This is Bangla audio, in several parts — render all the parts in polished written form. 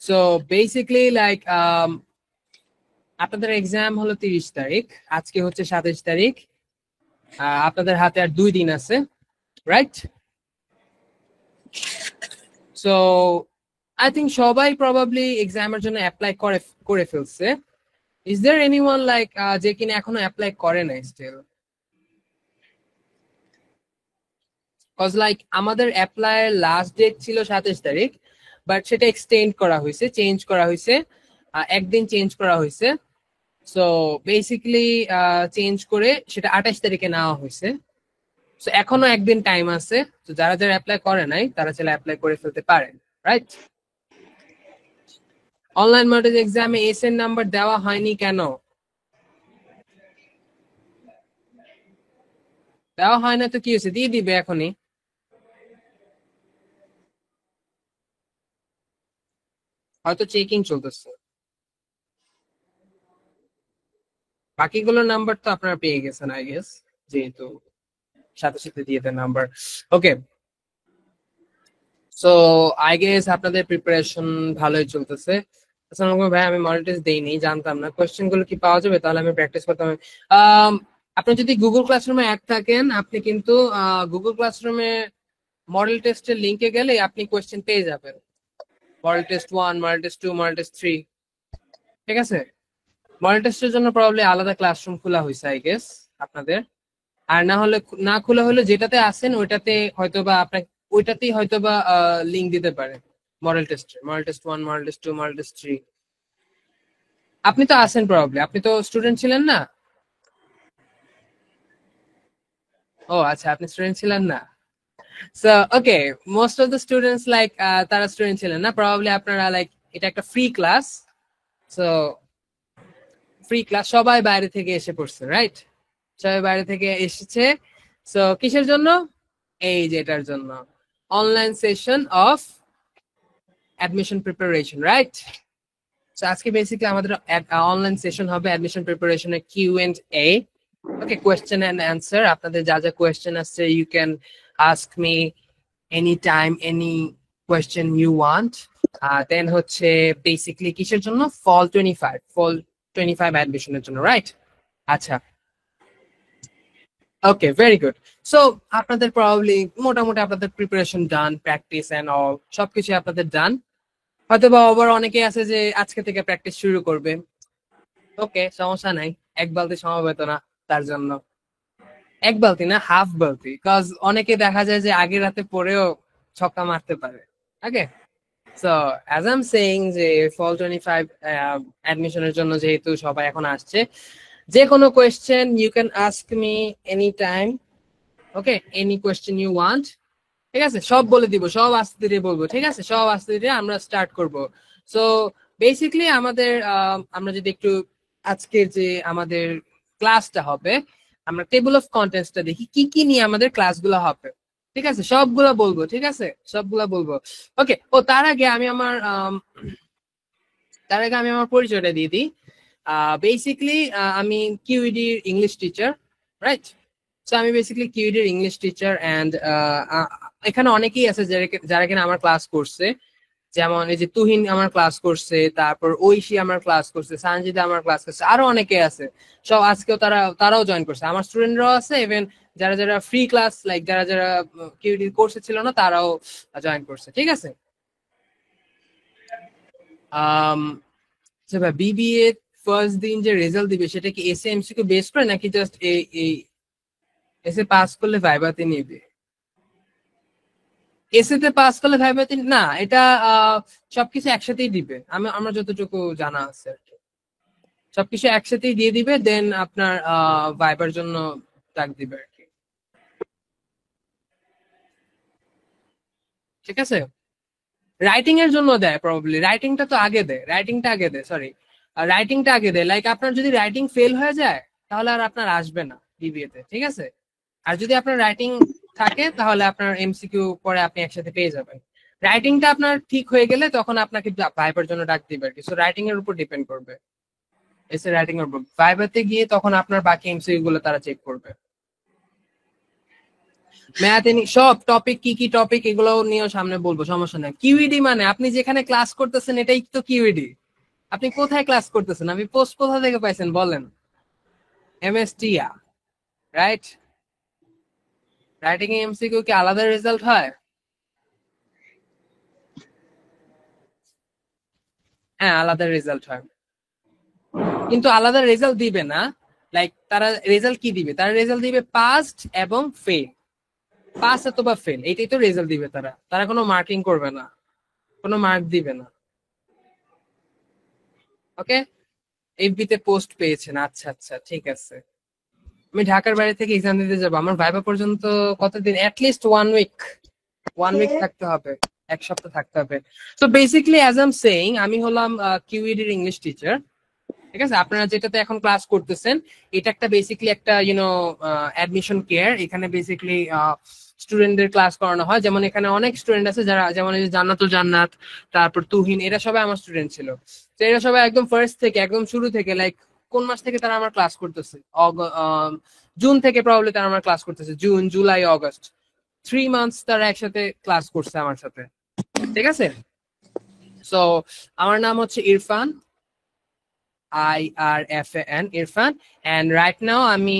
সো বেসিক্যালি লাইক আপনাদের এক্সাম হলো 30 তারিখ, আজকে হচ্ছে 27 তারিখ, আপনাদের হাতে আর 2 দিন আছে, রাইট? সো আই থিঙ্ক সবাই প্রবাবলি এক্সামের জন্য অ্যাপ্লাই করে ফেলছে। ইজ দেয়ার এনিওয়ান লাইক যে কিনা এখনো অ্যাপ্লাই করে নাই স্টিল? কজ লাইক আমাদের অ্যাপ্লাই লাস্ট ডেট ছিল 27 তারিখ, বাট সেটা এক্সটেন্ড করা হয়েছে, চেঞ্জ করা হয়েছে, একদিন চেঞ্জ করা হয়েছে। সো বেসিক্যালি চেঞ্জ করে সেটা 28 তারিখে নেওয়া হয়েছে। সো এখনো একদিন টাইম আছে, তো যারা যারা অ্যাপ্লাই করে নাই তারা চাইলে অ্যাপ্লাই করে ফেলতে পারেন, রাইট? অনলাইন মডেল এক্সামে এসএন নাম্বার দেওয়া হয়নি কেন? দেওয়া হয় না তো কি হয়েছে, দিয়ে দিবে এখনই। হয়তো চেকিং চলতেছে। বাকিগুলোর নাম্বার তো আপনারা পেয়ে গেছেন আই গেস, যেহেতু সাথে সাথে দিয়ে then number. Okay, so I guess আপনাদের প্রিপারেশন ভালোই চলতেছে। আসসালামু আলাইকুম ভাই, আমি মডেল টেস্ট দেইনি, জানতাম না। কোয়েশ্চেন গুলো কি পাওয়া যাবে? তাহলে আমি প্র্যাকটিস করতাম। আপনি যদি গুগল ক্লাসরুমে অ্যাড থাকেন, আপনি কিন্তু গুগল ক্লাসরুমে মডেল টেস্টের লিংকে গেলে আপনি কোয়েশ্চেন পেয়ে যাবেন। Model test 1, model test 2, model test 3, ঠিক আছে? মডেল টেস্টের জন্য প্রবলি আলাদা ক্লাসরুম খোলা হয়েছে আই গেস আপনাদের। আর না হলে, না খোলা হলে যেটাতে আসেন ওইটাতে হয়তোবা আপনাকে, ওইটাতেই হয়তোবা লিংক দিতে পারে মডেল টেস্টের, model test 1, model test 2, model test 3। আপনি তো আসেন প্রবলি, আপনি তো স্টুডেন্ট ছিলেন না? ও আচ্ছা, আপনি স্টুডেন্ট ছিলেন না। So okay, most of the students like তারা স্টুডেন্ট ছিলেন না প্রবাবলি। আপনারা লাইক, এটা একটা free class, so free class, সবাই বাইরে থেকে এসে পড়ছে, রাইট? সবাই বাইরে থেকে এসেছে। সো কিসের জন্য? এই যে এটার জন্য, online session of admission preparation, right? So আজকে বেসিক্যালি আমাদের অনলাইন সেশন হবে অ্যাডমিশন প্রিপারেশনের Q&A। Okay, question and answer. আপনাদের যা যা কোয়েশ্চেন আসছে, you can ask me any time, any question you want. Then হচ্ছে বেসিক্যালি কিসের জন্য? fall 25 অ্যাডমিশনের জন্য, রাইট? আচ্ছা, ওকে, ভেরি গুড। সো আপনাদের প্রবাবলি মোটামুটি আপনাদের preparation done, practice and all সবকিছু আপনাদের ডান। হয়তো বা আবার অনেকে আছে যে আজকে থেকে প্র্যাকটিস শুরু করবে। ওকে, সমস্যা নাই, এক বালতি সমবেত না তার জন্য। এক বালতি না, হাফ বালতি, কজ অনেকে দেখা যায় যে আগের রাতে পরেও ছক্কা মারতে পারে। Okay, so as I am saying যে ফল 25 অ্যাডমিশনের জন্য যেহেতু সবাই এখন আসছে, যে কোনো question you can ask me any time. Okay, any question you want, ঠিক আছে? সব বলে দিব, সব আস্তে ধীরে বলবো, ঠিক আছে? সব আস্তে ধীরে আমরা স্টার্ট করব। সো বেসিক্যালি আমাদের আমরা যদি একটু আজকের যে আমাদের ক্লাসটা হবে, আমরা টেবিল অফ কন্টেন্টসটা দেখি কি কি নিয়ে আমাদের ক্লাসগুলো হবে, ঠিক আছে? সবগুলো বলবো, ঠিক আছে? সবগুলো বলবো। ওকে, ও তার আগে আমি আমার পরিচয়টা দিয়ে দিই। বেসিক্যালি আমি কিউইডির ইংলিশ টিচার, রাইট? সো আমি বেসিক্যালি কিউইডির ইংলিশ টিচার অ্যান্ড এখানে অনেকেই আছে যারা কিনা আমার ক্লাস করছে। যেমন এই যে তুহিন আমার ক্লাস করছে, তারপর ঐশী আমার ক্লাস করছে, সানজিদা আমার ক্লাস করছে, আরো অনেকে আছে। সব আজকেও তারাও জয়েন করছে, আমার স্টুডেন্টরাও আছে, ইভেন যারা যারা ফ্রি ক্লাস লাইক যারা যারা কিউইডির কোর্সে ছিল না তারাও জয়েন করছে, ঠিক আছে? আচ্ছা ভাই, বিবিএ ফার্স্ট দিন যে রেজাল্ট দিবে সেটা কি এসএ এমসিকিউ বেস করে নাকি জাস্ট এই এসএ পাস করলে ভাইভাতে নিবে? এসএ তে পাস করলে ভাইভাতে না, এটা সবকিছু একসাথেই দিবে, আমার যতটুকু জানা আছে আর কি। সবকিছু একসাথেই দিয়ে দিবে, দেন আপনার ভাইবার জন্য ডাক দিবে আর কি, ঠিক আছে? রাইটিং এর জন্য দেয় প্রবাবলি, রাইটিংটা আগে দেয়, সরি, রাইটিংটা আগে দেয়। লাইক আপনার যদি রাইটিং ফেল হয়ে যায় তাহলে আর আপনার আসবে না বিবিএ তে, ঠিক আছে? আর যদি আপনার রাইটিং থাকে তাহলে আপনার এমসিকিউ পরে আপনি একসাথে পেয়ে যাবেন। রাইটিংটা আপনার ঠিক হয়ে গেলে তখন আপনাকে ভাইবার জন্য ডাক দিবে আর কি। সো রাইটিং এর উপর ডিপেন্ড করবে, এসে রাইটিং এর উপর। ভাইবাতে গিয়ে তখন আপনার বাকি এমসিকিউ গুলো তারা চেক করবে। ম্যাথ সব টপিক, কি কি টপিক এগুলো নিয়েও সামনে বলবো, সমস্যা নাই। কিউইডি মানে আপনি যেখানে ক্লাস করতেছেন এটাই তো কিউইডি। আপনি কোথায় ক্লাস করতেছেন, আপনি পোস্ট কোথা থেকে পাইছেন বলেন? এমএসটিয়া, রাইট? রাইটিং এ এমসিকিউ কি আলাদা রেজাল্ট হয়? হ্যাঁ, আলাদা রেজাল্ট হয়, কিন্তু আলাদা রেজাল্ট দিবে না। লাইক তারা রেজাল্ট কি দিবে, তারা রেজাল্ট দিবে পাস্ট এবং ফেল। পাস অথবা ফেল, এইটাই তো রেজাল্ট দিবে। তারা তারা কোনো মার্কিং করবে না, কোনো মার্ক দিবে না। ওকে, এফবি তে পোস্ট পেয়েছেন, আচ্ছা আচ্ছা ঠিক আছে। আমি ঢাকার বাইরে থেকে এক্সাম দিতে যাবো, আমার ভাইবা পর্যন্ত কতদিন, অ্যাটলিস্ট 1 উইক, 1 উইক থাকতে হবে, 1 সপ্তাহ থাকতে হবে। তো basically as I am saying, আমি হলাম কিউইডির ইংলিশ টিচার, ঠিক আছে? আপনারা যেটাতে এখন ক্লাস করতেছেন এটা একটা বেসিক্যালি একটা অ্যাডমিশন কেয়ার। এখানে বেসিক্যালি স্টুডেন্টদের ক্লাস করানো হয়। যেমন এখানে অনেক স্টুডেন্ট আছে যারা, যেমন এই যে জান্নাতুল জান্নাত, তারপর তুহিন, এরা সবাই আমার স্টুডেন্ট ছিল। তো এরা সবাই একদম ফার্স্ট থেকে, একদম শুরু থেকে, লাইক কোন মাস থেকে তারা আমার ক্লাস করতেছে, জুন থেকে প্রবাবলি তারা আমার ক্লাস করতেছে, জুন জুলাই আগস্ট, 3 মান্থস তারা একসাথে ক্লাস করছে আমার সাথে, ঠিক আছে? সো আমার নাম হচ্ছে Irfan, IRFAN, Irfan. And right now আমি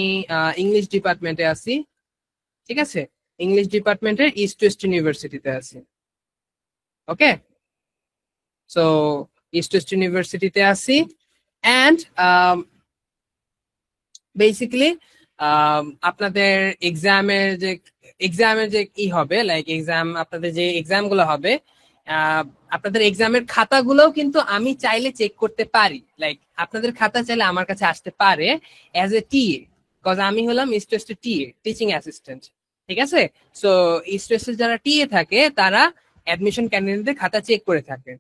ইংলিশ ডিপার্টমেন্টে আছি, ঠিক আছে? ইংলিশ ডিপার্টমেন্টের ইস্ট ওয়েস্ট ইউনিভার্সিটিতে আছি। ওকে, সো ইস্ট ওয়েস্ট ইউনিভার্সিটিতে আছি। এন্ড বেসিক্যালি আপনাদের এক্সামের যে ই হবে, লাইক এক্সাম, আপনাদের যে এক্সাম গুলো হবে, আপনাদের এক্সামের খাতাগুলোও কিন্তু আমি চাইলে চেক করতে পারি। লাইক আপনাদের খাতা চাইলে আমার কাছে আসতে পারে অ্যাজ এ টিএ, বিকজ আমি হলাম ইস্ট ওয়েস্টের টিএ, টিচিং অ্যাসিস্ট্যান্ট, ঠিক আছে? সো ইস্ট ওয়েস্টের যারা টিএ থাকে তারা অ্যাডমিশন ক্যান্ডিডেটদের খাতা চেক করে থাকে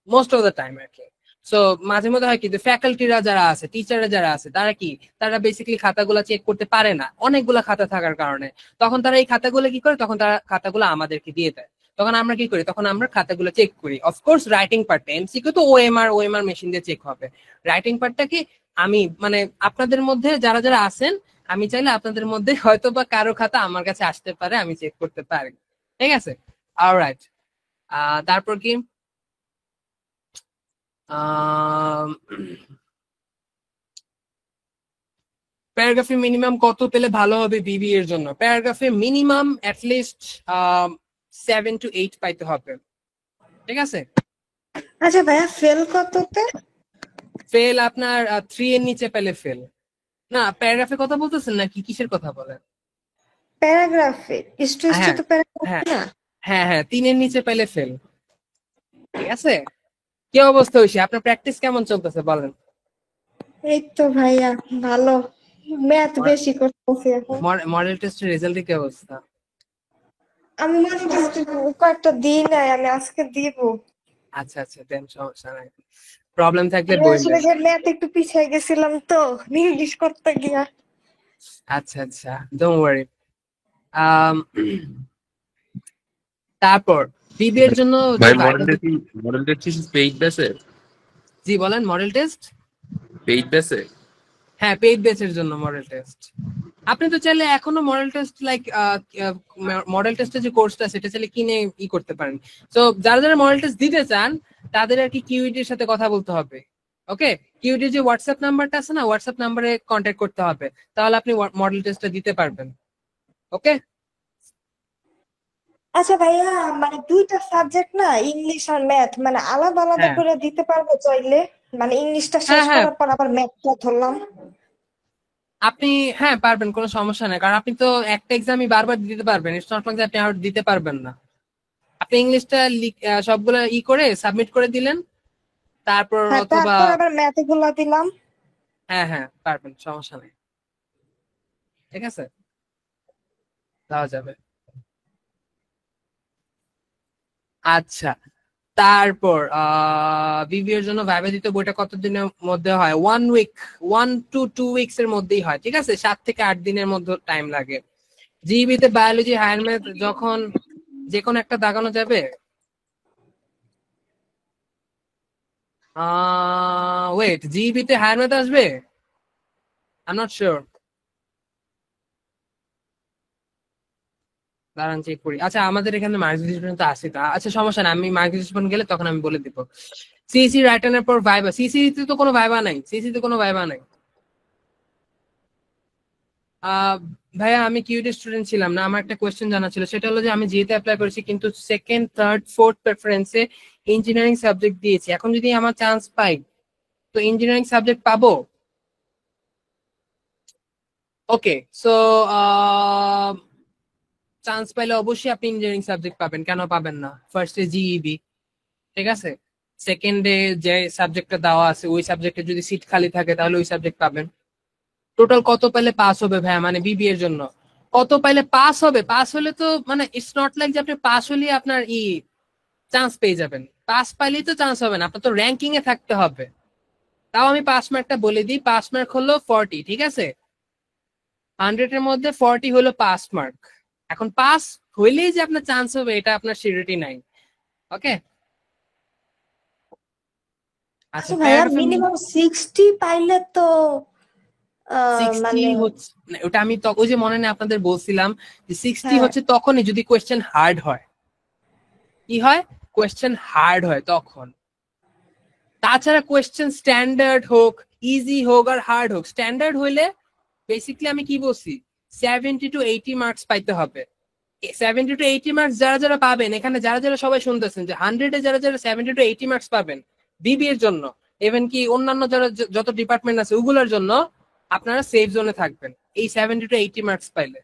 মোস্ট অফ দ্য টাইম আর কি। সো মাঝে মধ্যে হয় কি, ফ্যাকাল্টিরা যারা আছে, টিচাররা যারা আছে, তারা কি, তারা বেসিক্যালি খাতাগুলো চেক করতে পারে না অনেকগুলো খাতা থাকার কারণে। তখন তারা এই খাতাগুলো কি করে, তখন তারা খাতাগুলো আমাদেরকে দিয়ে দেয়। তখন আমরা কি করি, তখন আমরা খাতাগুলো চেক করি। অফকোর্স রাইটিং পার্টটা, এমসিকিউ তো ওএমআর মেশিন দিয়ে চেক হবে। রাইটিং পার্টটা কি, আমি মানে আপনাদের মধ্যে যারা যারা আছেন, আমি চাইলে আপনাদের মধ্যে হয়তো বা কারো খাতা আমার কাছে আসতে পারে, আমি চেক করতে পারি, ঠিক আছে? অলরাইট, তারপর কি, প্যারাগ্রাফে মিনিমাম কত পেলে ভালো হবে বিবি এর জন্য? প্যারাগ্রাফে মিনিমাম অ্যাটলিস্ট 7 to 8 পাইতে হবে, ঠিক আছে? আচ্ছা ভাইয়া, ফেল কততে? ফেল আপনার 3 এর নিচে পেলে ফেল। না, প্যারাগ্রাফে কথা বলতেছেন নাকি কিসের কথা বলেন? প্যারাগ্রাফে, স্ট্রেসটা হ্যাঁ তো প্যারাগ্রাফ হ্যাঁ না। হ্যাঁ হ্যাঁ, 3 এর নিচে পেলে ফেল, ঠিক আছে? কি অবস্থা হয়েছে, আপনার প্র্যাকটিস কেমন চলতেছে বলেন? এই তো ভাইয়া, ভালো। ম্যাথ বেশি করতেছি এখন। মডেল টেস্টের রেজাল্টের কি অবস্থা? আমি মনে করছি কয়েকটা দিন নাই, আমি আজকে দিব। আচ্ছা আচ্ছা, দেন, সমস্যা নাই, প্রবলেম থাকলে আমি আসলে বললেন। যে ম্যাথ একটু পিছিয়ে গেছিলাম তো, ইংলিশ করতে গিয়া। আচ্ছা আচ্ছা, ডোন্ট ওয়ারি। তারপর বিবি এর জন্য যে ভাই ভাইবা, মডেল টেস্ট কি পেইড বেসে? জি বলেন, মডেল টেস্ট? পেইড বেসে? হ্যাঁ, পেইড ব্যাচের জন্য মডেল টেস্ট। আপনি তো চাইলে এখনো মডেল টেস্ট, লাইক মডেল টেস্টের যে কোর্সটা সেটা চাইলে কিনে ই করতে পারেন। তো যারা যারা মডেল টেস্ট দিতে চান তাদের আর কি কিউইটির সাথে কথা বলতে হবে। ওকে, কিউইটির যে হোয়াটসঅ্যাপ নাম্বারটা আছে না, হোয়াটসঅ্যাপ নাম্বারে কন্ট্যাক্ট করতে হবে, তাহলে আপনি মডেল টেস্টটা দিতে পারবেন। ওকে, আচ্ছা ভাইয়া, মানে দুইটা সাবজেক্ট না, ইংলিশ আর ম্যাথ, মানে আলাদা আলাদা হ্যাঁ করে দিতে পারবো চাইলে? মানে ইংলিশটা হ্যাঁ শেষ হ্যাঁ, করার পর আবার ম্যাথটা ধরলাম। আপনি, হ্যাঁ পারবেন, কোনো সমস্যা নেই, কারণ আপনি তো একটা এক্সামই বারবার দিতে পারবেন, ইটস নট লাইক যে আপনি আর দিতে পারবেন না। আপনি ইংলিশটা সবগুলো ই করে সাবমিট করে দিলেন, তারপর হ্যাঁ, অথবা, তারপর আবার ম্যাথ গুলা দিলাম। হ্যাঁ হ্যাঁ পারবেন, সমস্যা নেই, ঠিক আছে, দেওয়া যাবে। আচ্ছা, তারপর বিবি এর জন্য ভাইবা দিতে বইটা কতদিনের মধ্যে হয়? 1 উইক, 1 to 2 উইকস এর মধ্যেই হয়, ঠিক আছে? 7 থেকে 8 দিনের মধ্যে টাইম লাগে। জিবিতে বায়োলজি, হায়ার ম্যাথ যখন যে কোনো একটা দাগানো যাবে। ওয়েট, জিবিতে হায়ার ম্যাথ আসবে? I am not sure. দাঁড়ান চেক করি। আচ্ছা আমাদের এখানে মার্কস ডিসিপ্লিন তো আসে তো, আচ্ছা সমস্যা না, আমি মার্কস ডিসিপ্লিন গেলে তখন আমি বলে দিব। সিসি রাইটারের পর ভাইবা, সিসি তে তো কোনো ভাইবা নাই, সিসি তে কোনো ভাইবা নাই। আহ ভাইয়া আমি কিউটি স্টুডেন্ট ছিলাম না, আমার একটা কোয়েশ্চেন জানা ছিল, সেটা হলো যে আমি জিএতে অ্যাপ্লাই করেছি কিন্তু সেকেন্ড থার্ড ফোর্থ প্রেফারেন্সে ইঞ্জিনিয়ারিং সাবজেক্ট দিয়েছি, এখন যদি আমার চান্স পাই তো ইঞ্জিনিয়ারিং সাবজেক্ট পাবো? ওকে, সো চান্স পাইলে অবশ্যই আপনি ইঞ্জিনিয়ারিং সাবজেক্ট পাবেন, কেন পাবেন না? ফার্স্টে জিইবি, ঠিক আছে, সেকেন্ডে যে সাবজেক্টটা দেওয়া আছে ওই সাবজেক্টে যদি সিট খালি থাকে তাহলে ওই সাবজেক্ট পাবেন। টোটাল কত পাইলে পাস হবে ভাইয়া, মানে বিবি এর জন্য কত পাইলে পাস হবে? পাস হলে তো মানে ইটস নট লাইক যে আপনি পাস হলে আপনার চান্স পেয়ে যাবেন, পাস পাইলেই তো চান্স হবে না, আপনার তো র্যাঙ্কিং এ থাকতে হবে। তাও আমি পাস মার্কটা বলে দিই, পাস মার্ক হলো 40, ঠিক আছে, 100 এর মধ্যে 40 হলো পাস মার্ক। এখন পাস হইলেই যে আপনার চান্স হবে এটা আপনার সিউরিটি নাই। ওকে, আচ্ছা আচ্ছা ভাইয়া, মিনিমাম 60 পাইলে তো 60 মানে হচ্ছে না, ওটা আমি ওই যে মনে নেই আপনাদের বলছিলাম যে 60 হ্যাঁ। হচ্ছে তখনই যদি কোয়েশ্চেন হার্ড হয়। কি হয়? কোয়েশ্চেন হার্ড হয় তখন। তাছাড়া কোয়েশ্চেন স্ট্যান্ডার্ড হোক, ইজি হোক আর হার্ড হোক, স্ট্যান্ডার্ড হইলে বেসিক্যালি আমি কি বলছি, 70 to 80 মার্কস পাইতে হবে। 70 to 80 মার্কস যারা যারা পাবেন, এখানে যারা যারা সবাই শুনতেছেন যে 100-এ যারা যারা 70 to 80 মার্কস পাবেন বিবি এর জন্য, ইভেন কি অন্যান্য যারা যত ডিপার্টমেন্ট আছে ওগুলোর জন্য, আপনারা সেফ জোনে থাকবেন এই 70 to 80 মার্কস পাইলে।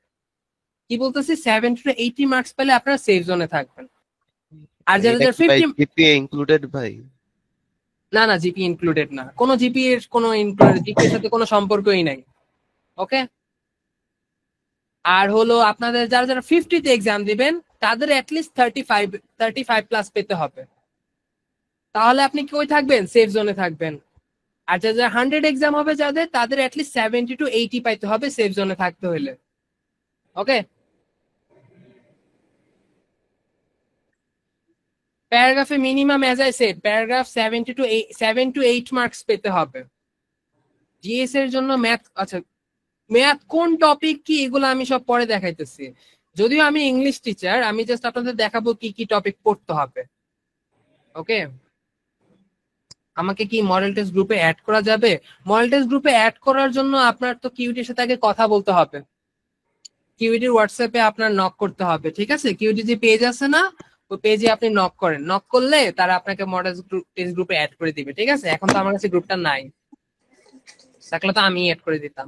কি বলতেছি, 70 to 80 মার্কস পাইলে আপনারা সেফ জোনে থাকবেন। আর যারা এটা যারা কি ভাই 50, জিপিএ ইনক্লুডেড ভাই? না না জিপি ইনক্লুডেড না, কোনো জিপি এর কোনো ইনক্লুডেড, জিপি এর সাথে কোনো সম্পর্কই নাই। ওকে, আর হলো আপনাদের যারা যারা 50-তে এক্সাম দিবেন তাদের অ্যাটলিস্ট 35 প্লাস পেতে হবে, তাহলে আপনি কই থাকবেন, সেফ জোনে থাকবেন। আর যারা যারা 100 এক্সাম হবে যাদের, তাদের অ্যাটলিস্ট 70 to 80 পাইতে হবে সেফ জোনে থাকতে হলে। ওকে, প্যারাগ্রাফে minimum as I said paragraph 7 to 8 marks পেতে হবে। জিএস এর জন্য ম্যাথ, আচ্ছা ম্যাথ কোন টপিক কি এগুলো আমি সব পরে দেখাইতেছি, যদিও আমি ইংলিশ টিচার, আমি জাস্ট আপনাদের দেখাবো কি কি টপিক পড়তে হবে। ওকে, আমাকে কি মডেল টেস্ট গ্রুপে অ্যাড করা যাবে? মডেল টেস্ট গ্রুপে অ্যাড করার জন্য আপনার তো কিউটির সাথে আগে কথা বলতে হবে, কিউটির হোয়াটসঅ্যাপে আপনার নক করতে হবে, ঠিক আছে, কিউটি যে পেজ আছে না ওই পেজে আপনি নক করেন, নক করলে তারা আপনাকে মডেল টেস্ট গ্রুপে অ্যাড করে দিবে, ঠিক আছে। এখন তো আমার কাছে গ্রুপটা নাই, থাকলে তো আমি অ্যাড করে দিতাম।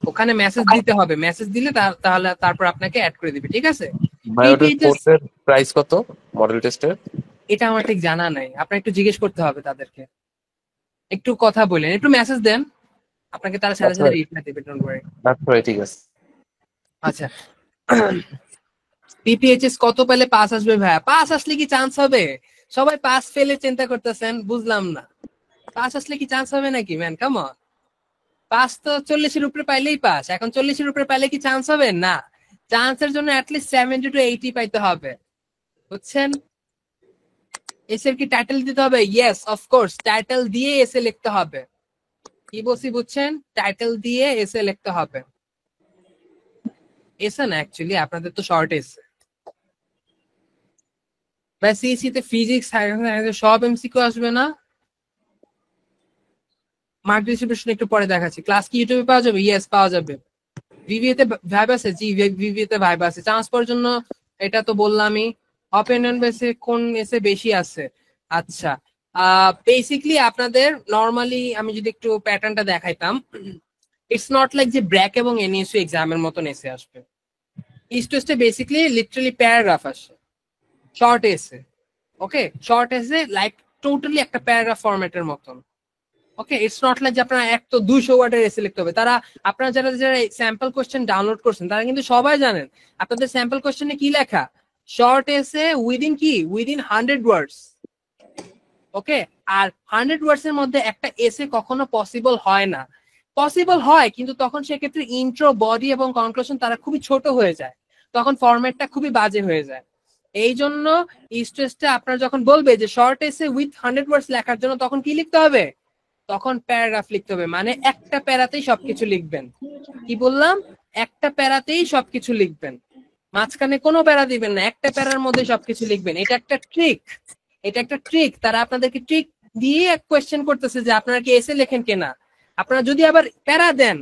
ওখানে মেসেজ দিতে হবে, মেসেজ দিলে তাহলে তারপর আপনাকে অ্যাড করে দিবে, ঠিক আছে। ভাই ওটার কোর্সের প্রাইস কত মডেল টেস্টের? এটা আমার ঠিক জানা নাই, আপনার একটু জিজ্ঞেস করতে হবে তাদেরকে, একটু কথা বলেন, একটু মেসেজ দেন, আপনাকে তারা সাথে সাথে রিপ্লাই দেবে, ডোন্ট ওয়ারি। আচ্ছা ঠিক আছে। আচ্ছা, পিপিএইচএস কত পেলে পাস আসবে ভাইয়া? পাস আসলে কি চান্স হবে? সবাই পাস ফেলে চিন্তা করতেছেন, বুঝলাম না, পাস আসলে কি চান্স হবে নাকি ম্যান, কাম অন। পাস তো 40-এর উপরে পাইলেই পাস, এখন 40-এর উপরে পাইলে কি চান্স হবে? না, চান্সের জন্য অ্যাটলিস্ট 70 to 80 পাইতে হবে, বুঝছেন। এস এর কি টাইটেল দিতে হবে? ইয়েস অফকোর্স, টাইটেল দিয়ে এসে লিখতে হবে। কি বলছি বুঝছেন, টাইটেল দিয়ে এসে লিখতে হবে। এসে না অ্যাকচুয়ালি আপনাদের তো শর্ট এসে, ভাই সিইসি তে ফিজিক্স সব এমসিকিউ আসবে না। মার্ক ডিস্ট্রিবিউশন একটু পরে দেখাচ্ছি। ক্লাস কি ইউটিউবে পাওয়া যাবে? ইয়েস পাওয়া যাবে। ভিভিএ তে ভাইব আছে? জি ভিভিএ তে ভাইব আছে। চান্স পাওয়ার জন্য এটা তো বললামই। অপিনিয়ন বেসে কোন এসে বেশি আছে? আচ্ছা, বেসিক্যালি আপনাদের নরমালি আমি যদি একটু প্যাটার্নটা দেখাইতাম, ইটস নট লাইক যে ব্র্যাক এবং এনইএসইউ এক্সামের মতন এসে আসবে। ইস্ট টেস্টে বেসিক্যালি লিটারালি প্যারাগ্রাফ আসে, শর্ট এসে। ওকে, শর্ট এসে লাইক টোটালি একটা প্যারাগ্রাফ ফরম্যাটের মতন। ওকে, ইটস নট লাইক যে আপনার 100-200 ওয়ার্ডের এসে লিখতে হবে। তারা আপনারা যারা যারা স্যাম্পল কোশ্চেন ডাউনলোড করছেন তারা কিন্তু সবাই জানেন আপনাদের স্যাম্পল কোশ্চেনে কি লেখা, শর্ট এসে উইদিন 100 ওয়ার্ডস। ওকে, আর 100 ওয়ার্ডস এর মধ্যে একটা এসে কখনো পসিবল হয় না, পসিবল হয় কিন্তু তখন সেক্ষেত্রে ইন্ট্রো, বডি এবং কনক্লুশন তারা খুবই ছোট হয়ে যায়, তখন ফরম্যাটটা খুবই বাজে হয়ে যায়। এই জন্য ইস্ট টেস্টে আপনার যখন বলবে যে শর্ট এসে উইথ 100 ওয়ার্ডস লেখার জন্য তখন কি লিখতে হবে, তখন প্যারাগ্রাফ লিখতে হবে, মানে একটা প্যারাতেই সবকিছু লিখবেন। কি বললাম, একটা প্যারাতেই সবকিছু লিখবেন, মাঝখানে কোনো প্যারা দিবেন না, একটা প্যারার মধ্যে সবকিছু লিখবেন। এটা একটা ট্রিক, এটা একটা ট্রিক। তারা আপনাদেরকে ট্রিক দিয়ে কোয়েশ্চেন করতেছে যে আপনারা কি এসে লেখেন কিনা। আপনারা যদি আবার প্যারা দেন,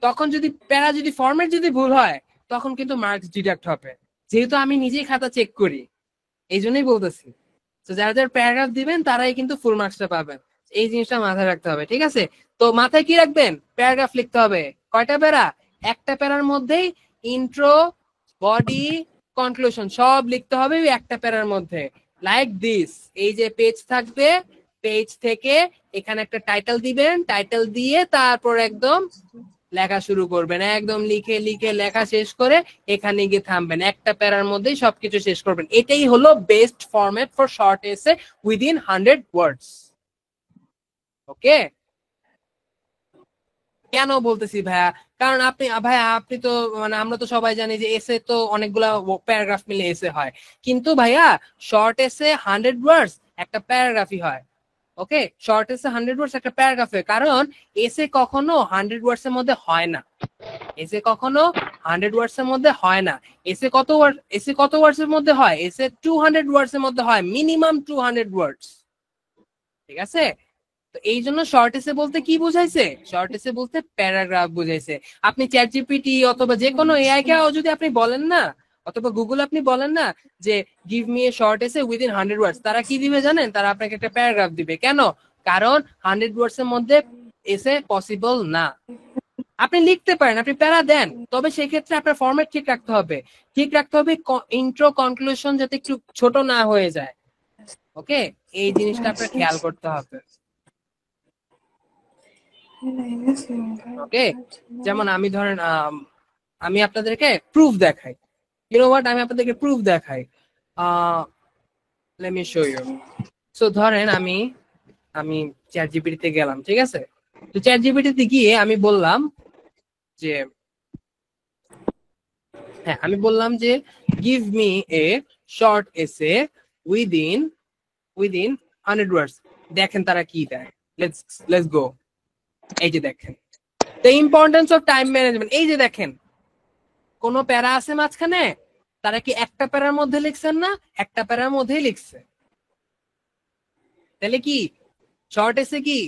তখন যদি প্যারা যদি ফরম্যাট যদি ভুল হয়, তখন কিন্তু মার্কস ডিডাক্ট হবে। যেহেতু আমি নিজেই খাতা চেক করি, এই জন্যই বলতেছি। তো যারা যারা প্যারাগ্রাফ দিবেন তারাই কিন্তু ফুল মার্কসটা পাবেন। এই জিনিসটা মাথায় রাখতে হবে, ঠিক আছে? তো মাথায় কি রাখবেন? প্যারাগ্রাফ লিখতে হবে। কয়টা প্যারা? একটা প্যারার মধ্যেই ইন্ট্রো, বডি, কনক্লুশন সব লিখতে হবে ওই একটা প্যারার মধ্যে। লাইক দিস, এই যে পেজ থাকবে, পেজ থেকে এখানে একটা টাইটেল দিবেন, টাইটেল দিয়ে তারপর একদম লেখা শুরু করবেন, একদম লিখে লিখে লেখা শেষ করে এখানে গিয়ে থামবেন, একটা প্যারার মধ্যেই সবকিছু শেষ করবেন। এটাই হলো বেস্ট ফরম্যাট ফর শর্ট এসে উইদিন 100 ওয়ার্ডস। ওকে, কেন বলতেছি ভাইয়া? কারণ ভাইয়া আপনি তো মানে আমরা তো সবাই জানি যে এসে তো অনেকগুলা প্যারাগ্রাফ মিলে এসে হয়, কিন্তু ভাইয়া শর্ট এসে 100 ওয়ার্ডস একটা প্যারাগ্রাফই হয়। ওকে, শর্ট এসে 100 ওয়ার্ডস একটা প্যারাগ্রাফে, কারণ এসে কখনো 100 ওয়ার্ডস এর মধ্যে হয় না। এসে কখনো 100 ওয়ার্ডস এর মধ্যে হয় না। এসে কত ওয়ার্ডস এর মধ্যে হয়? এসে 200 ওয়ার্ডস এর মধ্যে হয়, মিনিমাম 200 ওয়ার্ডস। ঠিক আছে? তো এই জন্য শর্ট এসে বলতে কি বুঝাইছে? শর্ট এসে বলতে প্যারাগ্রাফ বুঝাইছে। আপনি চ্যাট জিপিটি অথবা যে কোনো এআই কে যদি আপনি বলেন না, অথবা গুগল আপনি বলেন না যে গিভ মি এ শর্ট এসে উইদিন 100 ওয়ার্ডস, তারা কি দিবে জানেন? তারা আপনাকে একটা প্যারাগ্রাফ দিবে। কেন? কারণ 100 ওয়ার্ডস এর মধ্যে এসে পসিবল না। আপনি লিখতে পারেন, আপনি প্যারা দেন, তবে সেক্ষেত্রে আপনার ফরম্যাট ঠিক রাখতে হবে। ঠিক রাখতে হবে ইন্ট্রো কনক্লুশন যাতে একটু ছোট না হয়ে যায়। ওকে, এই জিনিসটা আপনার খেয়াল করতে হবে। ওকে, যেমন আমি ধরেন আমি আপনাদেরকে প্রুফ দেখাই। ইউ নো হোয়াট, আমি আপনাদেরকে প্রুফ দেখাই। Let me show you. So ধরেন আমি আমি চ্যাট জিপিটি তে গেলাম, ঠিক আছে? তো চ্যাট জিপিটি তে গিয়ে আমি বললাম যে, হ্যাঁ আমি বললাম যে গিভ মি এ শর্ট এসে উইদিন 100 ওয়ার্ডস। দেখেন তারা কি দেয়। Let's go. এই যে দেখেন, the importance of time management. এই যে দেখেন, কোনো প্যারা আছে মাঝখানে? তারা কি একটা প্যারার মধ্যে লিখছেন না? একটা প্যারার মধ্যেই লিখছে। তাহলে কি শর্ট এসে কি?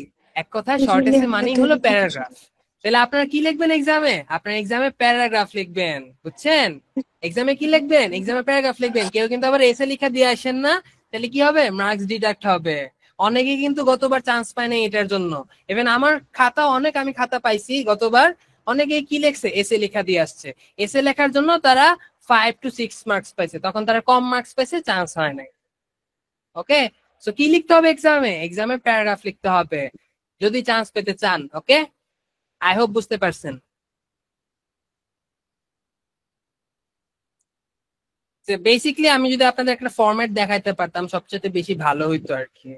এক কথায় শর্ট এসে মানেই হলো প্যারাগ্রাফ। তাহলে আপনারা কি লিখবেন এক্সামে? আপনার এক্সামে প্যারাগ্রাফ লিখবেন, বুঝছেন? এক্সামে কি লিখবেন? এক্সামে প্যারাগ্রাফ লিখবেন। কেউ কিন্তু আবার এসে লিখা দিয়ে আসেন না, তাহলে কি হবে? মার্কস ডিডাক্ট হবে। অনেকে কিন্তু গতবার চান্স পায় না এটার জন্য। ইভেন আমার খাতা আমি খাতা পাইছি গতবার, অনেকে কি লিখছে? এসে লেখা দিয়ে আসছে। এসে লেখার জন্য তারা 5 to 6 মার্কস পাইছে, তখন তারা কম মার্কস পাইছে, চান্স হয় নাই। ওকে, সো কি লিখতে হবে এক্সামে? এক্সামে প্যারাগ্রাফ লিখতে হবে যদি চান্স পেতে চান। ওকে, আই হোপ বুঝতে পারছেন। বেসিক্যালি আমি যদি আপনাদের একটা ফরম্যাট দেখাইতে পারতাম সবচেয়ে বেশি ভালো হইতো আর কি।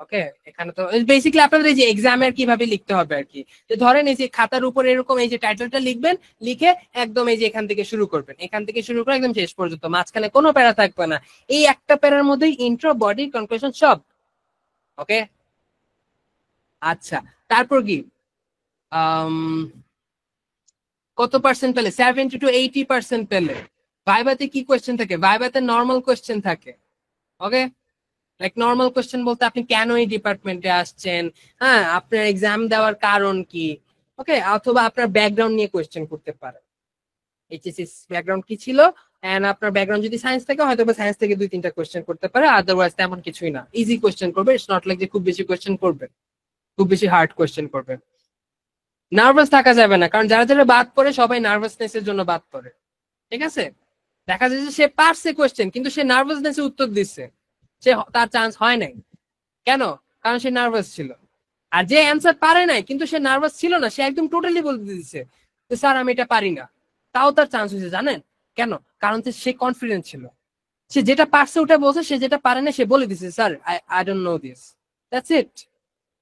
ওকে, এখানে তো বেসিক্যালি আপনাদের এই যে এক্সামের কিভাবে লিখতে হবে আর কি, যে ধরেন এই যে খাতার উপরে এরকম এই যে টাইটেলটা লিখবেন, লিখে একদম এই যে এখান থেকে শুরু করবেন, এখান থেকে শুরু করে একদম শেষ পর্যন্ত, মাঝখানে কোনো প্যারা থাকবে না। এই একটা প্যারার মধ্যেই ইন্ট্রো, বডি, কনক্লুশন সব। ওকে, আচ্ছা, তারপর কি কত পার্সেন্ট পেলে? 70 to 80% পেলে। ভাইভাতে কি কোয়েশ্চেন থাকে? ভাইভাতে নর্মাল কোয়েশ্চেন থাকে। ওকে, লাইক নর্মাল কোয়েশ্চেন বলতে আপনি কেন এই ডিপার্টমেন্টে আসছেন, হ্যাঁ আপনার এক্সাম দেওয়ার কারণ কি, ওকে, অথবা আপনার ব্যাকগ্রাউন্ড নিয়ে কোয়েশ্চেন করতে পারে। এইচএসসি ব্যাকগ্রাউন্ড কি ছিল, এন্ড আপনার ব্যাকগ্রাউন্ড যদি সায়েন্স থাকে হয়তো সায়েন্স থেকে 2-3টা কোয়েশ্চেন করতে পারে, আদারওয়াইজ তেমন কিছুই না, ইজি কোয়েশ্চেন করবে। ইটস নট লাইক যে খুব বেশি কোয়েশ্চেন করবে, খুব বেশি হার্ড কোয়েশ্চেন করবে। নার্ভাস থাকা যাবে না, কারণ যারা যারা বাদ পড়ে সবাই নার্ভাসনেস এর জন্য বাদ পড়ে। ঠিক আছে, দেখা যায় যে সে পারছে কোয়েশ্চেন কিন্তু সে নার্ভাসনেস উত্তর দিচ্ছে, তার চান্স হয় নাই। কেন? কারণ সে নার্ভাস ছিল। আর যে অ্যান্সার পারে নাই কিন্তু সে নার্ভাস ছিল না, সে একদম টোটালি বলে দিচ্ছে যে স্যার আমি এটা পারি না, তাও তার চান্স হয়েছে। জানেন কেন? কারণ সে কনফিডেন্ট ছিল। সে যেটা পারছে ওটা বলছে, সে যেটা পারে না সে বলে দিচ্ছে sir I don't know this. That's it.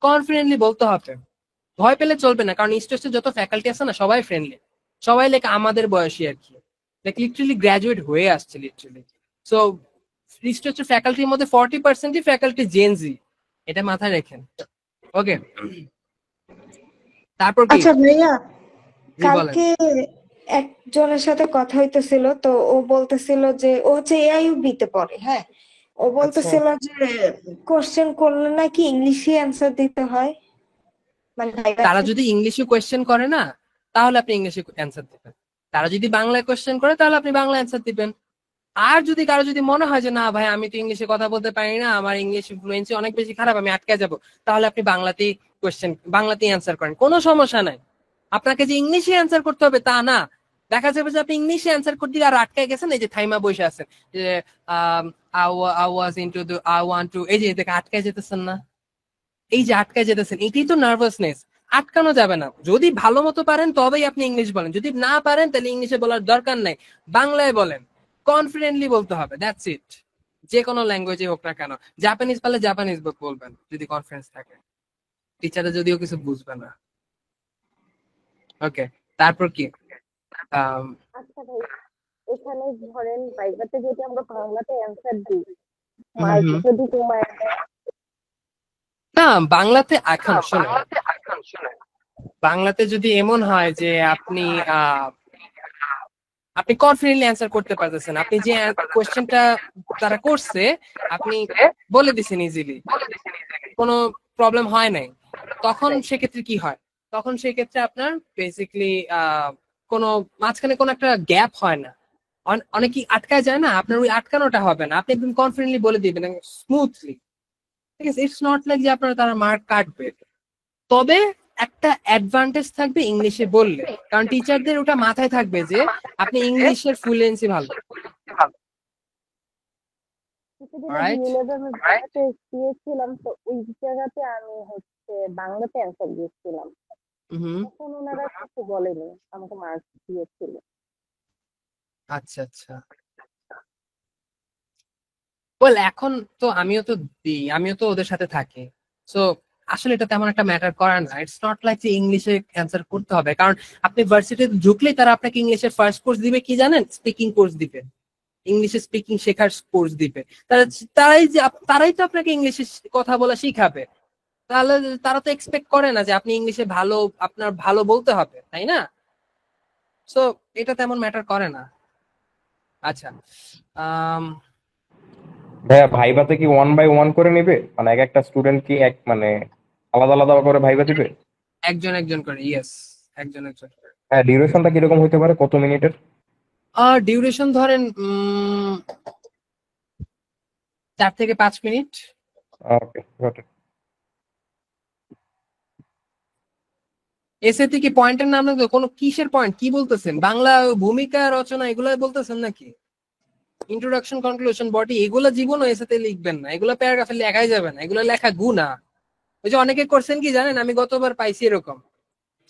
Confidently বলতে হবে, ভয় পেলে চলবে না। কারণ স্টেজে যত ফ্যাকাল্টি আছে না সবাই ফ্রেন্ডলি, সবাই লাইক আমাদের বয়সী আর কি, লাইক লিটারালি গ্রাজুয়েট হয়ে আসছে লিটারালি। সো স্টেজের ফ্যাকাল্টির মধ্যে 40%ই ফ্যাকাল্টি জেনজি, এটা মাথায় রাখেন। ওকে, তারপর কি? আচ্ছা ভাইয়া, জি বলেন। কালকে একজনের সাথে কথা হইতেছিল, তো ও বলতেছিল যে ও হচ্ছে এআইইউবি তে পড়ে। হ্যাঁ, ও আচ্ছা, বলতেছিল যে কোশ্চেন করলে নাকি ইংলিশে অ্যান্সার দিতে হয়, মানে তারা ভাইভাতে। যদি ইংলিশে কোয়েশ্চেন করে না, তাহলে আপনি ইংলিশে অ্যান্সার দিবেন। তারা যদি বাংলায় কোয়েশ্চেন করে, তাহলে আপনি বাংলা অ্যান্সার দিবেন। আর যদি কারো যদি মনে হয় যে না ভাই আমি তো ইংলিশে কথা বলতে পারি না, আমার ইংলিশ ফ্লুয়েন্সি অনেক বেশি খারাপ, আমি আটকে যাব, তাহলে আপনি বাংলাতেই বাংলাতেই অ্যান্সার করেন, কোনো সমস্যা নাই। আপনাকে যে ইংলিশে অ্যান্সার করতে হবে তা না। দেখা যাবে যে আপনি ইংলিশে অ্যান্সার করতে গিয়ে আর আটকে গেছেন, এই যে থাইমা বসে আছেন যে I was into the I want to, এই যে দেখে আটকে যেতেছেন না, এই যে আটকে যেতেছেন, এটাই তো নার্ভাসনেস। আটকানো যাবে না। যদি ভালো মতো পারেন তবেই আপনি ইংলিশ বলেন, যদি না পারেন তাহলে ইংলিশে বলার দরকার নাই, বাংলায় বলেন। কনফিডেন্টলি বলতে হবে, দ্যাটস ইট। যে কোনো ল্যাঙ্গুয়েজে হোক না কেন, জাপানিজ পারলে জাপানিজ বলবেন যদি কনফিডেন্স থাকে। টিচারে যদিও কিছু বুঝবে না। ওকে, তারপর কি? আম, আচ্ছা ভাই, এখানে ধরেন ভাইভাতে যদি আমরা বাংলাতে অ্যান্সার দিই, হুম মার্ক হুম। যদি কমায় দেয়। না, বাংলাতে এখন শোনেন, বাংলাতে যদি এমন হয় যে আপনি আহ আপনি কনফিডেন্টলি অ্যান্সার করতে পারতেছেন, আপনি যে কোয়েশ্চেনটা তারা করছে আপনি বলে দিছেন ইজিলি, কোনো প্রবলেম হয় নাই, তখন সেক্ষেত্রে কি হয়? তখন সেক্ষেত্রে আপনার বেসিকলি কোনো মাঝখানে কোনো একটা গ্যাপ হয় না। অনেকেই আটকায় যায় না, আপনার ওই আটকানোটা হবে না, আপনি একদম কনফিডেন্টলি বলে দিবেন স্মুথলি। ঠিক আছে, ইটস নট লাইক যে আপনার তারা মার্ক কাটবে। তবে একটা অ্যাডভান্টেজ থাকবে ইংলিশে বললে, কারণ টিচারদের ওটা মাথায় থাকবে যে আপনি ইংলিশের ফ্লুয়েন্সি ভালো। কিছুদিন আগে অলরাইট। মিলেদের ভাইভাতে দিয়েছিলাম, তো ওই জায়গাতে আমি হচ্ছে বাংলাতে অ্যান্সার দিয়েছিলাম। হুম। তখন ওনারা কিছু বলেনি, আমাকে মার্ক দিয়েছিল। আচ্ছা আচ্ছা। ওয়েল, এখন তো আমিও তো দিই, আমিও তো ওদের সাথে থাকি। সো আসলে এটা তেমন একটা ম্যাটার করে না। ইটস নট লাইক যে ইংলিশে অ্যান্সার করতে হবে, কারণ আপনি ভার্সিটিতে ঢুকলেই তারা আপনাকে ইংলিশের ফার্স্ট কোর্স দিবে কি জানেন? স্পিকিং কোর্স দিবে, ইংলিশে স্পিকিং শেখার কোর্স দিবে। তারা তারাই তো আপনাকে ইংলিশে কথা বলা শিখাবে। তাহলে তারা তো এক্সপেক্ট করে না যে আপনি ইংলিশে ভালো, আপনার ভালো বলতে হবে, তাই না? সো এটা তেমন ম্যাটার করে না। আচ্ছা। আম, ভাইয়া ভাইভাতে কি 1 বাই 1 করে নেবে, মানে এক একটা স্টুডেন্ট কি এক মানে আলাদা আলাদা করে ভাইভা দিবে? একজন একজন করে, ইয়েস, একজন একজন করে। হ্যাঁ, ডিউরেশনটা কিরকম হতে পারে, কত মিনিটের? আর ডিউরেশন ধরেন 4 থেকে 5 মিনিট। Okay, got it. এসে থেকে পয়েন্টের নাম না তো, কোনো কিসের পয়েন্ট কি বলতেছেন? বাংলা ভূমিকা রচনা এগুলো বলতেছেন নাকি? ইন্ট্রোডাকশন, কনক্লুশন, বডি, এগুলো জীবনও এসেতে লিখবেন না, এগুলো প্যারাগ্রাফে লেখাই যাবে না, এগুলো লেখা গুণা। ওই যে অনেকে করছেন কি জানেন, আমি গতবার পাইছি এরকম,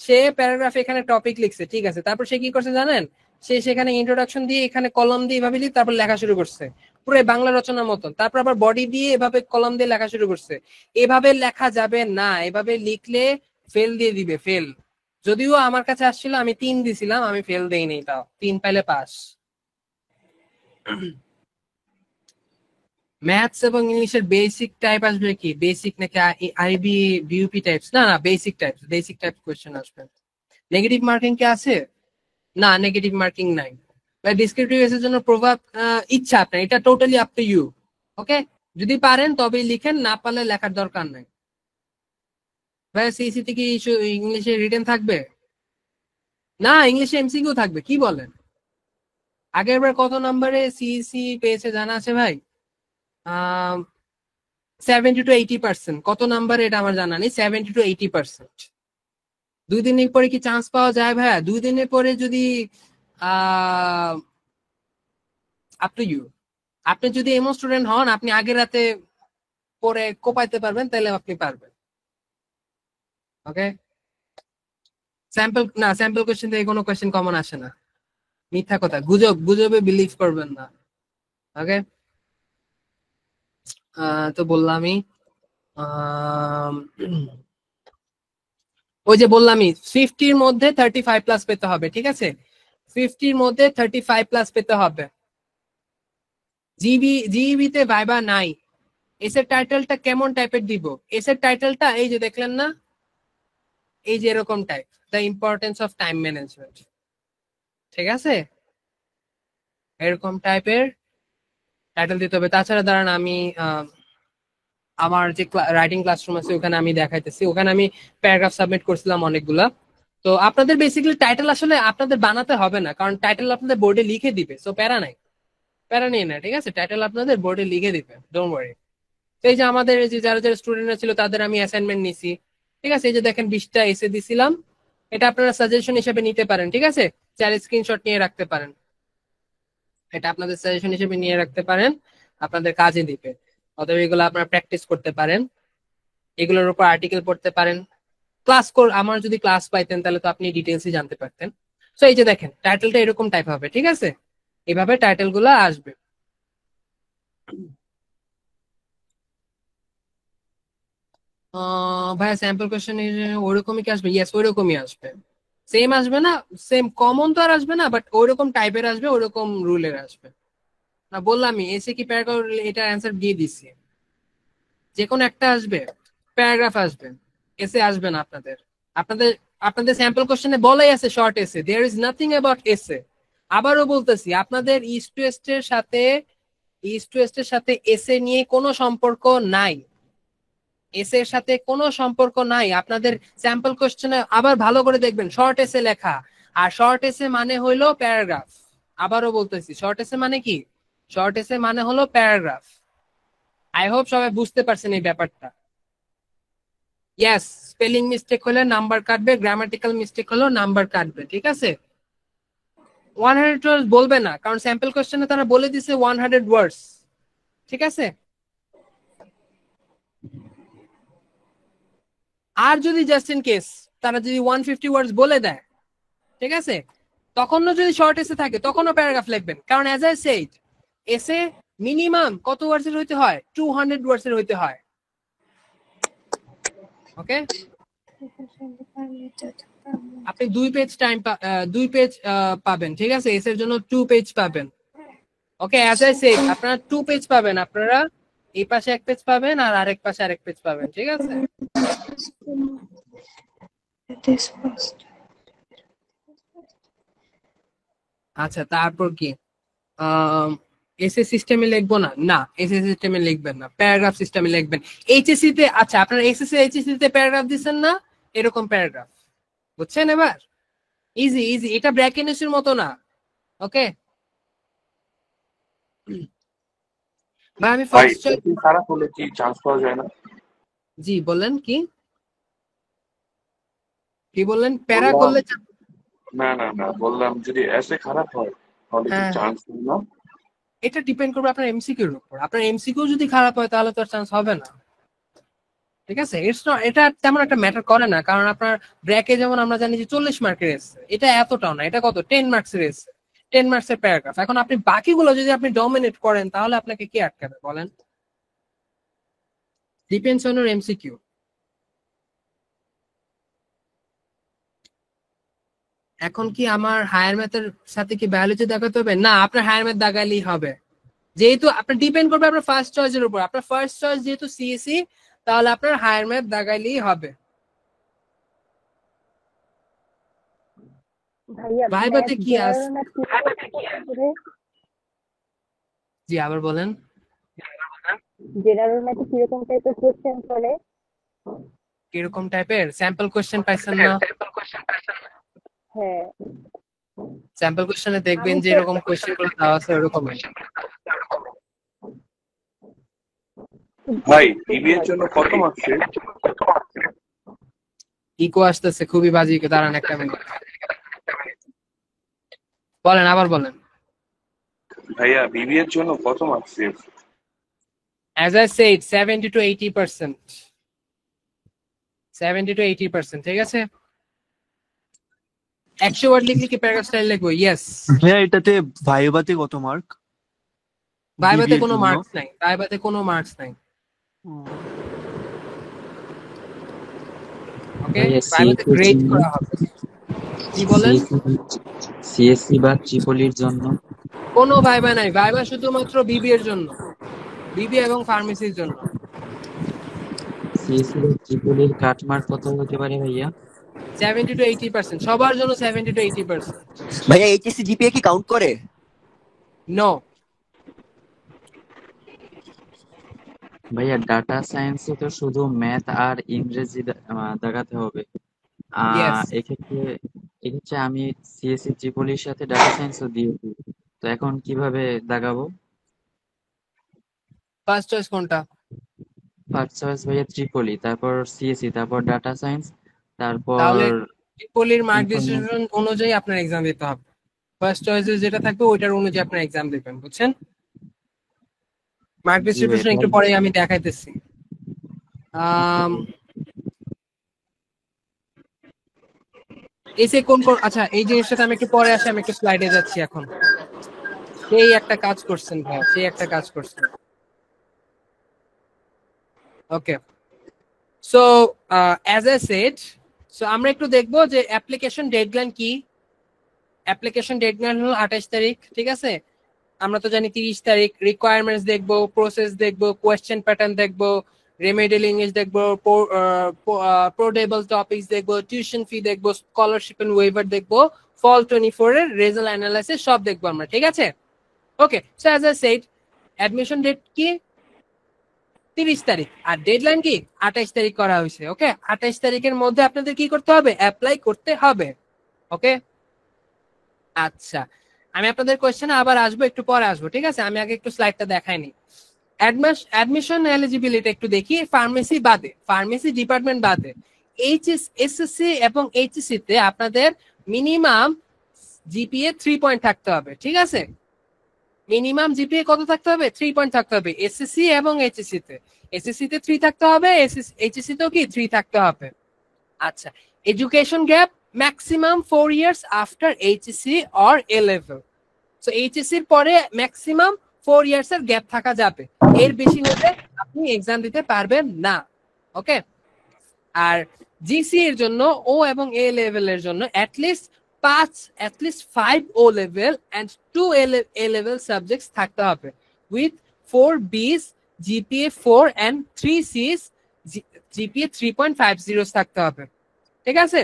সে প্যারাগ্রাফে এখানে টপিক লিখছে, ঠিক আছে, তারপর সে কি করছে জানেন? সে সেখানে ইন্ট্রোডাকশন দিয়ে এখানে কলম দিয়ে এভাবে লিখে তারপর লেখা শুরু করছে, পুরো বাংলা রচনার মতন। তারপর আবার বডি দিয়ে এভাবে কলম দিয়ে লেখা শুরু করছে। এভাবে লেখা যাবে না, এভাবে লিখলে ফেল দিয়ে দিবে, ফেল। যদিও আমার কাছে আসছিল, আমি 3 দিছিলাম, আমি ফেল দেইনি, তাও 3 পাইলে পাস। ম্যাথস এবং ইংলিশের বেসিক টাইপ আসবে কি? বেসিক নাকি আইবি বিউপি টাইপস? না না, basic types, basic type question আসবে। নেগেটিভ মার্কিং কি আছে? না, নেগেটিভ মার্কিং নাই। ডিসক্রিপটিভ এর জন্য প্রভাব ইচ্ছা আপনার, এটা টোটালি আপ টু ইউ। ওকে, যদি পারেন তবেই লিখেন, না পারলে লেখার দরকার নাই। ভাই সিইসি থেকে ইংলিশে রিটেন থাকবে না, ইংলিশে এমসিকিউ থাকবে, কি বলেন? আগের বার কত নাম্বারে সিইসি পেয়েছে জানা আছে ভাই? 70 to 80%। কত নাম্বারে এটা আমার জানা নেই, 70 to 80%। 2 দিনের পরে কি চান্স পাওয়া যায় ভাইয়া? 2 দিনের পরে যদি আহ আপ টু ইউ। আপনি যদি এমন স্টুডেন্ট হন, আপনি আগের রাতে পরে কোপাইতে পারবেন, তাহলে আপনি পারবেন। ওকে, স্যাম্পল না, স্যাম্পল কোশ্চেন থেকে কোনো কোশ্চেন কমন আসে না, মিথ্যা কথা, গুজব, গুজবে বিলিভ করবেন না। ওকে, তো বললামই, আম, ওই যে বললামই 50-র মধ্যে 35+ পেতে হবে, ঠিক আছে? 50-র মধ্যে 35+ পেতে হবে। জিইবি তে ভাইবা নাই। এসের টাইটেলটা কেমন টাইপের দিব? এসের টাইটেলটা এই যে দেখলেন না, এই যে এরকম type, the importance of time management. ঠিক আছে, এরকম টাইপের টাইটেল দিতে হবে। তাছাড়া দাঁড়ান আমি আমার যে রাইটিং ক্লাসরুম আছে ওখানে আমি দেখাইতেছি, ওখানে আমি প্যারাগ্রাফ সাবমিট করছিলাম অনেকগুলা। তো আপনাদের বেসিক্যালি টাইটেল আসলে আপনাদের বানাতে হবে না, কারণ টাইটেল আপনাদের বোর্ডে লিখে দিবে, সো প্যারা নাই, প্যারা নিয়ে না, ঠিক আছে, টাইটেল আপনাদের বোর্ডে লিখে দিবে, ডোন্ট ওয়ারি। তো এই যে আমাদের এই যে যারা যারা স্টুডেন্টরা ছিল তাদের আমি অ্যাসাইনমেন্ট নিছি, ঠিক আছে, এই যে দেখেন 20টা এসে দিছিলাম, এটা আপনারা সাজেশন হিসেবে নিতে পারেন, ঠিক আছে, চাইলে স্ক্রিনশট নিয়ে রাখতে পারেন, এটা আপনাদের সাজেশন হিসেবে নিয়ে রাখতে পারেন, আপনাদের কাজে দিবে। অতএব এগুলো আপনারা প্র্যাকটিস করতে পারেন, এগুলোর উপর আর্টিকেল পড়তে পারেন। আমার যদি ক্লাস পাইতেন তাহলে তো আপনি ডিটেলসই জানতে পারতেন। তো এই যে দেখেন টাইটেলটা এরকম টাইপ হবে, ঠিক আছে, এইভাবে টাইটেল গুলো আসবে। ভাইয়া স্যাম্পল কোশ্চেন ওরকমই কি আসবে? ইয়েস, ওইরকমই আসবে, সেম আসবে না, সেম কমন তো আর আসবে না, বাট ওইরকম টাইপের আসবে, ওইরকম রুলের আসবে। না বললামই এসে কি প্যারাগ্রাফ, এটা অ্যান্সার দিয়ে দিচ্ছি, যে কোনো একটা আসবে, প্যারাগ্রাফ আসবে, এসে আসবে না আপনাদের। আপনাদের আপনাদের স্যাম্পল কোশ্চেনে বলাই আছে শর্ট এসে, দেয়ার ইজ নাথিং অ্যাবাউট এসে। আবারও বলতেছি, আপনাদের ইস্ট ওয়েস্টের সাথে এসে নিয়ে কোনো সম্পর্ক নাই, এসে এর সাথে কোনো সম্পর্ক নাই। আপনাদের স্যাম্পল কোশ্চেনে আবার ভালো করে দেখবেন শর্ট এসে লেখা, আর শর্ট এসে মানে হইলো প্যারাগ্রাফ। আবারও বলতেছি, শর্ট এসে মানে কি? শর্ট এসে মানে হলো প্যারাগ্রাফ। আই হোপ সবাই বুঝতে পারছেন এই ব্যাপারটা। ইয়েস, স্পেলিং মিস্টেক হলে নাম্বার কাটবে, গ্রামাটিক্যাল মিস্টেক হলেও নাম্বার কাটবে, ঠিক আছে। 100 ওয়ার্ডস বলবে না, কারণ স্যাম্পল কোশ্চেনে তারা বলে দিছে 100 ওয়ার্ডস, ঠিক আছে। আর যদি জাস্ট ইন কেস তারা যদি 150 ওয়ার্ডস বলে দেয়, ঠিক আছে, তখনও যদি শর্ট এসে থাকে তখনও প্যারাগ্রাফ লিখবেন, কারণ অ্যাজ আই সেড এসে মিনিমাম কত ওয়ার্ডসের হইতে হয়? 200 ওয়ার্ডসের হইতে হয়, ওকে। আপনি 2 পেজ পাবেন, ঠিক আছে, এস এর জন্য 2 পেজ পাবেন, ওকে। অ্যাজ আই সেড আপনারা 2 পেজ পাবেন, আপনারা এই পাশে 1 পেজ পাবেন আর আরেক পাশে আরেক পেজ পাবেন, ঠিক আছে। আচ্ছা, তারপর কি এসএ সিস্টেমে লিখবো না? না, এসএ সিস্টেমে লিখবেন না, প্যারাগ্রাফ সিস্টেমে লিখবেন। এইচএসসি তে, আচ্ছা আপনারা এসএসসি এইচএসসি তে প্যারাগ্রাফ দিচ্ছেন না, এরকম প্যারাগ্রাফ, বুঝছেন এবার? ইজি ইজি, এটা ব্র্যাকেনেসের মতো না, ওকে। ভাই আমি ভাই ফার্স্ট, এসি খারাপ হলে কি চান্স পাওয়া যায় না? জি বলেন, কি কি বললেন? প্যারা বললাম করলে না বললাম যদি এসে খারাপ হয় তাহলে কি হ্যাঁ, চান্স পাই না? এটা ডিপেন্ড করবে আপনার এমসিকিউ এর উপর। আপনার এমসিকিউ যদি খারাপ হয় তাহলে তো আর চান্স হবে না, ঠিক আছে। এটা তেমন একটা ম্যাটার করে না, কারণ আপনার ব্র্যাকে যেমন আমরা জানি যে 40 মার্কের এসে, এটা এতটাও না, এটা কত 10 মার্কসের এসে, 10 মার্কসের প্যারাগ্রাফ। এখন আপনি বাকিগুলো যদি আপনি ডমিনেট করেন তাহলে আপনাকে কি আটকাবে বলেন? Depends on your MCQ. এখন কি আমার হায়ার ম্যাথের সাথে কি বায়োলজি দেখাতে হবে? না, আপনার হায়ার ম্যাথ দাগালেই হবে, যেহেতু আপনার ডিপেন্ড করবে আপনার ফার্স্ট চয়েসের উপর। আপনার ফার্স্ট চয়েস যেহেতু সিএসসি, তাহলে আপনার হায়ার ম্যাথ দাগাইলেই হবে। ভাইয়া ভাইবাতে কি আছে? জেনারেল জি আবার বলেন। ম্যাথে কিরকম টাইপের কোশ্চেন করে? কিরকম টাইপের স্যাম্পল কোশ্চেন পাইছেন না? হ্যাঁ, স্যাম্পল কোশ্চেনে দেখবেন আমি যে তো এরকম কোশ্চেন গুলো দেওয়া আছে ওরকমই। ভাই বিবি এর জন্য কত মার্কসের? ইকো আসতেছে খুবই বাজে ইকো, দাঁড়ান একটা মিনিট, বলেন আবার বলেন। ভাইয়া বিবি এর জন্য কত মার্কসের? As I said 70 to 80%, 70 to 80%, ঠিক আছে। 100 ওয়ার্ড লিখলে কি প্যারাগ্রাফ স্টাইল লিখবো? ইয়েস। হ্যাঁ, এটাতে ভাইবাতে কত মার্ক? ভাইবাতে বিবি এর কোনো জন্য? মার্কস নাই, ভাইবাতে কোনো মার্কস নাই, ওকে। ভাইয়া ভাইবাতে সিএসসির গ্রেড জন্য, করা হবে। কি বলেন? সিএসসি বা ট্রিপলির জন্য? কোনো ভাইবা নাই, ভাইবা শুধুমাত্র বিবি এর জন্য, বিবি এবং ফার্মেসির জন্য। সিএসসি বা ট্রিপলির কাট মার্ক কত হতে পারে ভাইয়া? 70 to 80%, সবার জন্য 70 to 80%। ভাইয়া এইচএসসি জিপিএ কি কাউন্ট করে? নো। ভাইয়া ডাটা সায়েন্সে তো শুধু ম্যাথ আর ইংরেজি দেখাতে হবে। ইয়েস। এক্ষেত্রে আমি সিএসসি ত্রিপলির সাথে ডাটা সায়েন্সও দিয়েছি, তো এখন কিভাবে দাগাবো? ফার্স্ট চয়েস কোনটা? ফার্স্ট চয়েস ভাইয়া ত্রিপলি, তারপর সিএসসি, তারপর ডাটা সায়েন্স, তারপর তাহলে ট্রিপলির মার্ক ইনফরমেশন। ডিস্ট্রিবিউশন অনুযায়ী আপনার এক্সাম দিতে হবে। ফার্স্ট চয়েসে যেটা থাকবে ওইটার অনুযায়ী আপনার এক্সাম দিবেন, বুঝছেন? মার্ক জি ভাইয়া, ডিস্ট্রিবিউশন একটু তাহলে পরে আমি দেখাইতেছি। এসে কোন কোন, আচ্ছা এই জিনিসটাতে আমি একটু পরে আসি, আমি একটু স্লাইডে যাচ্ছি এখন। সেই একটা কাজ করছেন ভাই, সেই একটা কাজ করছেন। Okay, so as I said, so আমরা একটু দেখবো যে অ্যাপ্লিকেশন ডেডলাইন কি। অ্যাপ্লিকেশন ডেডলাইন হলো 28 তারিখ, ঠিক আছে? আমরা তো জানি 30 তারিখ। রিকোয়ারমেন্টস দেখবো, প্রসেস দেখবো, কোয়েশ্চেন প্যাটার্ন দেখবো, রেমেডিয়াল ইংলিশ দেখবো, পোর্টেবল টপিকস দেখবো, টিউশন ফি দেখবো, স্কলারশিপ এন্ড ওয়েভার দেখবো, ফল 24 এর রেজাল্ট অ্যানালাইসিস সব দেখবো আমরা, ঠিক আছে? Okay, so as I said, admission date কি 30 তারিখ, আর ডেডলাইন কি 28 তারিখ করা হয়েছে। ওকে, 28 তারিখের মধ্যে আপনাদের কি করতে হবে? অ্যাপ্লাই করতে হবে। ওকে, আচ্ছা আমি আপনাদের কোয়েশ্চেনে আবার আসবো, একটু পরে আসবো, ঠিক আছে? আমি আগে একটু স্লাইডটা দেখাইনি। অ্যাডমিশন এলিজিবিলিটি একটু দেখি। ফার্মেসি বাদে, ফার্মেসি ডিপার্টমেন্ট বাদে এসএসসি এবং এইচএসসি তে আপনাদের মিনিমাম জিপিএ 3 পয়েন্ট থাকতে হবে, ঠিক আছে? মিনিমাম জিপিএ কত থাকতে হবে? 3 পয়েন্ট থাকতে হবে এসএসসি এবং এইচএসসি তে। এসএসসি তে 3 থাকতে হবে, এইচএসসি তেও কি 3 থাকতে হবে। আচ্ছা, education gap maximum 4 years after HSC or a level. So HSC এর পরে ম্যাক্সিমাম 4 ইয়ার্স এর গ্যাপ থাকা যাবে, এর বেশি হলে আপনি এক্সাম দিতে পারবেন না। ওকে, আর জিসি এর জন্য ও এবং এ লেভেলের জন্য at least 5 O level and 2 A level subjects থাকতে হবে উইথ 4 বিস জিপিএ 4 এন্ড 3 সিস জিপিএ 3.50 থাকতে হবে, ঠিক আছে?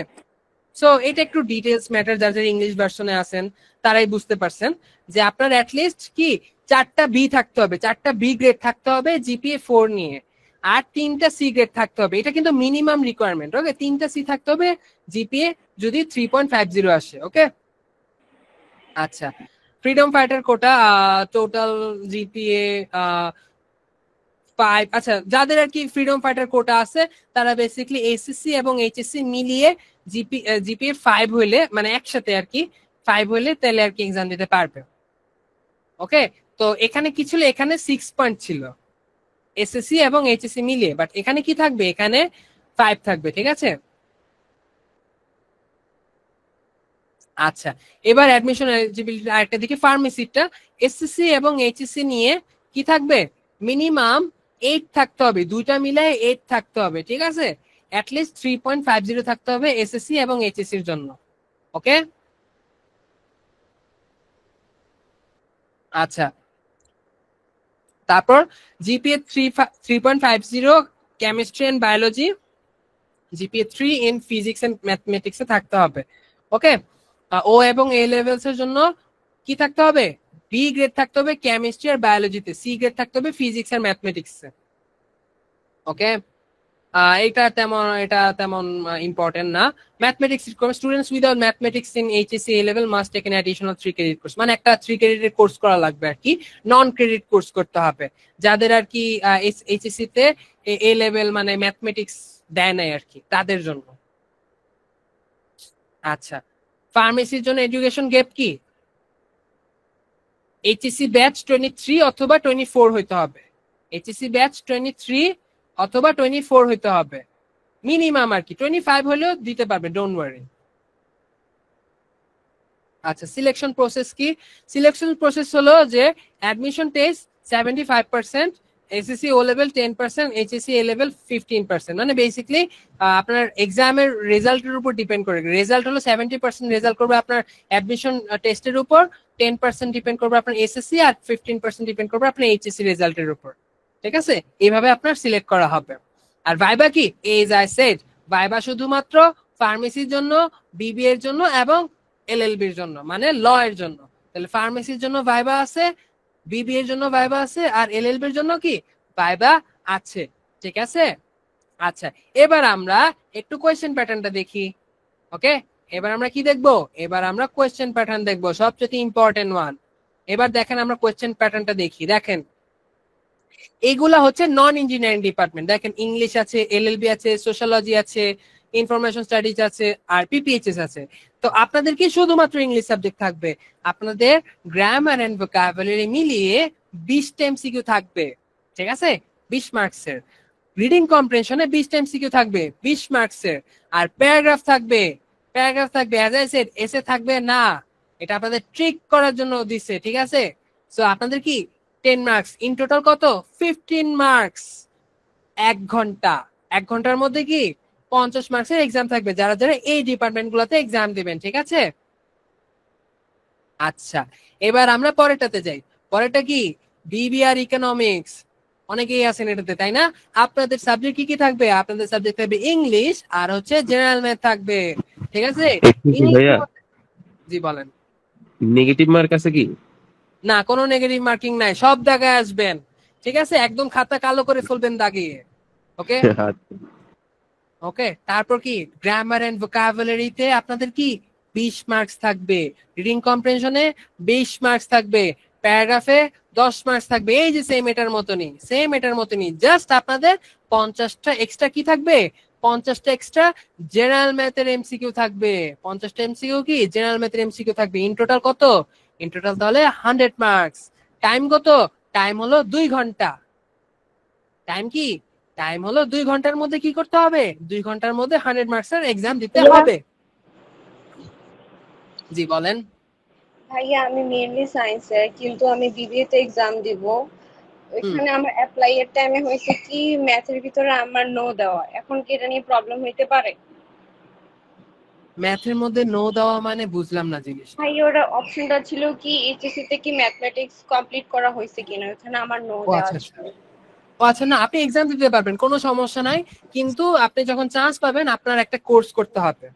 সো এটা একটু ডিটেলস ম্যাটার, যারা ইংলিশ ভার্সনে আছেন তারাই বুঝতে পারছেন যে আপনার অ্যাটলিস্ট কি 4টা বি থাকতে হবে, 4টা বি গ্রেড থাকতে হবে জিপিএ 4 নিয়ে, আর 3টা সি গ্রেড থাকতে হবে। এটা কিন্তু মিনিমাম রিকোয়ারমেন্ট। ওকে, 3টা সি থাকতে হবে জিপিএ যদি 3.50 আসে। ওকে, আচ্ছা, ফ্রিডম ফাইটার কোটা টোটাল জিপিএ 5। আচ্ছা, যাদের আর কি ফ্রিডম ফাইটার কোটা আছে তারা বেসিক্যালি এসএসসি এবং এইচএসসি মিলিয়ে জিপিএ 5 হইলে, মানে একসাথে আর কি 5 হইলে তাহলে আর কি এক্সাম দিতে পারবে। ওকে, তো এখানে কি ছিল? এখানে 6 পয়েন্ট ছিল এসএসসি এবং এইচএসসি মিলিয়ে, বাট এখানে কি থাকবে? এখানে 5 থাকবে, ঠিক আছে? আচ্ছা, এবার অ্যাডমিশন এলিজিবিলিটি আরেকটা দিকে। ফার্মেসিটা এসএসসি এবং এইচএসসি নিয়ে কি থাকবে? মিনিমাম 8 থাকতে হবে, দুইটা মিলায় 8 থাকতে হবে, ঠিক আছে? অ্যাটলিস্ট 3.50 থাকতে হবে এসএসসি এবং এইচএসসি এর জন্য। ওকে, আচ্ছা, তারপর GPA 3.50 chemistry and biology, GPA 3 in physics and ম্যাথমেটিক্সে থাকতে হবে। ওকে, ও এবং এ লেভেলস এর জন্য কি থাকতে হবে? বি গ্রেড থাকতে হবে কেমিস্ট্রি আর বায়োলজিতে, সি গ্রেড থাকতে হবে ফিজিক্স আর ম্যাথমেটিক্সে। ওকে, এটা তেমন ইম্পর্টেন্ট না। Mathematics students without mathematics in HSC A level must take an additional 3 credit course, মানে একটা 3 ক্রেডিটের কোর্স করা লাগবে আর কি, নন ক্রেডিট কোর্স করতে হবে যাদের আর কি এইচএসসি তে এ লেভেল মানে ম্যাথমেটিক্স দেয় নাই আর কি, তাদের জন্য। আচ্ছা, ফার্মেসির জন্য এডুকেশন গ্যাপ কি? এইচএসসি ব্যাচ 23 অথবা 24 হইতে হবে। এইচএসসি ব্যাচ 23 অথবা 24 হইতে হবে মিনিমাম আর কি, 25 হলেও দিতে পারবে, ডোন্ট ওয়ারি। আচ্ছা, সিলেকশন প্রসেস কি? সিলেকশন প্রসেস হলো যে admission test 75%, SSC O level 10%, HSC A level 15%, মানে বেসিক্যালি আপনার এক্সামের রেজাল্টের উপর ডিপেন্ড করে। রেজাল্ট হলো 70% রেজাল্ট করবে আপনার অ্যাডমিশন টেস্টের উপর, 10% ডিপেন্ড করবে আপনার এসএসসি, আর 15% ডিপেন্ড করবে আপনার এইচএসসি রেজাল্টের উপর, ঠিক আছে? এইভাবে আপনার সিলেক্ট করা হবে। আর ভাইবা কি? এজ আই সেড, ভাইবা শুধুমাত্র ফার্মেসির জন্য, বিবি এর জন্য এবং এলএলবি এর জন্য, মানে ল এর জন্য। তাহলে ফার্মেসির জন্য ভাইবা আছে, বিবি এর জন্য ভাইবা আছে, আর এলএলবি এর জন্য কি ভাইবা আছে। ঠিক আছে? আচ্ছা, এবার আমরা একটু কোয়েশ্চেন প্যাটার্নটা দেখি। ওকে, এবার আমরা কি দেখবো? এবার আমরা কোয়েশ্চেন প্যাটার্ন দেখবো, সবচেয়ে ইম্পর্টেন্ট ওয়ান। এবার দেখেন আমরা কোয়েশ্চেন প্যাটার্নটা দেখি। দেখেন, এগুলা হচ্ছে নন ইঞ্জিনিয়ারিং ডিপার্টমেন্ট। দেখেন, ইংলিশ আছে, এলএলবি আছে, সোশ্যোলজি আছে, ইনফরমেশন স্টাডিজ আছে, আর পিপিএইচএস আছে। তো আপনাদের কি শুধুমাত্র ইংলিশ সাবজেক্ট থাকবে? আপনাদের গ্রামার এন্ড ভোকাবুলারি মিলিয়ে 20টা এমসিকিউ থাকবে। ঠিক আছে? 20 মার্কসের। রিডিং কম্প্রিহেনশনে 20টা এমসিকিউ থাকবে, 20 মার্কসের। আর প্যারাগ্রাফ থাকবে, অ্যাজ আই সেড, এসে থাকবে না। এটা আপনাদের ট্রিক করার জন্য দিচ্ছে। ঠিক আছে? সো আপনাদের কি 10 মার্কস, ইন টোটাল কত? 15 মার্কস। 1 ঘন্টার মধ্যে কি 50 মার্কসের এক্সাম থাকবে, যারা যারা এই ডিপার্টমেন্ট গুলোতে এক্সাম দিবেন। ঠিক আছে? আচ্ছা, এবার আমরা পরেরটাতে যাই। পরেরটা কি? বিবিআর ইকোনমিক্স। অনেকেই আছেন এটাতে, তাই না? আপনাদের সাবজেক্ট কি কি থাকবে? আপনাদের সাবজেক্ট থাকবে ইংলিশ আর হচ্ছে জেনারেল ম্যাথ থাকবে। ঠিক আছে? ভাইয়া, জি বলেন। নেগেটিভ মার্ক আছে কি? না, কোনো নেগেটিভ মার্কিং নাই, সব দাগায় আসবেন। ঠিক আছে? একদম খাতা কালো করে ফেলবেন দাগিয়ে। ওকে ওকে, তারপর কি গ্রামার এন্ড ভোকাবুলারিতে আপনাদের কি 20 মার্কস থাকবে, রিডিং কম্প্রিহেনশনে 20 মার্কস থাকবে, প্যারাগ্রাফে 10 মার্কস থাকবে। এই যে সেম এটার মতনই, জাস্ট আপনাদের 50টা এক্সট্রা কি থাকবে? 50টা এক্সট্রা জেনারেল ম্যাথের এমসিকিউ থাকবে। 50টা এমসিকিউ কি জেনারেল ম্যাথের এমসিকিউ থাকবে। ইন টোটাল কত? ইন টোটাল তাহলে 100 মার্কস। টাইম কত? টাইম হলো 2 ঘন্টা। টাইম হলো 2 ঘন্টার মধ্যে কি করতে হবে? 2 ঘন্টার মধ্যে 100 মার্কসের এক্সাম দিতে হবে। জি বলেন। ভাইয়া আমি মেইনলি সায়েন্সের, কিন্তু আমি বিবিএ তে এক্সাম দিব। ওইখানে আমার অ্যাপ্লাই এর টাইমে হয়েছে কি ম্যাথের ভিতরে আমার নো দেওয়া। এখন কি এটা নিয়ে প্রবলেম হইতে পারে? ম্যাথের মধ্যে নো দেওয়া মানে বুঝলাম না জিনিস। ভাই ওরা অপশনটা ছিল কি এইচএসসি তে কি ম্যাথমেটিক্স কমপ্লিট করা হয়েছে কিনা, ওখানে আমার নো ও দেওয়া আচ্ছা ছিল। আচ্ছা, না আপনি এক্সাম দিতে পারবেন, কোনো সমস্যা নাই, কিন্তু আপনি যখন চান্স পাবেন আপনার একটা কোর্স করতে হবে।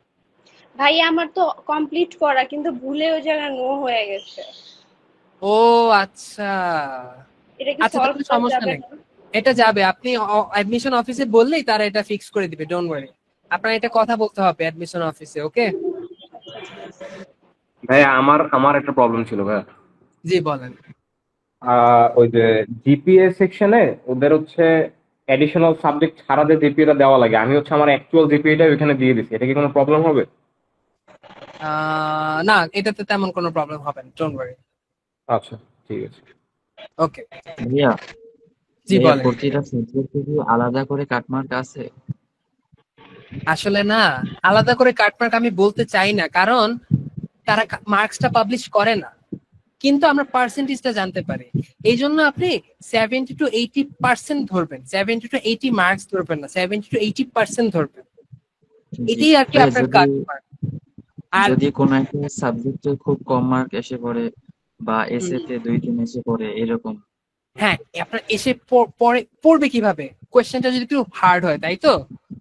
ভাই আমার তো কমপ্লিট করা, কিন্তু ভুলে ওই জায়গায় নো হয়ে গেছে। ও আচ্ছা এটা কি আচ্ছা, সলভ তাহলে করা সমস্যা যাবে নেই, না? এটা যাবে। আপনি অ্যাডমিশন অফিসে বললেই তারা এটা ফিক্স করে দিবে, ডোন্ট ওয়ারি। আপনার এটা কথা বলতে হবে অ্যাডমিশন অফিসে। ওকে ভাইয়া, আমার একটা প্রবলেম ছিল ভাইয়া। জি বলেন। ওই যে জিপিএ সেকশনে ওদের হচ্ছে এডিশনাল সাবজেক্ট ছাড়া যে জিপিএটা দেওয়া লাগে, আমি হচ্ছে আমার অ্যাকচুয়াল জিপিএটা ওইখানে দিয়ে দিছি। এটা কি কোনো প্রবলেম হবে? না, এটাতে তেমন কোনো প্রবলেম হবে না, ডোন্ট ওয়ারি। আচ্ছা, ঠিক আছে। ওকে ভাইয়া, জি ভাইয়া বলেন। প্রতিটা সাবজেক্টে কি আলাদা করে কাটমার্ক আছে? আসলে না, আলাদা করে কাটমার্ক আমি বলতে চাই না, কারণ তারা মার্কসটা পাবলিশ করে না, কিন্তু আমরা পার্সেন্টেজটা জানতে পারি। এই জন্য আপনি 70 to 80% ধরবেন, 70 to 80 মার্কস ধরবেন না, 70 to 80% ধরবেন। এটাই আর কি ভাইয়া, আপনার যদি কাটমার্ক। আর যদি কোনো একটা সাবজেক্টে খুব কম মার্ক এসে পড়ে বা এসেতে 2-3 এসে পড়ে এরকম। হ্যাঁ, আপনার এসে পড়বে কিভাবে? কোয়েশ্চেনটা যদি একটু হার্ড হয়, তাই তো?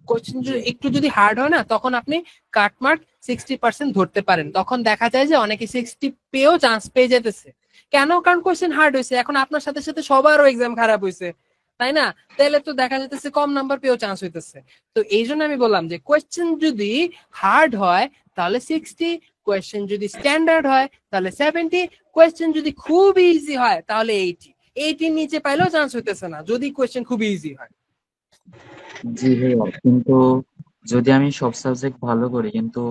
কোয়েশ্চেন একটু যদি হার্ড হয় না, তখন আপনি কাটমার্ক 60% ধরতে পারেন। তখন দেখা যায় যে অনেকে 60 পেয়েও চান্স পেয়ে যেতেছে। কেন? কারণ কোয়েশ্চেন হার্ড হয়েছে। এখন আপনার সাথে সাথে সবারও এক্সাম খারাপ হয়েছে, তাই না? তাহলে তো দেখা যেতেছে কম নাম্বার পেয়েও চান্স হইতেছে। তো এই জন্য আমি বললাম যে কোয়েশ্চেন যদি হার্ড হয় তাহলে 60, কোয়েশ্চেন যদি স্ট্যান্ডার্ড হয় তাহলে 70, কোয়েশ্চেন যদি খুব ইজি হয় তাহলে 80 নিচে পাইলেও চান্স হইতেছে না যদি কোয়েশ্চেন খুব ইজি হয়। জি ভাইয়া, কিন্তু যদি আমি সব সাবজেক্ট ভালো করি কিন্তু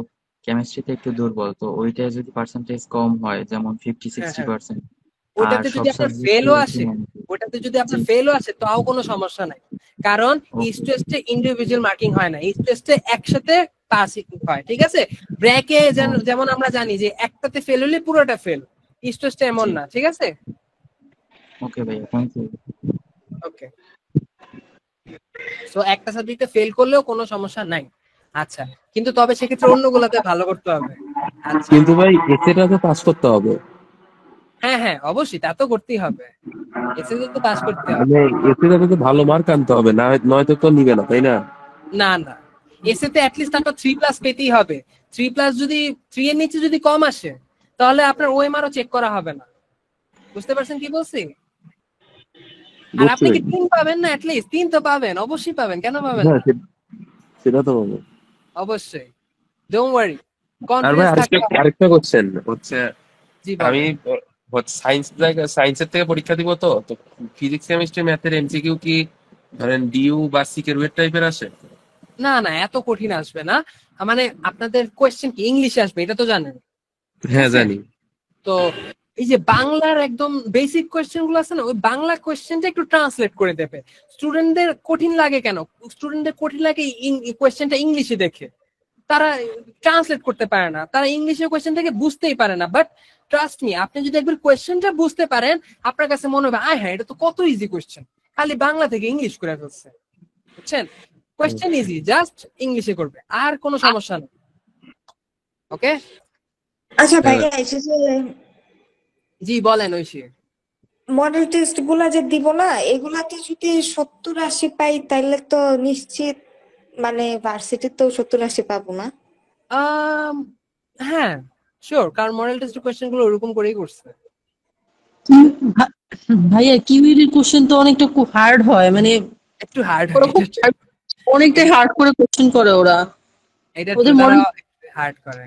কেমিস্ট্রিতে একটু দুর্বল, তো ওইটায় যদি পার্সেন্টেজ কম হয়, যেমন 50-60%, আর ওটাতে সব যদি আপনার ফেলও আসে, জি, তাও কোনো সমস্যা নাই, কারণ ইস্ট টেস্টে ইন্ডিভিজুয়াল মার্কিং হয় না, ইস্ট টেস্টে একসাথে পাসিং হয়। ঠিক আছে? ব্র্যাকে যেমন আমরা জানি যে একটাতে ফেল হলে পুরোটা ফেল, ইস্ট টেস্টে এমন জি। না। ঠিক আছে? ওকে ভাইয়া, থ্যাংক ইউ। ওকে, সো একটা সাবজেক্টে ফেল করলেও কোনো সমস্যা নাই। আচ্ছা, কিন্তু তবে সেক্ষেত্রে অন্যগুলোতে ভালো করতে হবে। আচ্ছা, কিন্তু ভাই এসেটা তো পাস করতে হবে। হ্যাঁ হ্যাঁ, অবশ্যই তা তো করতেই হবে, এসএসসি তো পাস করতে হবে। মানে এসেটাতে তো ভালো মার্ক আনতে হবে, না নয়তো তো নিবে না, তাই না? না না, এসেতে অ্যাটলিস্ট আপনার 3+ পেতেই হবে। 3+ যদি 3 এর নিচে যদি কম আসে তাহলে আপনার ওএমআরও চেক করা হবে না। বুঝতে পারছেন কি বলছি? আর বুঝছি আপনি ভাই। কি 3 পাবেন না? অ্যাটলিস্ট 3 তো পাবেন, অবশ্যই পাবেন, কেন পাবেন হ্যাঁ না? সেটা তো বলবো। অবশ্যই, ডোন্ট ওয়ারি, আর ভাই কনফিডেন্স আরেকটা থাকতে হবে। আরেকটা কোশ্চেন হচ্ছে, জি আমি বলেন। সায়েন্সের থেকে পরীক্ষা দিব, তো তো ফিজিক্স কেমিস্ট্রি ম্যাথের এমসিকিউ কি ধরেন ডিইউ বা সিকের ওয়েট টাইপের আসে? না না, এত কঠিন আসবে না। মানে আপনাদের কোয়েশ্চেন কি ইংলিশে আসবে, এটা তো জানেন, ঠিক হ্যাঁ আছে? জানি। তো এই যে বাংলার একদম বেসিক কোয়েশ্চেন গুলো আছে না, ওই বাংলা কোয়েশ্চেনটা একটু ট্রান্সলেট করে দেবে। স্টুডেন্টদের কঠিন লাগে কেন? স্টুডেন্টদের কঠিন লাগে কোয়েশ্চেনটা ইংলিশে দেখে, তারা ট্রান্সলেট করতে পারে না, তারা ইংলিশে কোয়েশ্চেন থেকে বুঝতেই পারে না। বাট ট্রাস্ট মি, আপনি যদি একবার কোয়েশ্চেনটা বুঝতে পারেন, আপনার কাছে মনে হবে আয় হ্যাঁ, এটা তো কত ইজি কোয়েশ্চেন, খালি বাংলা থেকে ইংলিশ করে ফেলছে। বুঝছেন? কোয়েশ্চেন ইজি, জাস্ট ইংলিশে করবে, আর কোনো সমস্যা নেই। ওকে, আচ্ছা হ্যাঁ ভাইয়া, এই যে জি বলেন ঐশী। মডেল টেস্ট গুলা যে দিব না, এগুলাতে যদি 70-80 পাই তাইলে তো নিশ্চিত মানে ভার্সিটির তো 70-80 পাবো না? আম, হ্যাঁ শিওর, কারণ মডেল টেস্ট কোয়েশ্চেন গুলো ওরকম করেই করছে। ভাইয়া কিউইর কোশ্চেন তো অনেকটা হার্ড হয়, মানে একটু হার্ড হয়, ওরা খুব অনেকটাই হার্ড করে কোশ্চেন করে ওরা। এটা ওদের তারা মডেল হার্ড করে।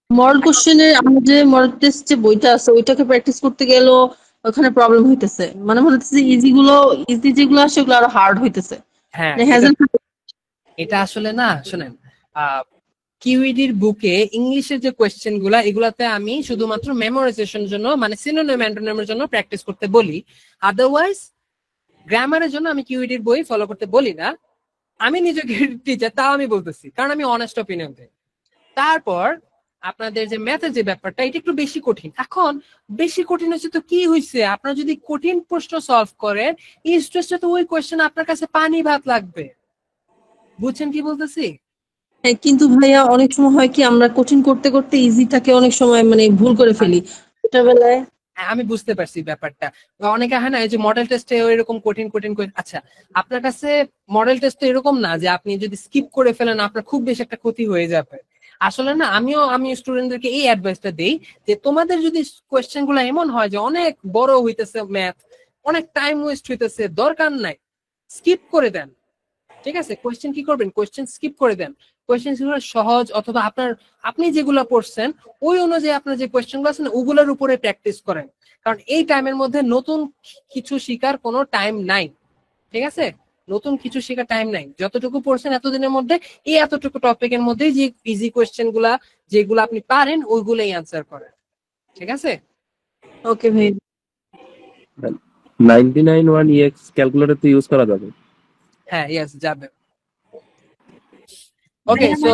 মডেল কোশ্চেনের আমাদের যে মডেল টেস্ট যে বইটা আছে ওইটাকে প্র্যাকটিস করতে গেলেও ওখানে প্রবলেম হইতেছে, মানে মনে হচ্ছে ইজি যেগুলো আসে ওগুলো আরো হার্ড হইতেছে। হ্যাঁ, মানে এটা হ্যাজেল এটা আসলে না, শুনেন, কিউইডির বুকে ইংলিশের যে কোয়েশ্চেন গুলা, এগুলাতে আমি শুধুমাত্র মেমোরাইজেশনের জন্য, মানে সিনোনিম অ্যান্টোনিমের জন্য প্র্যাকটিস করতে বলি। আদারওয়াইজ গ্রামারের জন্য আমি কিউইডির বই ফলো করতে বলি না। আমি নিজেকে টিচার, তাও আমি বলতেছি, কারণ আমি অনেস্ট অপিনিয়ন দিই। তারপর আপনাদের যে ম্যাথের যে ব্যাপারটা, এটা একটু বেশি কঠিন। এখন বেশি কঠিন হচ্ছে তো কি হয়েছে, আপনারা যদি কঠিন প্রশ্ন সলভ করেন, এই স্ট্রেসটা তো ওই কোয়েশ্চেন আপনার কাছে পানি ভাত লাগবে। বুঝছেন কি বলতেছি? কিন্তু ভাইয়া অনেক সময় হয় কি আমরা কঠিন করতে করতে ইজিটাকে অনেক সময় মানে ভুল করে ফেলি এটা বেলায়। হ্যাঁ, আমি বুঝতে পারছি ব্যাপারটা। অনেকে হয় না, এই যে মডেল টেস্টে এরকম কঠিন কঠিন আচ্ছা, আপনার কাছে মডেল টেস্ট এরকম না যে আপনি যদি স্কিপ করে ফেলেন আপনার খুব বেশি একটা ক্ষতি হয়ে যাবে। আসলে না, আমি স্টুডেন্টদেরকে এই অ্যাডভাইসটা দেই যে তোমাদের যদি কোয়েশ্চেন গুলো এমন হয় যে অনেক বড় হইতেছে ম্যাথ, অনেক টাইম ওয়েস্ট হইতেছে, দরকার নাই, স্কিপ করে দেন। ঠিক আছে, কোয়েশ্চেন কি করবেন, কোয়েশ্চেন স্কিপ করে দেন। কোয়েশ্চেন গুলো সহজ, অথবা আপনি যেগুলো পড়ছেন ওই অনুযায়ী আপনার যে কোয়েশ্চেন গুলো আছে না, ওগুলোর উপরে প্র্যাকটিস করেন। কারণ এই টাইমের মধ্যে নতুন কিছু শেখার কোনো টাইম নাই। ঠিক আছে, নতুন কিছু শেখার টাইম নাই। যতটুকু পড়ছেন এতদিনের মধ্যে, এই এতটুকু টপিকের মধ্যেই যে ইজি কোয়েশ্চেন গুলা যেগুলো আপনি পারেন ওইগুলোই অ্যান্সার করেন। ঠিক আছে? ওকে ভাই। 99 ক্যালকুলেটর তো ইউজ করা যাবে? হ্যাঁ, ইয়েস, যাবে। ওকে, ভাইয়া সো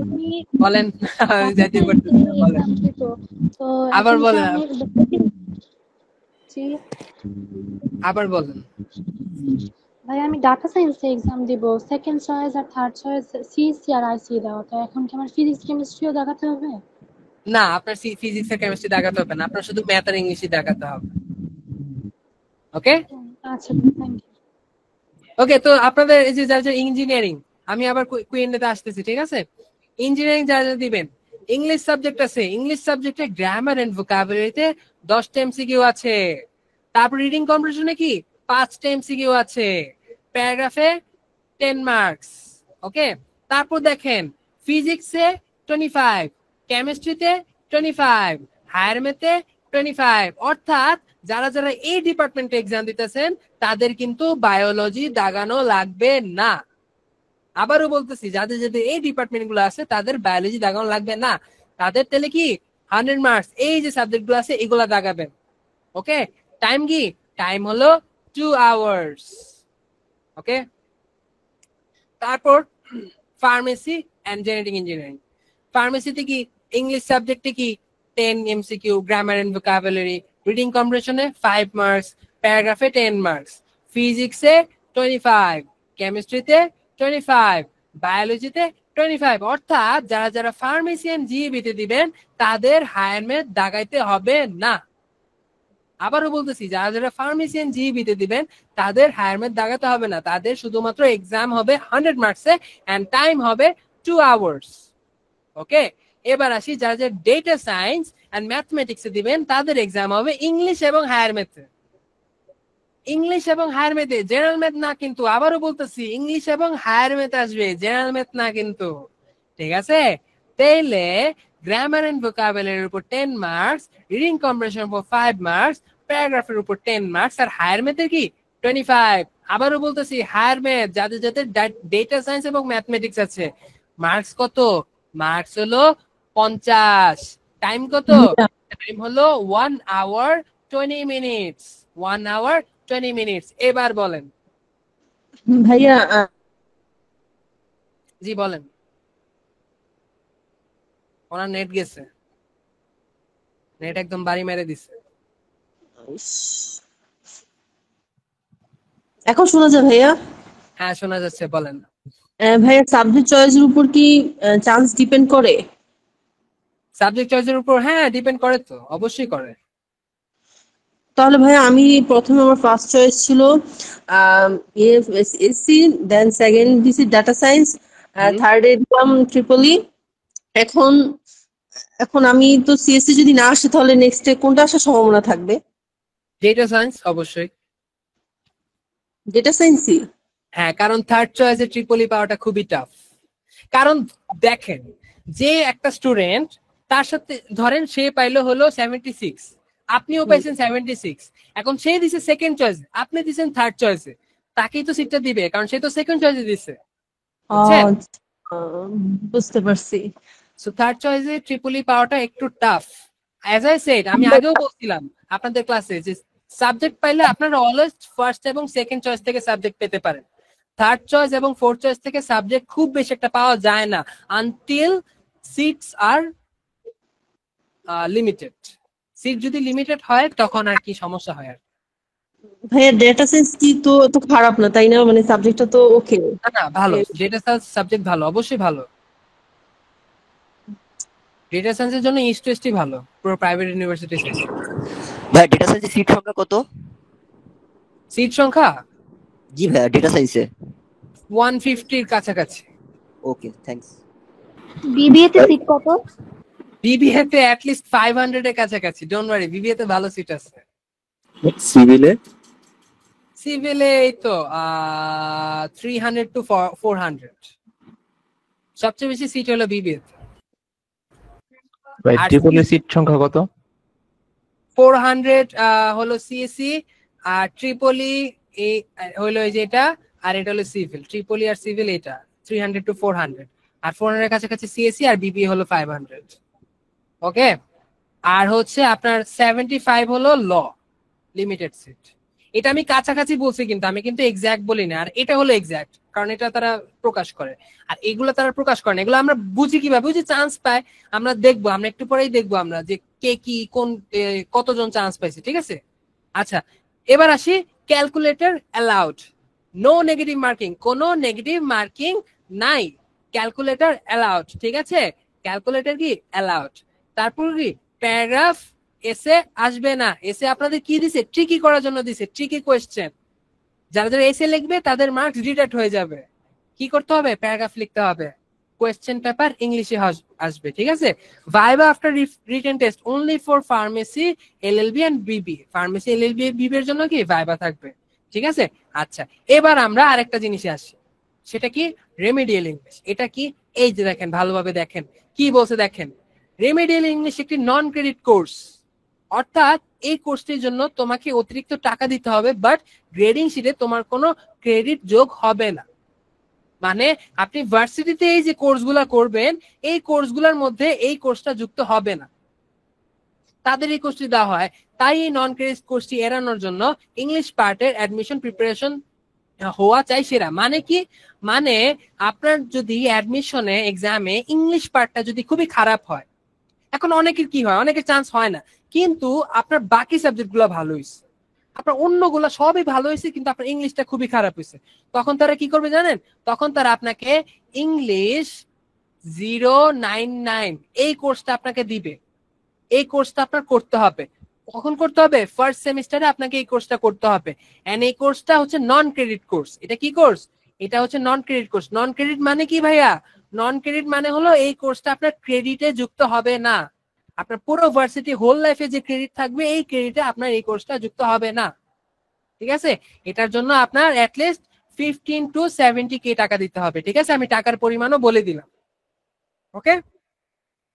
আমি বলেন। আমি জাতীয় করতে বলেন, এক্সাম দিব, তো আবার এখন কি বলেন, আমি জি আবার বলেন। ভাই, আমি ডাটা সায়েন্সে এক্সাম দিব, সেকেন্ড চয়েস আর থার্ড চয়েস সিএসসি আর আইসি দেওয়া, তো এখন কি আমার ফিজিক্স কেমিস্ট্রিও দেখাতে হবে? না, আপনার ফিজিক্স আর কেমিস্ট্রি দেখাতে হবে না, আপনার শুধু ম্যাথ আর ইংলিশই দেখাতে হবে। ওকে, আচ্ছা, থ্যাংক ইউ। ওকে। তো আপনাদের এই যে যারা ইঞ্জিনিয়ারিং, আমি আবার কুইন্ডেতে আসতেছি, ঠিক আছে? ইঞ্জিনিয়ারিং যারা দিবেন, ইংলিশ সাবজেক্ট আছে, ইংলিশ সাবজেক্টে গ্রামার এন্ড ভোকাবুলারিতে 10টা এমসিকিউ আছে। তারপর রিডিং কম্প্রিহেনশনে কি 5টা এমসিকিউ আছে। প্যারাগ্রাফে 10 মার্কস। ওকে, তারপর দেখেন ফিজিক্সে 25, কেমিস্ট্রিতে 25, হায়ার ম্যাথে 25। অর্থাৎ যারা যারা এই ডিপার্টমেন্টে এক্সাম দিতেছেন তাদের কিন্তু বায়োলজি দাগানো লাগবে না। আবারও বলতেছি, যাদের যাদের এই ডিপার্টমেন্ট গুলো আছে তাদের বায়োলজি দাগানো লাগবে না। তাদের তাহলে কি 100 মার্কস এই যে সাবজেক্ট গুলো আছে এগুলা দাগাবেন। ওকে, টাইম কি, টাইম হলো 2 আওয়ার্স। ওকে, তারপর ফার্মেসি এন্ড জেনেটিক ইঞ্জিনিয়ারিং। ফার্মেসিতে কি, ইংলিশ সাবজেক্টে কি 10 MCQ, grammar and vocabulary, reading কম্প্রিহেনশনে 5 মার্কস, প্যারাগ্রাফে 10 মার্কস, ফিজিক্সে 25, কেমিস্ট্রিতে 25, বায়োলজিতে 25। অর্থাৎ যারা যারা ফার্মেসি এন্ড জিইবিতে দিবেন তাদের হায়ার ম্যাথ দাগাইতে হবে না। আবারও বলতেছি, যারা যারা ফার্মেসি এন্ড জিইবিতে দিবেন তাদের হায়ার ম্যাথ দাগাতে হবে না, তাদের শুধুমাত্র এক্সাম হবে 100 মার্কসে এন্ড টাইম হবে 2 আওয়ার্স। ওকে, এবার আসি যারা যারা ডেটা সায়েন্স এন্ড ম্যাথমেটিক্সে দিবেন তাদের এক্সাম হবে ইংলিশ এবং হায়ার ম্যাথে। ইংলিশ এবং হায়ার ম্যাথে, জেনারেল ম্যাথ না কিন্তু, আবারও বলতেছি ইংলিশ এবং হায়ার ম্যাথ আসবে, জেনারেল ম্যাথ না কিন্তু, ঠিক আছে? তাইলে গ্রামার এন্ড ভোকাবুলারির উপর 10 মার্কস, রিডিং কম্প্রিহেনশন উপর 5 মার্কস, প্যারাগ্রাফের উপর 10 মার্কস, আর হায়ার ম্যাথের কি 25। আবারও বলতেছি হায়ার ম্যাথ যাদের যাদের ডেটা সায়েন্স এবং ম্যাথমেটিক্স আছে, মার্কস কত? মার্কস হলো 50। টাইম কত? টাইম হলো 1 আওয়ার 20 মিনিটস। 1 hour 20 minutes. এবার বলেন। ভাইয়া জি বলেন। ওনার নেট গেছে, নেট একদম বাড়ি মেরে দিছে। এখন শোনা যায় ভাইয়া? হ্যাঁ শোনা যাচ্ছে, বলেন। ভাইয়া সাবজেক্ট চয়েসের উপর কি চান্স ডিপেন্ড করে? সাবজেক্ট চয়েসের উপর হ্যাঁ ডিপেন্ড করে, তো অবশ্যই করে। তাহলে ভাইয়া আমি প্রথমে আমার ফার্স্ট চয়েস ছিল এসি, দেন সেকেন্ড দিছি ডাটা সায়েন্স, থার্ডে দিলাম ট্রিপলি। এখন এখন আমি তো সিএসসি যদি না আসে তাহলে নেক্সটে কোনটা আসার সম্ভাবনা থাকবে? ডেটা সায়েন্স অবশ্যই। ডেটা সায়েন্সই? হ্যাঁ, কারণ থার্ড চয়েসে ট্রিপলি পাওয়াটা খুবই টাফ। কারণ দেখেন, যে একটা স্টুডেন্ট তার সাথে ধরেন সে পাইলো হলো 76, আপনিও পাইছেন 76, এখন সে দিছে সেকেন্ড চয়েস, আপনি দিছেন থার্ড চয়েসে, তাকেই তো সিটটা দিবে, কারণ সে তো সেকেন্ড চয়েসে দিছে। বুঝতে পারছি। সো থার্ড চয়েসে ট্রিপলি পাওয়াটা একটু টাফ। অ্যাজ আই সেড, আমি আগেও বলছিলাম আপনাদের ক্লাসে যে সাবজেক্ট পাইলে আপনারা অলওয়েজ ফার্স্ট এবং সেকেন্ড চয়েস থেকে সাবজেক্ট পেতে পারেন। থার্ড চয়েস এবং ফোর্থ চয়েস থেকে সাবজেক্ট খুব বেশি একটা পাওয়া যায় না, আনটিল সিটস আর লিমিটেড। সিট যদি লিমিটেড হয় তখন আর কি সমস্যা হয়। আর ভাইয়া ডেটা সায়েন্স কি তো এত খারাপ না তাই না? মানে সাবজেক্টটা তো ওকে। না না, ভালো, ডেটা সায়েন্স সাবজেক্ট ভালো, অবশ্যই ভালো। ডেটা সায়েন্সের জন্য ইস্ট ওয়েস্টই ভালো, পুরো প্রাইভেট ইউনিভার্সিটি। ভাই ডেটা সায়েন্সে সিট সংখ্যা কত? সিট সংখ্যা? জি ভাইয়া ডেটা সায়েন্সে 150 এর কাছাকাছি। Okay thanks. বিবিএ তে সিট কত? বিবিএ তে অ্যাট লিস্ট 500 এর কাছাকাছি। ডোন্ট ওয়ারি, বিবিএ তে ভালো সিট আছে। সিভিলে? সিভিলে এই তো 300 to 400। সবচেয়ে বেশি সিট হলো বিবিএ তে। ভাই ট্রিপলি সিট সংখ্যা কত? 400 হলো সিএসসি, আর ট্রিপলি হলো এই যে এটা, আর এটা হলো সিভিল। ট্রিপলি আর সিভিল এটা 300 to 400, আর 400 এর কাছাকাছি সিএসসি, আর বিবিএ হলো 500। ওকে, আর হচ্ছে আপনার 75 হলো ল লিমিটেড সিট। এটা আমি কাছাকাছি বলছি, কিন্তু আমি কিন্তু এক্সাক্ট বলি না, আর এটা হলো এক্সাক্ট, কারণ এটা তারা প্রকাশ করে, আর এগুলো তারা প্রকাশ করে না। এগুলো আমরা বুঝি কিভাবে? বুঝি চান্স পায়, আমরা দেখবো, আমরা একটু পরেই দেখবো আমরা যে কে কি কোন কতজন চান্স পাইছে, ঠিক আছে? আচ্ছা, এবার আসি calculator allowed, no negative marking, কোনো নেগেটিভ মার্কিং নাই, ক্যালকুলেটর অ্যালাউড, ঠিক আছে? ক্যালকুলেটর কি অ্যালাউড। তারপর কি প্যারাগ্রাফ এসে আসবে না। এসে আপনাদের কি দিছে? ট্রিকি করার জন্য দিছে, ট্রিকি কোয়েশ্চেন। যারা যারা এসে লিখবে তাদের মার্কস ডিডাক্ট হয়ে যাবে। কি করতে হবে? প্যারাগ্রাফ লিখতে হবে, কোয়েশ্চেন পেপার ইংলিশে আসবে, ঠিক আছে? Viva after written test only for pharmacy, LLB and BB. Pharmacy, LLB, BB এর জন্য কি ভাইভা থাকবে, ঠিক আছে? আচ্ছা, এবার আমরা আরেকটা জিনিসে আসি, সেটা কি রেমেডিয়াল ইংলিশ। এটা কি? এই যে দেখেন, ভালোভাবে দেখেন কি বলছে, দেখেন রেমেডিয়াল ইংলিশ একটি নন ক্রেডিট কোর্স, অর্থাৎ এই কোর্সটির জন্য তোমাকে অতিরিক্ত টাকা দিতে হবে, বাট গ্রেডিং শিটে তোমার কোনো ক্রেডিট যোগ হবে না। মানে আপনি ভার্সিটিতে এই যে কোর্সগুলা করবেন, এই কোর্সগুলোর মধ্যে এই কোর্সটা যুক্ত হবে না, তাদের এই কোর্সটি দেওয়া হয়। তাই এই নন ক্রেডিট কোর্সটি এড়ানোর জন্য ইংলিশ পার্টের অ্যাডমিশন প্রিপারেশন হওয়া চাই সেরা। মানে কি? মানে আপনার যদি অ্যাডমিশনে এক্সামে ইংলিশ পার্টটা যদি খুবই খারাপ হয়, এখন অনেকের কি হয়, অনেকের চান্স হয় না, কিন্তু আপনার বাকি সাবজেক্ট গুলো ভালো হয়েছে, আপনার অন্যগুলো সবই ভালো হয়েছে, কিন্তু আপনার ইংলিশটা খুবই খারাপ হয়েছে, তখন তারা কি করবে জানেন? তখন তারা আপনাকে ইংলিশ 099 এই কোর্সটা আপনাকে দিবে। এই কোর্সটা আপনার করতে হবে। কখন করতে হবে? ফার্স্ট সেমিস্টারে আপনাকে এই কোর্সটা করতে হবে। এন্ড এই কোর্সটা হচ্ছে নন ক্রেডিট কোর্স। এটা কি কোর্স? এটা হচ্ছে non credit course. Non credit মানে কি ভাইয়া? নন ক্রেডিট মানে হলো এই কোর্সটা আপনার ক্রেডিটে যুক্ত হবে না। আপনার পুরো ভার্সিটি হোল লাইফে যে ক্রেডিট থাকবে এই ক্রেডিটে আপনার এই কোর্সটা যুক্ত হবে না। ঠিক আছে? এটার জন্য আপনার অ্যাটলিস্ট 15 to 70K টাকা দিতে হবে। ঠিক আছে, আমি টাকার পরিমাণও বলে দিলাম। ওকে,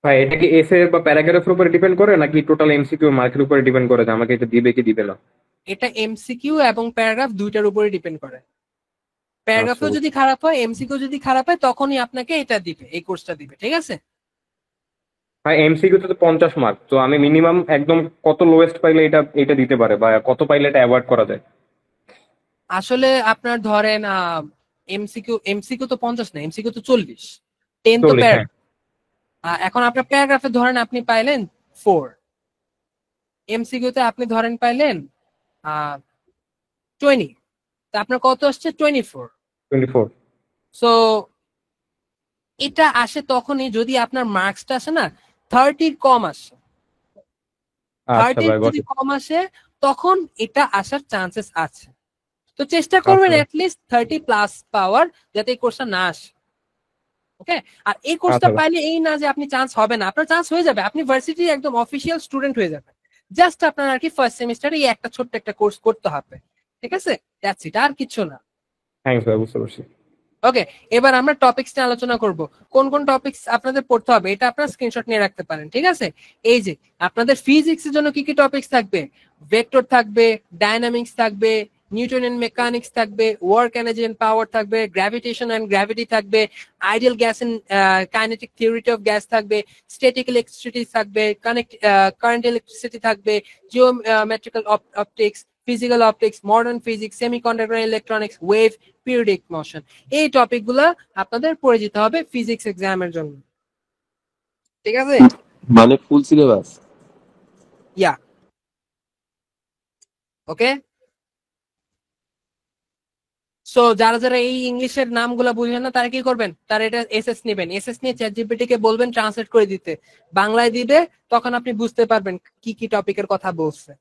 ভাই এটা কি এসে বা প্যারাগ্রাফের উপরে ডিপেন্ড করে নাকি টোটাল এমসিকিউ মার্কের উপরে ডিপেন্ড করে যে আমাকে এটা দিবে কি দিবে না? এটা এমসিকিউ এবং প্যারাগ্রাফ দুইটার উপরে ডিপেন্ড করে। আচ্ছা প্যারাগ্রাফও যদি খারাপ হয়, এমসিকিউ যদি খারাপ হয়, তখনই আপনাকে এটা দিবে, এই কোর্সটা দিবে। ঠিক আছে? ভাই এমসিকিউ তো 50 মার্ক, তো আমি মিনিমাম একদম কত লোয়েস্ট পাইলে এটা এটা দিতে পারে বা কত পাইলে এটা অ্যাভয়েড করা যায়? আসলে আপনার ধরেন এমসিকিউ তো 50 না, এমসিকিউ তো 40, 10 তো 40, হ্যাঁ। এখন আপনার প্যারাগ্রাফে ধরেন আপনি পাইলেন 4, এমসিকিউতে আপনি ধরেন পাইলেন 20, তো আপনার কত আসছে? 24। সো এটা আসে তখনই যদি আপনার মার্কসটা আসে না 30 কম আসে। আচ্ছা 30 ভাই, যদি কম আসে তখন এটা আসার চান্সেস আছে। তো চেষ্টা করবেন আচ্ছা। অ্যাটলিস্ট 30 প্লাস পাওয়ার, যাতে এই কোর্সটা না আসে। ওকে, আর এই কোর্সটা আচ্ছা ভাই। পাইলে এই না যে আপনি চান্স হবে না, আপনার চান্স হয়ে যাবে, আপনি ভার্সিটির একদম অফিসিয়াল স্টুডেন্ট হয়ে যাবে। জাস্ট আপনার আর কি ফার্স্ট সেমিস্টারে এই একটা ছোট্ট একটা কোর্স করতে হবে। ঠিক আছে, দ্যাটস ইট, আর কিছু না। থ্যাংকস ভাই, বুঝতে পারছি। ওকে, এবার আমরা টপিকস নিয়ে আলোচনা করব। কোন কোন টপিকস আপনাদের পড়তে হবে এটা আপনারা স্ক্রিনশট নিয়ে রাখতে পারেন। ঠিক আছে, এই যে আপনাদের ফিজিক্স এর জন্য কি কি টপিকস থাকবে? ভেক্টর থাকবে, ডায়নামিক্স থাকবে, নিউটনিয়ান মেকানিক্স থাকবে, ওয়ার্ক এনার্জি এন্ড পাওয়ার থাকবে, গ্র্যাভিটেশন এন্ড গ্র্যাভিটি থাকবে, ideal gas and kinetic theory of gas থাকবে, স্ট্যাটিক ইলেকট্রিসিটি থাকবে, কারেন্ট ইলেকট্রিসিটি থাকবে, geometrical optics, physical optics, modern physics, semiconductor electronics, wave, periodic motion. এই টপিকগুলো আপনাদের পড়ে যেতে হবে ফিজিক্স এক্সামের জন্য। ঠিক আছে, মানে ফুল সিলেবাস? ইয়া, ওকে। সো যারা যারা এই ইংলিশের নামগুলো বুঝেন না তারা কি করবেন? তারা এটা এসএস নেবেন। এসএস নিয়ে চ্যাটজিপিটি কে বলবেন ট্রান্সলেট করে দিতে, বাংলায় দিবে, তখন আপনি বুঝতে পারবেন কি কি টপিকের কথা বলছে।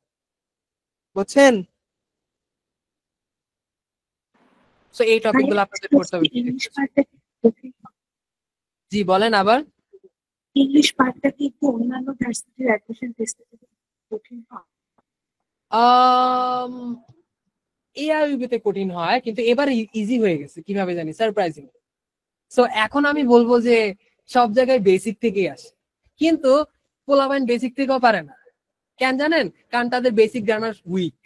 বুঝছেন? সো এই টপিকগুলো আপনাদের পড়তে হবে। জি বলেন আবার। ইংলিশ পার্টটা কি একটু অন্যান্য ভার্সিটির অ্যাডমিশন টেস্টের থেকে কঠিন হয়? এআইইউবিতে কঠিন হয়, কিন্তু এবার ইজি হয়ে গেছে, কিভাবে জানি, সারপ্রাইজিং। সো এখন আমি বলবো যে সব জায়গায় বেসিক থেকেই আসে, কিন্তু পোলাপাইন বেসিক থেকেও পারে না। কেন জানেন? কারণ তাদের বেসিক গ্রামার উইক।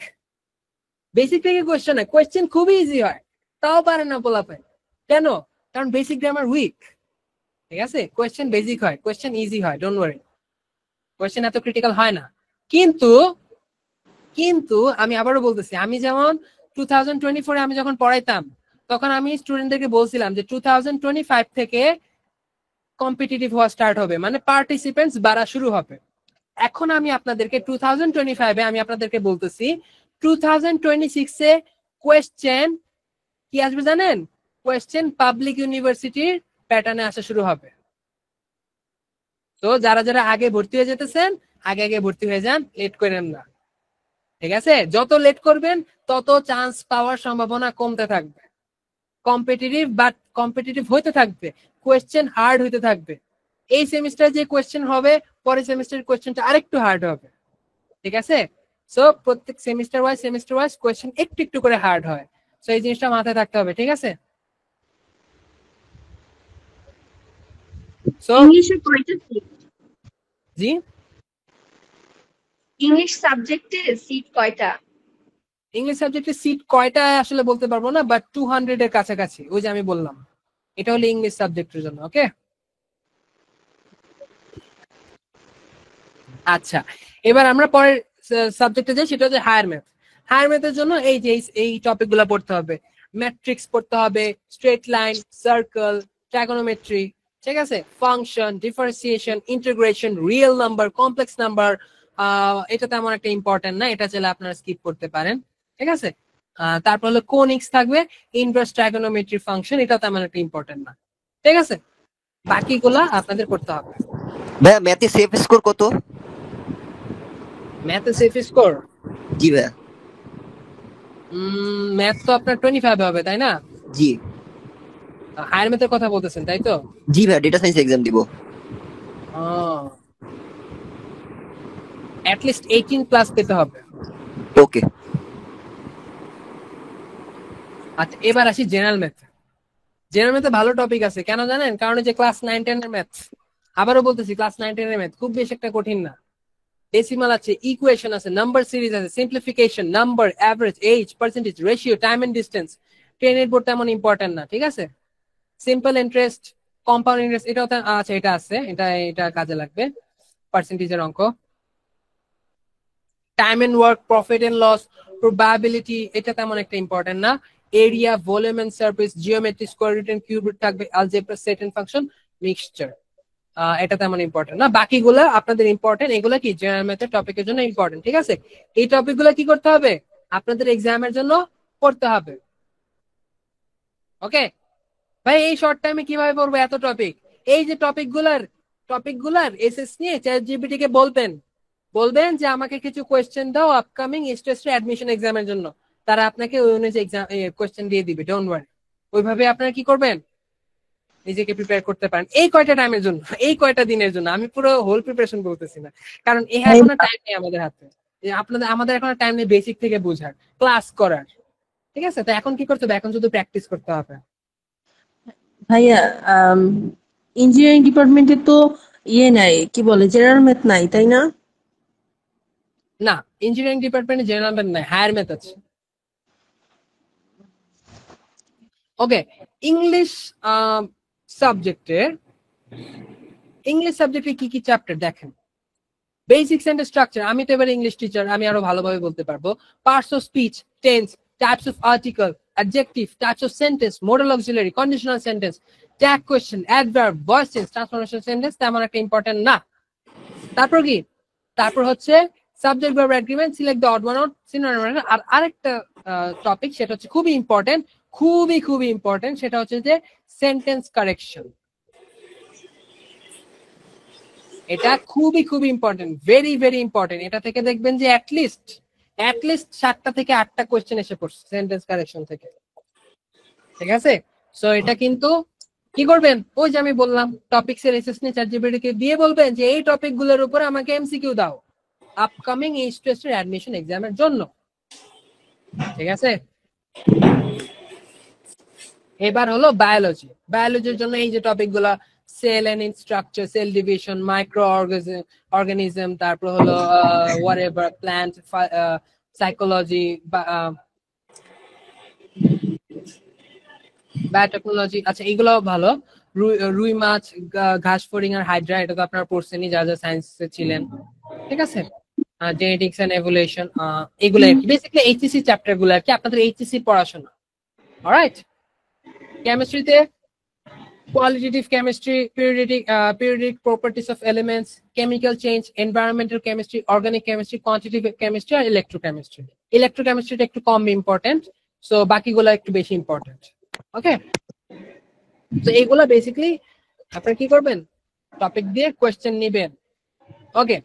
বেসিক থেকে কোয়েশ্চেন হয়, কোয়েশ্চেন খুবই ইজি হয়, তাও পারে না পোলাপাইন। কেন? কারণ বেসিক গ্রামার উইক। ঠিক আছে, কোয়েশ্চেন বেসিক হয়, কোয়েশ্চেন ইজি হয়, ডোন্ট ওয়ারি, কোয়েশ্চেন এত ক্রিটিক্যাল হয় না। কিন্তু কিন্তু আমি আবারও বলতেছি, আমি যেমন 2024 আমি যখন পড়াইতাম তখন আমি স্টুডেন্টদেরকে বলছিলাম যে 2025 থেকে কম্পিটিটিভ হওয়া স্টার্ট হবে, মানে পার্টিসিপেন্টস বাড়া শুরু হবে। এখন আমি আপনাদেরকে 2025 আমি আপনাদেরকে বলতেছি 2026 এ কোয়েশ্চেন কি আসবে জানেন? কোয়েশ্চেন পাবলিক ইউনিভার্সিটির প্যাটার্নে আসা শুরু হবে। তো যারা যারা আগে ভর্তি হয়ে যেতেছেন আগে আগে ভর্তি হয়ে যান, লেট করেন না। ঠিক আছে, যত লেট করবেন তত চান্স পাওয়ার সম্ভাবনা কমতে থাকবে। কম্পিটিটিভ হইতে থাকবে, কোয়েশ্চেন হার্ড হইতে থাকবে। এই সেমিস্টার যে কোয়েশ্চেন হবে পরের সেমিস্টারের কোয়েশ্চেনটা আরেকটু হার্ড হবে। ঠিক আছে, সো প্রত্যেক সেমিস্টার ওয়াইজ কোয়েশ্চেন একটু একটু করে হার্ড হয়। সো এই জিনিসটা মাথায় থাকতে হবে। ঠিক আছে, সো ইংলিশে কয়টা সিট? জি, ইংলিশ সাবজেক্টে সিট কয়টা? ইংলিশ সাবজেক্টে সিট কয়টা আসলে বলতে পারবো না, বাট 200 এর কাছাকাছি। ওই যে আমি বললাম, এটা হলো ইংলিশ সাবজেক্টের জন্য। ওকে, আচ্ছা, এবার আমরা পরের সাবজেক্টে যাই, সেটা হচ্ছে হায়ার ম্যাথ। হায়ার ম্যাথের জন্য এই যে এই টপিকগুলো পড়তে হবে। ম্যাট্রিক্স পড়তে হবে, স্ট্রেট লাইন, সার্কেল, ট্রাগোনোমেট্রি, ঠিক আছে, function, differentiation, integration, real number, complex number. এটা তেমন একটা ইম্পর্টেন্ট না, এটা চাইলে আপনারা স্কিপ করতে পারেন। ঠিক আছে, তারপর হলো কোনিক্স থাকবে, ইনভার্স ট্রাগোনোমেট্রি ফাংশন, এটা তেমন একটা ইম্পর্টেন্ট না। ঠিক আছে, বাকিগুলা আপনাদের করতে হবে। ভাইয়া ম্যাথে সেফ স্কোর কত? ম্যাথে সেফ স্কোর? জি ভাইয়া। ম্যাথ তো আপনার 25 হবে তাই না? জি হায়ার ম্যাথের কথা বলতেছেন তাই তো? জি ভাইয়া, ডেটা সায়েন্স এক্সাম দিব। অ্যাটলিস্ট 18+ পেতে হবে। ওকে। আচ্ছা এবার আসি জেনারেল ম্যাথ। জেনারেল ম্যাথে ভালো টপিক আছে, কেন জানেন? কারণ এই যে ক্লাস 9-10 এর ম্যাথ, আবারও বলতেছি ক্লাস 9-10 এর ম্যাথ খুব বেশি একটা কঠিন না। ডেসিমাল আছে, ইকুয়েশন আছে, নাম্বার সিরিজ আছে, simplification, number, average, age, percentage, ratio, time and distance. ট্রেনের বোর্ড তেমন ইম্পর্টেন্ট না, ঠিক আছে? সিম্পল ইন্টারেস্ট, কম্পাউন্ড ইন্টারেস্ট এটাও আচ্ছা এটা আছে, এটা কাজে লাগবে, পার্সেন্টেজের অঙ্ক। Time and work, profit and loss, probability এটা তেমন একটা ইম্পর্টেন্ট না। Area, volume and surface, geometry, square root and cube root থাকবে, algebra, set and function, mixture, এটা তেমন ইম্পর্টেন্ট না। বাকিগুলো আপনাদের ইম্পর্টেন্ট, এগুলো কি জেনারেল ম্যাথের টপিকের জন্য ইম্পর্টেন্ট, ঠিক আছে? এই টপিকগুলো কি করতে হবে? আপনাদের এক্সামের জন্য পড়তে হবে। ওকে ভাই, এই শর্ট টাইমে কিভাবে পড়বো এত টপিক? এই যে টপিকগুলার এসএস নিয়ে চ্যাটজিপিটি কে বলবেন যে আমাকে কিছু কোয়েশ্চেন দাও আপকামিং স্টেজে অ্যাডমিশন এক্সামের জন্য, তারা আপনাকে ওই অনুযায়ী এক্সাম কোয়েশ্চেন দিয়ে দিবে, ডোন্ট ওয়ারি। ওইভাবে আপনারা কি করবেন? নিজেকে প্রিপেয়ার করতে পারেন এই কয়টা টাইমের জন্য, এই কয়টা দিনের জন্য। আমি পুরো হোল প্রিপারেশন বলতেছি না, কারণ এখন টাইম নেই আমাদের হাতে। আমাদের এখন টাইম নেই বেসিক থেকে বোঝার, ক্লাস করার, ঠিক আছে? তো এখন কি করতে হবে? এখন শুধু প্র্যাকটিস করতে হবে। ভাইয়া ইঞ্জিনিয়ারিং ডিপার্টমেন্টে তো নাই, কি বলে, জেনারেল ম্যাথ নাই তাই না? না, ইঞ্জিনিয়ারিং ডিপার্টমেন্টে জেনারেল ম্যাথ নাই, হায়ার ম্যাথ আছে। ওকে, ইংলিশ সাবজেক্টে কি কি চ্যাপ্টার দেখেন? বেসিক সেন্টেন্স স্ট্রাকচার, আমি তো এবার ইংলিশ টিচার, আমি আরো ভালোভাবে বলতে পারবো। Parts of speech, tense, types of article, adjective, types of sentence, modal auxiliary, conditional sentence, tag question, adverb, voice change, transformation sentence তেমন একটা ইম্পর্টেন্ট না। তারপর হচ্ছে subject verb agreement, select the odd one out, synonym. আর আরেকটা টপিক, সেটা হচ্ছে খুবই ইম্পর্টেন্ট, সেটা হচ্ছে যে সেন্টেন্স কারেকশন। এটা খুবই ইম্পর্টেন্ট, ভেরি ইম্পর্টেন্ট। এটা থেকে দেখবেন যে অ্যাটলিস্ট 7টা থেকে 8টা কোয়েশ্চেন এসে পড়ছে সেন্টেন্স কারেকশন থেকে, ঠিক আছে? সো এটা কিন্তু কি করবেন? ওই যে আমি বললাম টপিকস এর এসএস নিয়ে চ্যাটজিপিটি কে দিয়ে বলবেন যে এই টপিকগুলোর উপর আমাকে এমসিকিউ দাও আপকামিং এইচএস এর অ্যাডমিশন এক্সামের জন্য, ঠিক আছে? এবার হলো বায়োলজির জন্য এই যে টপিকগুলো, cell and its structure, cell division, microorganism, তারপর হলো হোয়াটএভার, প্ল্যান্ট সাইকোলজি, বায়োটেকনোলজি। আচ্ছা এগুলো ভালো। রুই মাছ, ঘাস ফড়িং আর হাইড্রা, এটা তো আপনারা পড়ছেনই যারা সায়েন্সে ছিলেন, ঠিক আছে? জেনেটিক্স এন্ড এভলিউশন, এগুলো বেসিক্যালি এইচএসসি চ্যাপ্টার গুলো আর কি, আপনাদের এইচএসসি পড়াশোনা। অলরাইট, কেমিস্ট্রিতে qualitative chemistry, periodic properties of elements, chemical change, environmental chemistry, organic chemistry, quantitative chemistry R electrochemistry। ইলেকট্রোকেমিস্ট্রিটা একটু কম ইম্পর্টেন্ট, সো বাকিগুলো একটু বেশি ইম্পর্টেন্ট। ওকে, তো এইগুলা বেসিক্যালি আপনারা কি করবেন? টপিক দিয়ে কোয়েশ্চেন নেবেন। ওকে,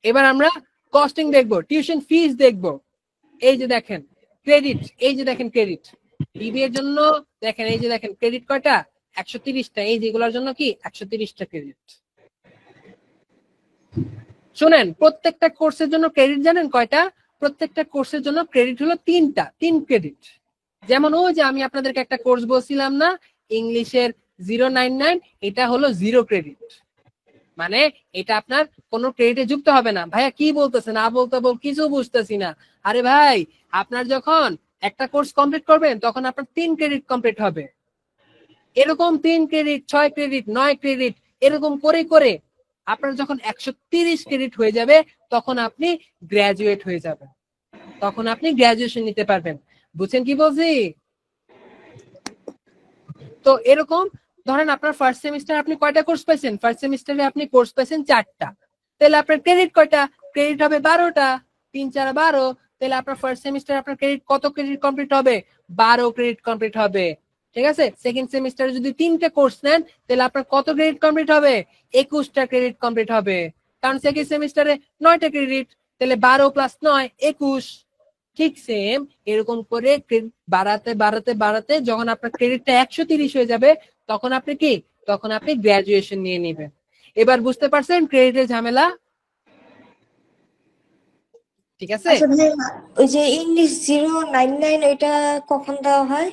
এবার আমরা কস্টিং দেখবো, টিউশন ফিস দেখবো। এই যে দেখেন ক্রেডিট, ক্রেডিট বিবি এর জন্য দেখেন, এই যে দেখেন ক্রেডিট কয়টা? 130টা। এই যেগুলোর জন্য কি 130টা ক্রেডিট। শুনেন, প্রত্যেকটা কোর্সের জন্য ক্রেডিট জানেন কয়টা? প্রত্যেকটা কোর্সের জন্য ক্রেডিট হলো 3 ক্রেডিট। যেমন ওই যে আমি আপনাদেরকে একটা কোর্স বলছিলাম না, ইংলিশের 099, এটা হলো 0 ক্রেডিট, মানে এটা আপনার কোনো ক্রেডিটে যুক্ত হবে না। ভাইয়া কি বলতেছেন? কিছু বুঝতেছি না। আরে ভাই, আপনার যখন একটা কোর্স কমপ্লিট করবেন তখন আপনার 3 ক্রেডিট কমপ্লিট হবে। এরকম 3 ক্রেডিট, 6 ক্রেডিট, 9 ক্রেডিট, এরকম করে আপনার যখন 130 ক্রেডিট হয়ে যাবে তখন আপনি গ্রাজুয়েট হয়ে যাবেন, তখন আপনি গ্রাজুয়েশন নিতে পারবেন। বুঝছেন কি বলছি? তো এরকম ধরেন আপনার ফার্স্ট সেমিস্টার আপনি কয়টা কোর্স পাইছেন? ফার্স্ট সেমিস্টারে আপনি কোর্স পাইছেন 4টা, তাহলে আপনার ক্রেডিট কয়টা? ক্রেডিট হবে 12টা, 3 4 12। তাহলে আপনার ফার্স্ট সেমিস্টার আপনার ক্রেডিট কত ক্রেডিট কমপ্লিট হবে? 12 ক্রেডিট কমপ্লিট হবে, ঠিক আছে? সেকেন্ড সেমিস্টারে যদি 3টে কোর্স নেন তাহলে আপনার কত ক্রেডিট কমপ্লিট হবে? 21টা ক্রেডিট কমপ্লিট হবে। কারণ সেকেন্ড সেমিস্টারে 9টা ক্রেডিট, তাহলে 12 + 9 21। ঠিক সেম এরকম করে ক্রেডিট বাড়াতে বাড়াতে বাড়াতে যখন আপনার ক্রেডিটটা 130 হয়ে যাবে, তখন আপনি কি, তখন আপনি গ্রাজুয়েশন নিয়ে নেবেন। এবার বুঝতে পারছেন ক্রেডিটের ঝামেলা? ঠিক আছে। আচ্ছা ভাইয়া, ওই যে ইংলিশ 099 ওইটা কখন দেওয়া হয়?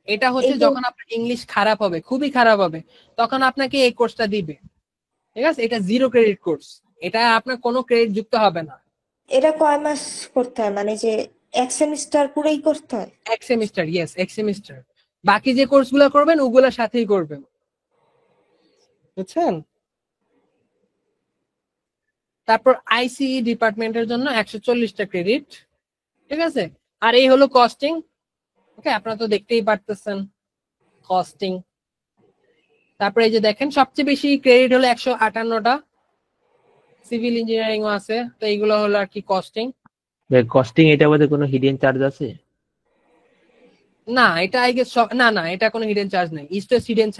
এটা হচ্ছে এইটা যখন আপনার ইংলিশ খারাপ হবে, খুবই খারাপ হবে, তখন আপনাকে এই কোর্সটা দিবে। ঠিক আছে, এটা 0 ক্রেডিট কোর্স, এটা আপনার কোনো ক্রেডিট যুক্ত হবে না। এটা কয় মাস করতে হয়, মানে যে এক সেমিস্টার পুরোই করতে হয়? এক সেমিস্টার, ইয়েস, এক সেমিস্টার। বাকি যে কোর্সগুলো করবেন ওগুলোর সাথেই করবেন, বুঝছেন? তারপর আইসিই ডিপার্টমেন্টের জন্য 140টা ক্রেডিট। ঠিক আছে, আর এই হলো কস্টিং। ওকে, আপনারা তো দেখতেই পারতেছেন কস্টিং। তারপরে এই যে দেখেন সবচেয়ে বেশি ক্রেডিট হলো 158টা, সিভিল ইঞ্জিনিয়ারিং ও আছে, তো এইগুলো হলো আর কি কস্টিং। কস্টিং এটা বাদে কোনো হিডেন চার্জ আছে? না, এটা আই গেস না না, এটা কোনো হিডেন চার্জ নেই। ইস্ট ওয়েস্ট হিডেন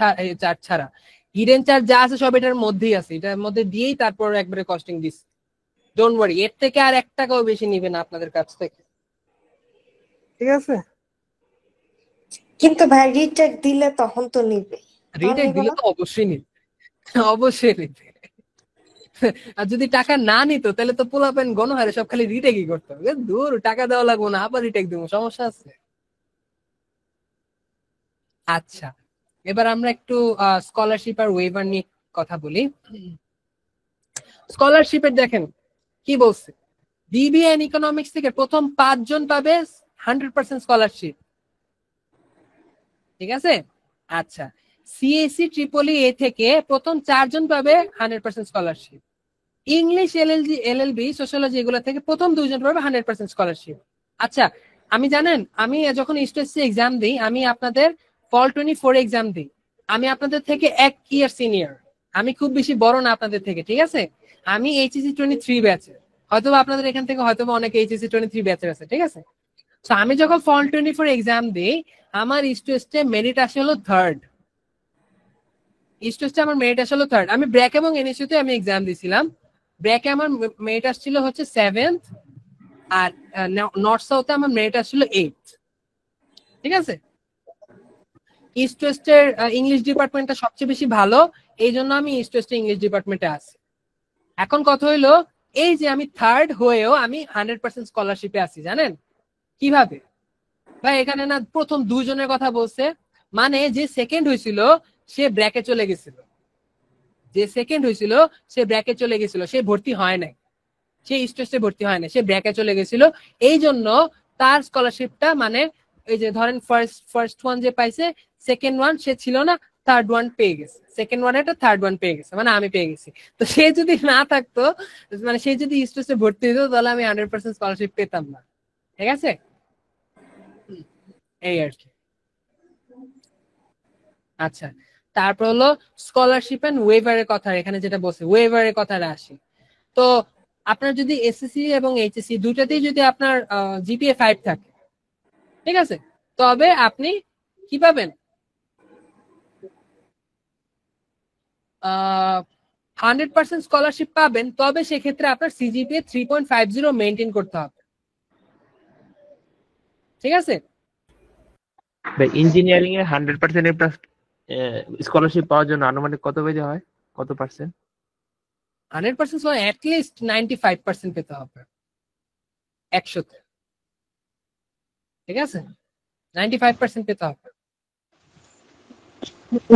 চার্জ ছাড়া হিডেন চার্জ যা আছে সব এটার মধ্যেই আছে, এটার মধ্যে দিয়েই তারপর একবারে কস্টিং দিস। ডোন্ট ওয়ারি, এর থেকে আর 1 টাকাও বেশি নিবে না আপনাদের কাছ থেকে। ঠিক আছে, কিন্তু ভাই রিটেক দিলে তখন তো নিবে, রিটেক দিলে তো অবশ্যই নিবে, অবশ্যই নিবে। আর যদি টাকা না নিত তাহলে তো পোলাপেন গণহারে সব খালি রিটেকই করতে হবে। দূর, টাকা দেওয়া লাগবো না, আবার রিটেক দেবো, সমস্যা আছে? আচ্ছা, এবার আমরা একটু স্কলারশিপ আর ওয়েভার নিয়ে কথা বলি। স্কলারশিপের দেখেন কি বলছে, বিবিএ এন্ড ইকোনমিক্স থেকে প্রথম 5 জন পাবে 100% স্কলারশিপ। ঠিক আছে, আচ্ছা, সিএসসি ট্রিপলি এ থেকে প্রথম 4 জন পাবে 100% স্কলারশিপ। ইংলিশ, এলএলবি, সোশ্যোলজি এগুলো থেকে প্রথম 2 জন পাবে 100% স্কলারশিপ। আচ্ছা, আমি জানেন, আমি যখন ইস্টেসি এক্সাম দিই, আমি আপনাদের ফল 24 এক্সাম দিই, আমি আপনাদের থেকে 1 ইয়ার সিনিয়র, আমি খুব বেশি বড় না আপনাদের থেকে। ঠিক আছে, আমি এইচএসসি 23 ব্যাচের, হয়তো আপনাদের এখান থেকে হয়তো অনেকে এইচএসসি 23 ব্যাচের আছে। ঠিক আছে, তো আমি যখন ফল 24 এক্সাম দিই, আমার ইস্টেস্টে মেরিট আসে হলো 3rd। ইস্টেস্টে আমার মেরিট আসে হলো 3rd। আমি ব্র্যাক এবং এনএসইউতে আমি এক্সাম দিয়েছিলাম, ব্র্যাকে আমার মেরিট আসছিল হচ্ছে 7th, আর নর্থ সাউথে আমার মেরিট আসছিল 8th। ঠিক আছে, ইস্ট ওয়েস্টের ইংলিশ ডিপার্টমেন্টটা সবচেয়ে বেশি ভালো, এই জন্য আমি ইস্ট ওয়েস্টের ইংলিশ ডিপার্টমেন্টে আছি। এখন কথা হইলো, এই যে আমি 3rd হয়েও আমি 100% স্কলারশিপে আছি, জানেন কিভাবে? ভাই এখানে না প্রথম 2 জনের কথা বলছে, মানে যে সেকেন্ড হয়েছিল সে ব্র্যাকে চলে গেছিল, যে সেকেন্ড হয়েছিল সে ব্র্যাকে চলে গেছিল, সে ভর্তি হয় নাই, সে স্টেজে ভর্তি হয় না, সে ব্র্যাকে চলে গেছিল। এই জন্য তার স্কলারশিপটা, মানে এই যে ধরেন ফার্স্ট ওয়ান যে পাইছে, সেকেন্ড ওয়ান সে ছিল না, 3rd ওয়ান পেয়ে গেছে, সেকেন্ড ওয়ান এটা 3rd ওয়ান পেয়ে গেছে, মানে আমি পেয়ে গেছি। তো সে যদি না থাকতো, মানে সে যদি স্টেজে ভর্তি হতো, তাহলে আমি 100% স্কলারশিপ পেতাম না। ঠিক আছে, এই আর কি। আচ্ছা, তারপর হলো স্কলারশিপ এন্ড ওয়েভারের কথা, এখানে যেটা বলছে ওয়েভারের কথাটা আসি। তো আপনার যদি এসএসসি এবং এইচএসসি দুটাতেই যদি আপনার জিপিএ 5 থাকে, ঠিক আছে, তবে আপনি কি পাবেন, 100% স্কলারশিপ পাবেন। তবে সেক্ষেত্রে আপনার সিজিপিএ 3.50 মেনটেন করতে হবে। ঠিক আছে, ইঞ্জিনিয়ারিং এ 100% প্লাস স্কলারশিপ পাওয়ার জন্য আনুমানিক কত পেতে হয়, কত পার্সেন্ট? 100% অ্যাটলিস্ট 95% পেতে হবে 100-তে। ঠিক আছে, 95% পেতে হবে।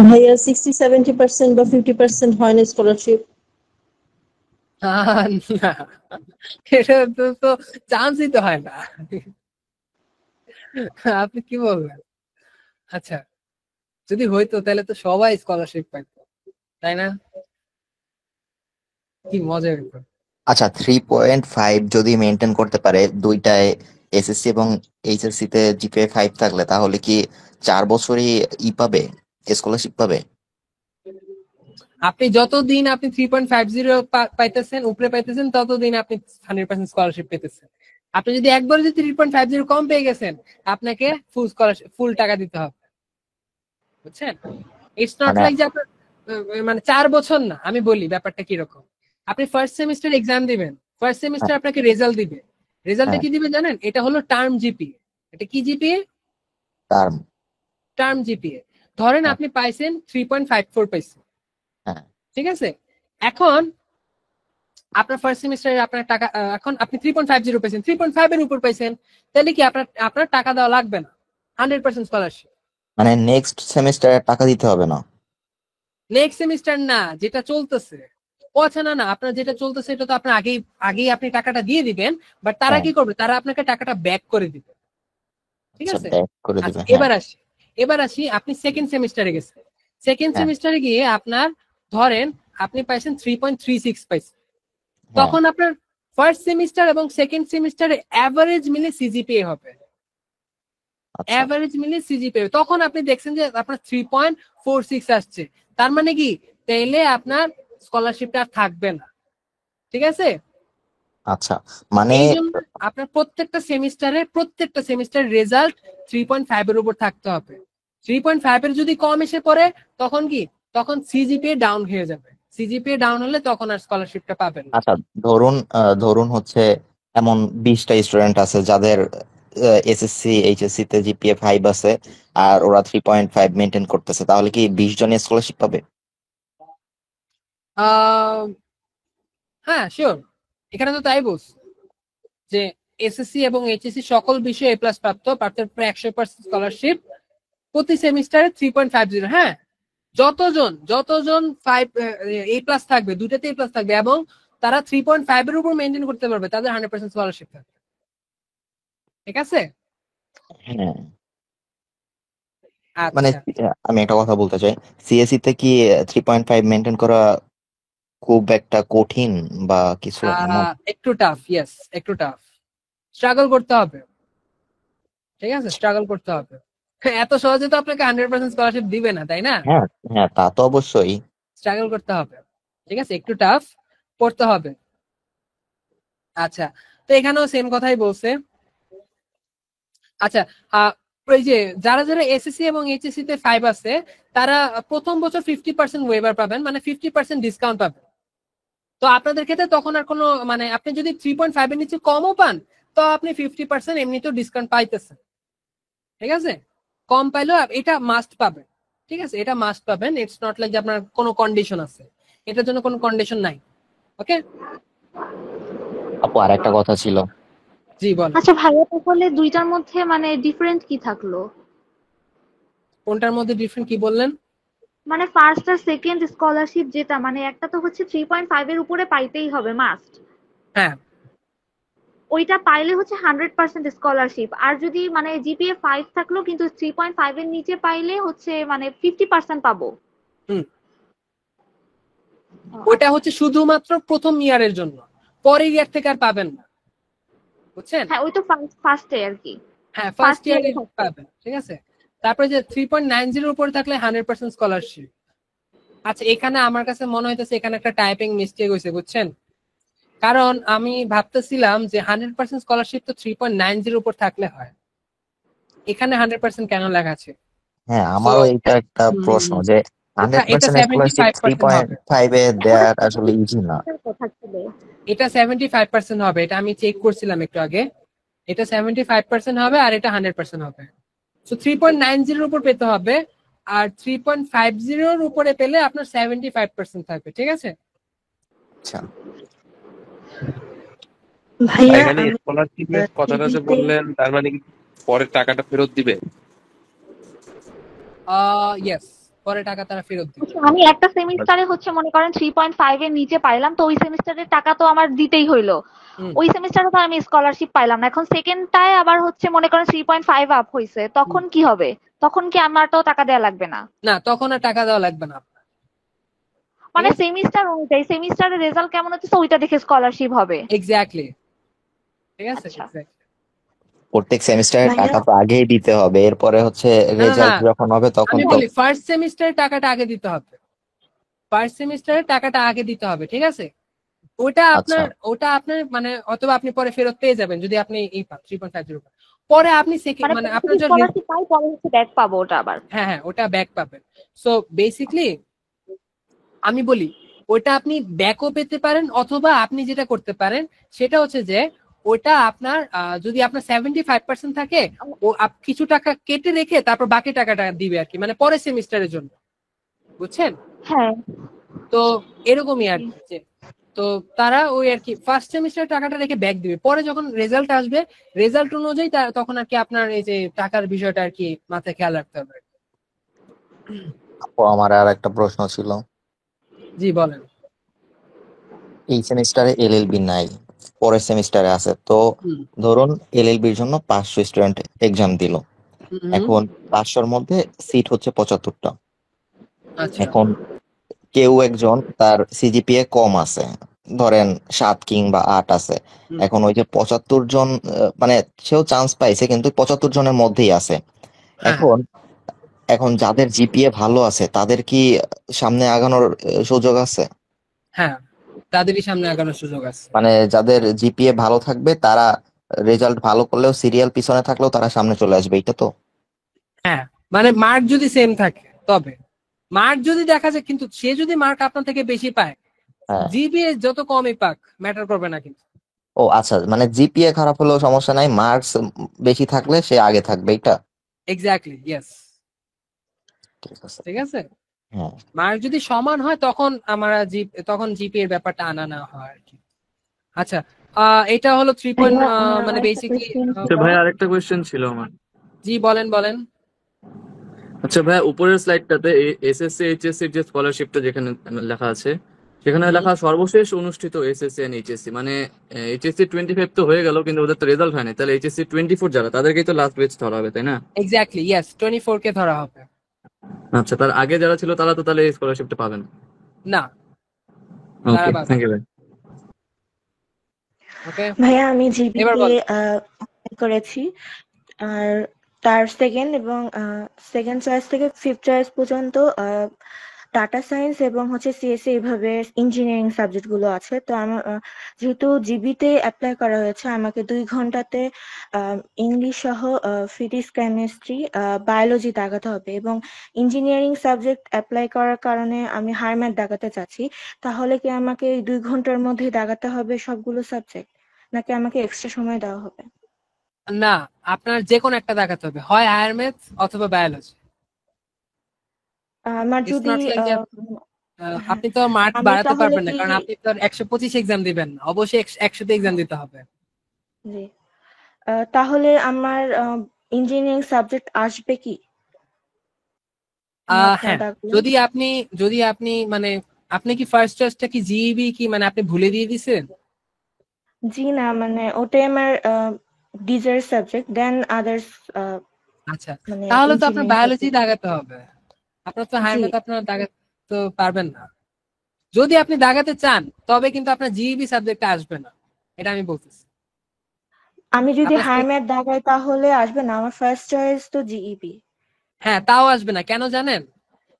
ভাইয়া 60-70% বা 50% হয় না স্কলারশিপ? না, এটা তো চান্সই তো হয় না, আপনি কি বলবেন? আচ্ছা, যদি হইতো তাহলে তো সবাই স্কলারশিপ পাইতো, তাই না? কি মজার ব্যাপার। আচ্ছা, 3.5 যদি মেনটেন করতে পারে দুইটায়, এসএসসি এবং এইচএসসি তে জিপিএ 5 থাকলে, তাহলে কি 4 বছরই পাবে, স্কলারশিপ পাবে? আপনি যতদিন আপনি 3.50 পাইতেছেন, উপরে পাইতেছেন, ততদিন আপনি 100% স্কলারশিপ পেতেছেন। আপনি যদি একবার যদি 3.50 কম পেয়ে গেছেন, আপনাকে ফুল স্কলারশিপ, ফুল টাকা দিতে হবে, বুঝছেন? ইটস নট লাইক যে আপনার মানে 4 বছর না। আমি বলি ব্যাপারটা কিরকম, আপনি ফার্স্ট সেমিস্টার এক্সাম দিবেন, ফার্স্ট সেমিস্টার আপনাকে রেজাল্ট দিবে, রেজাল্টে হ্যাঁ কি দিবে জানেন? এটা হলো টার্ম জিপিএ। এটা কি জিপিএ? টার্ম। Term GPA. ধরেন হ্যাঁ আপনি পাইছেন 3.54 পাইছেন, হ্যাঁ ঠিক আছে? এখন আপনার ফার্স্ট সেমিস্টারে আপনার টাকা এখন আপনি 3.50 পাইছেন, 3.5 এর উপর পাইছেন, তাহলে কি আপনার আপনার টাকা দেওয়া লাগবে না, 100% স্কলারশিপ। মানে নেক্সট সেমিস্টারে টাকা দিতে হবে না? নেক্সট সেমিস্টার না, যেটা চলতেছে। ও আচ্ছা, না না, আপনার যেটা চলতেছে এটা তো আপনার আগেই আগেই আপনি টাকাটা দিয়ে দিবেন, বাট তারা হ্যাঁ কি করবে? তারা আপনাকে টাকাটা ব্যাক করে দিবে, ঠিক আচ্ছা আছে? ব্যাক করে আচ্ছা, দিবে, হ্যাঁ এবার আসি আপনি সেকেন্ড সেমিস্টারে গেছেন। সেকেন্ড হ্যাঁ সেমিস্টারে গিয়ে আপনার ধরেন আপনি পাইছেন 3.36 পাইছেন, হ্যাঁ তখন আপনার ফার্স্ট সেমিস্টার এবং সেকেন্ড সেমিস্টারে অ্যাভারেজ মিলে সিজিপিএ হবে, আচ্ছা অ্যাভারেজ মিলে সিজিপিএ। তখন আপনি দেখছেন যে আপনার 3.46 আসছে, তার মানে কি? তাইলে আপনার স্কলারশিপটা আর থাকবে না, ঠিক আছে? আচ্ছা মানে এই জন্য আপনার প্রত্যেকটা সেমিস্টারের রেজাল্ট 3.5 এর উপর থাকতে হবে। 3.5 এর যদি কম এসে পড়ে তখন কি? তখন সিজিপিএ ডাউন হয়ে যাবে। সিজিপিএ ডাউন হলে তখন আর স্কলারশিপটা পাবেন না। আচ্ছা ধরুন হচ্ছে এমন 20টা স্টুডেন্ট আছে যাদের এসএসসি এইচএসসি তে জিপিএ 5 আছে আর ওরা 3.5 মেনটেন করতেছে, তাহলে কি 20 জনের স্কলারশিপ পাবে? আহ, হ্যাঁ শিওর, এখানে তো তাই বলছি যে এসএসসি এবং এইচএসসি সকল বিষয়ে A+ প্রাপ্ত প্রার্থীর প্রায় 100% স্কলারশিপ প্রতি সেমিস্টারে 3.50। হ্যাঁ, যতজন 5 A+ থাকবে, দুইটাতে A+ থাকবে এবং তারা 3.5 এর উপর মেনটেন করতে পারবে, তাদের 100% স্কলারশিপ থাকবে, ঠিক আছে? হ্যাঁ মানে আচ্ছা, আমি একটা কথা বলতে চাই, সিএসসি তে কি 3.5 মেনটেন করা খুব একটা কঠিন বা কিছু না? একটু টাফ, ইয়েস একটু টাফ, স্ট্রাগল করতে হবে, ঠিক আছে? স্ট্রাগল করতে হবে। এত সহজে তো আপনাকে 100% স্কলারশিপ দিবে না, তাই না? হ্যাঁ হ্যাঁ তা তো অবশ্যই। স্ট্রাগল করতে হবে, ঠিক আছে? একটু টাফ পড়তে হবে। আচ্ছা, তো এখানেও সেম কথাই বলছে। আচ্ছা, ওই যে যারা যারা এসএসসি এবং এইচএসসি তে 5 আছে, তারা প্রথম বছর 50% ওয়েভার পাবেন, মানে 50% ডিসকাউন্ট পাবেন। তো আপনাদের ক্ষেত্রে তখন আর কোনো মানে আপনি যদি 3.5 এর নিচে কমও পান, তো আপনি 50% এমনিতেও ডিসকাউন্ট পাইতেছেন, ঠিক আছে? কম পাইলেও এটা মাস্ট পাবেন, ঠিক আছে? এটা মাস্ট পাবেন, ইটস নট লাইক যে আপনার কোনো কন্ডিশন আছে, এটার জন্য কোনো কন্ডিশন নাই। ওকে, আপু আর একটা কথা ছিল। জি বলেন। আচ্ছা ভাইয়া, তাহলে দুইটার মধ্যে মানে ডিফারেন্ট কি থাকলো? কোনটার মধ্যে ডিফারেন্ট কি বললেন? মানে ফার্স্ট আর সেকেন্ড স্কলারশিপ যেটা, মানে একটা তো হচ্ছে 3.5 এর উপরে পাইতেই হবে মাস্ট, হ্যাঁ ওইটা পাইলে হচ্ছে 100% স্কলারশিপ। আর যদি মানে জিপিএ 5 থাকলো কিন্তু 3.5 এর নিচে পাইলে হচ্ছে মানে 50% পাবো। হুম, ওটা হচ্ছে শুধুমাত্র প্রথম ইয়ারের জন্য, পরের ইয়ার থেকে আর পাবেন না, বুঝছেন? হ্যাঁ, ওই তো ফার্স্টে আর কি, হ্যাঁ, ফার্স্ট ফার্স্ট ইয়ারে ইয়ারে থাকবে। পাবেন, ঠিক আছে? তারপরে যে 3.90 উপরে থাকলে 100% স্কলারশিপ। আচ্ছা, এখানে আমার কাছে মনে হইতেছে এখানে একটা টাইপিং মিস্টেক হয়েছে, বুঝছেন? কারণ আমি ভাবতেছিলাম যে 100% স্কলারশিপ তো 3.90 উপর থাকলে হয়, এখানে 100% কেন লেখা আছে? হ্যাঁ সো আমারও এটা একটা প্রশ্ন যে এটা 100% স্কলারশিপ 75% হবে, 3.5 এ এখন দেওয়া আসলে ইজি না। কথা ছিল। এটা 75% হবে, এটা আমি চেক করছিলাম একটু আগে। এটা 75% হবে আর এটা 100% হবে। সো 3.90 এর উপর পেতে হবে, আর 3.50 এর উপরে পেলে আপনার 75% থাকবে, ঠিক আছে? আচ্ছা ভাইয়া এখানে আমি স্কলারশিপের কথাটা যে টিভিতে বললেন, তার মানে কি পরে টাকাটা ফেরত দিবে? ইয়েস, পরে টাকা তারা ফেরত দিবে। আচ্ছা, আমি একটা সেমিস্টারে হচ্ছে মনে করেন 3.5 এর নিচে পাইলাম, তো ওই সেমিস্টারের টাকা তো আমার দিতেই হইলো। হুম, ওই সেমিস্টারে তো আমি স্কলারশিপ পাইলাম না, এখন সেকেন্ডটায় আবার হচ্ছে মনে করেন 3.5 আপ হইছে, তখন কি হবে? তখন কি আমার তো টাকা দেওয়া লাগবে না? না, তখন আর টাকা দেওয়া লাগবে না আপনার, ঠিক মানে আছে? সেমিস্টার অনুযায়ী সেমিস্টারের রেজাল্ট কেমন হচ্ছে ওইটা দেখে স্কলারশিপ হবে? এক্স্যাক্টলি, ঠিক আছে? আচ্ছা, প্রত্যেক সেমিস্টারে ভাইয়া টাকা তো আগেই দিতে হবে, এরপরে হচ্ছে না না না, রেজাল্ট যখন হবে তখন আমি তো। বলি ফার্স্ট সেমিস্টারের টাকাটা আগে দিতে হবে, ফার্স্ট সেমিস্টারের টাকাটা আগে দিতে হবে, ঠিক আছে? আচ্ছা ওটা আপনার মানে অথবা আপনি পরে ফেরত পেয়ে যাবেন যদি আপনি এই পান 3.50 পরে আপনি মানে মানে পরে আপনার যদি যে স্কলারশিপ পাই পরে হচ্ছে ব্যাক পাবো ওটা আবার? হ্যাঁ হ্যাঁ, ওটা ব্যাক পাবেন। সো বেসিকলি আমি বলি ওইটা আপনি ব্যাকও পেতে পারেন, অথবা আপনি যেটা করতে পারেন সেটা হচ্ছে যে ওইটা আপনার যদি আপনার 75% থাকে, ও কিছু টাকা কেটে রেখে তারপর বাকি টাকাটা দিবে আর কি, মানে পরের সেমিস্টারের জন্য, বুঝছেন? হ্যাঁ। তো এরকমই আর কি, যে তো তারা ওই আর কি ফার্স্ট সেমিস্টার টাকাটা রেখে ব্যাক দিবে, পরে যখন রেজাল্ট আসবে রেজাল্ট অনুযায়ী তখন আর কি আপনার এই যে টাকার বিষয়টা আর কি মাথায় খেয়াল রাখতে হবে। আপু, আমার আর একটা প্রশ্ন ছিল। জি বলেন। এই সেমিস্টারে এলএলবি নাই, পরের সেমিস্টারে আছে, তো ধরুন এলএলবির জন্য 500 স্টুডেন্ট এক্সাম দিল। এখন 500-র মধ্যে সিট হচ্ছে 75টা। এখন কেউ একজন তার সিজিপিএ কম আছে, ধরেন 7 কিংবা 8 আছে। এখন ওই যে 75 জন, মানে সেও চান্স পাইছে কিন্তু 75 জনের মধ্যেই আছে। এখন যাদের জিপিএ ভালো আছে তাদের কি সামনে আগানোর সুযোগ আছে? হ্যাঁ, তাদেরই সামনে আগানোর সুযোগ আছে। মানে যাদের জিপিএ ভালো থাকবে তারা রেজাল্ট ভালো করলেও, সিরিয়াল পিছনে থাকলেও তারা সামনে চলে আসবে, এটা তো? হ্যাঁ, মানে মার্ক যদি সেম থাকে, তবে মার্ক যদি দেখা যায়, কিন্তু সে যদি মার্ক আপনার থেকে বেশি পায়, জিপিএ যত কমই পাক ম্যাটার করবে না কিন্তু। ও আচ্ছা, মানে জিপিএ খারাপ হলেও সমস্যা নাই, মার্কস বেশি থাকলে সে আগে থাকবে, এটা? Exactly, yes. ঠিক আছে, হ্যাঁ। মার্ক যদি সমান হয় তখন তখন জিপি এর ব্যাপারটা আনা না হয় আর কি। আচ্ছা, এটা হলো 3 পয়েন্ট, মানে বেসিক্যালি। আচ্ছা ভাই, আরেকটা কোয়েশ্চেন ছিল আমার। জি বলেন বলেন। আচ্ছা ভাই, উপরের স্লাইডটাতে এসএসসি এইচএসসি যে স্কলারশিপটা যেখানে লেখা আছে, সেখানে লেখা সর্বশেষ অনুষ্ঠিত এসএসসি এন্ড এইচএসসি, মানে এইচএসসি 25 তো হয়ে গেল, কিন্তু ওদের তো রেজাল্ট হয়নি, তাহলে এইচএসসি 24 যারা, তাদেরকেই তো লাস্ট বেচ ধরা হবে, তাই না? এক্স্যাক্টলি, ইয়েস, 24 কে ধরা হবে। আচ্ছা, তার আগে যারা ছিল তারা তো তাহলে এই স্কলারশিপটা পাবেন না? ওকে, থ্যাংক ইউ ভাই। ওকে ভাইয়া, আমি জিবিতে করেছি, আর তার সেকেন্ড এবং সেকেন্ড চয়েস থেকে ফিফথ চয়েস পর্যন্ত ডাটা সায়েন্স এবং হচ্ছে সিএসসি, এইভাবে ইঞ্জিনিয়ারিং সাবজেক্ট গুলো আছে। তো আমার যেহেতু জিবিতে অ্যাপ্লাই করা হয়েছে, আমাকে 2 ঘন্টাতে ইংলিশ সহ ফিজিক্স, কেমিস্ট্রি, বায়োলজি দাগাতে হবে, এবং ইঞ্জিনিয়ারিং সাবজেক্ট অ্যাপ্লাই করার কারণে আমি হায়ার ম্যাথ দাগাতে চাচ্ছি। তাহলে কি আমাকে এই 2 ঘন্টার মধ্যেই দাগাতে হবে সবগুলো সাবজেক্ট, নাকি আমাকে এক্সট্রা সময় দেওয়া হবে? না, আপনার যে কোনো একটা দেখাতে হবে, হয় হায়ার ম্যাথ অথবা বায়োলজি। আমার যদি আপনি তো মার্ক বাড়াতে পারবেন না, কারণ আপনি তো 125 এক্সাম দিবেন না, অবশ্যই 100তে এক্সাম দিতে হবে। জি, তাহলে আমার ইঞ্জিনিয়ারিং সাবজেক্ট আসবে কি? হ্যাঁ, যদি আপনি মানে আপনি কি ফার্স্ট চয়েসটা কি জিইবি কি, মানে আপনি ভুলে দিয়ে দিছেন? জি না, মানে ওটাই আমার ডিজায়ার সাবজেক্ট, দেন আদার্স। আচ্ছা, তাহলে তো আপনার বায়োলজি দাগাতে হবে। আপনার তো হায়ার ম্যাথ আপনার দাগাতে তো পারবেন না। যদি আপনি দাগাতে চান তবে কিন্তু আপনার জিইবি সাবজেক্টটা আসবে না, এটা আমি বলতেছি। আমি যদি হায়ার ম্যাথ দাগাই তাহলে আসবে না? আমার ফার্স্ট চয়েস তো জিইবি। হ্যাঁ, তাও আসবে না, কেন জানেন?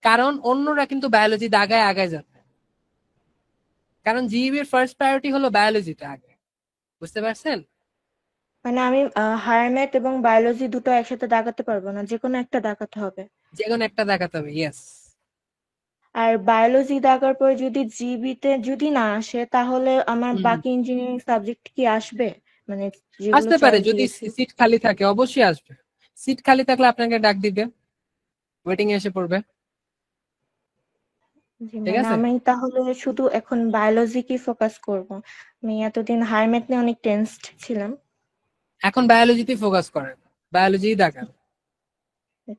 কারণ অন্যরা কিন্তু বায়োলজি দাগায় আগায় যাবে, কারণ জিইবির ফার্স্ট প্রায়োরিটি হলো বায়োলজিটা আগে, বুঝতে পারছেন? মানে আমি হায়ার ম্যাথ এবং বায়োলজি দুটো একসাথে দাগাতে পারবো না, যে কোনো একটা দাগাতে হবে? যে কোনো একটা দাগাতে হবে, ইয়েস। আর বায়োলজি দাগার পর যদি জিবিতে যদি না আসে, তাহলে আমার বাকি ইঞ্জিনিয়ারিং সাবজেক্ট কি আসবে? মানে আসতে পারে, যদি সিট খালি থাকে অবশ্যই আসবে। সিট খালি থাকলে আপনাকে ডাক দিবে, ওয়েটিং এ এসে পড়বে। ঠিক আছে, আমি তাহলে শুধু এখন বায়োলজি কি ফোকাস করব? আমি এতদিন হায়ার ম্যাথ নিয়ে অনেক টেনসড ছিলাম। এখন বায়োলজিতে ফোকাস করেন, বায়োলজি দেখান।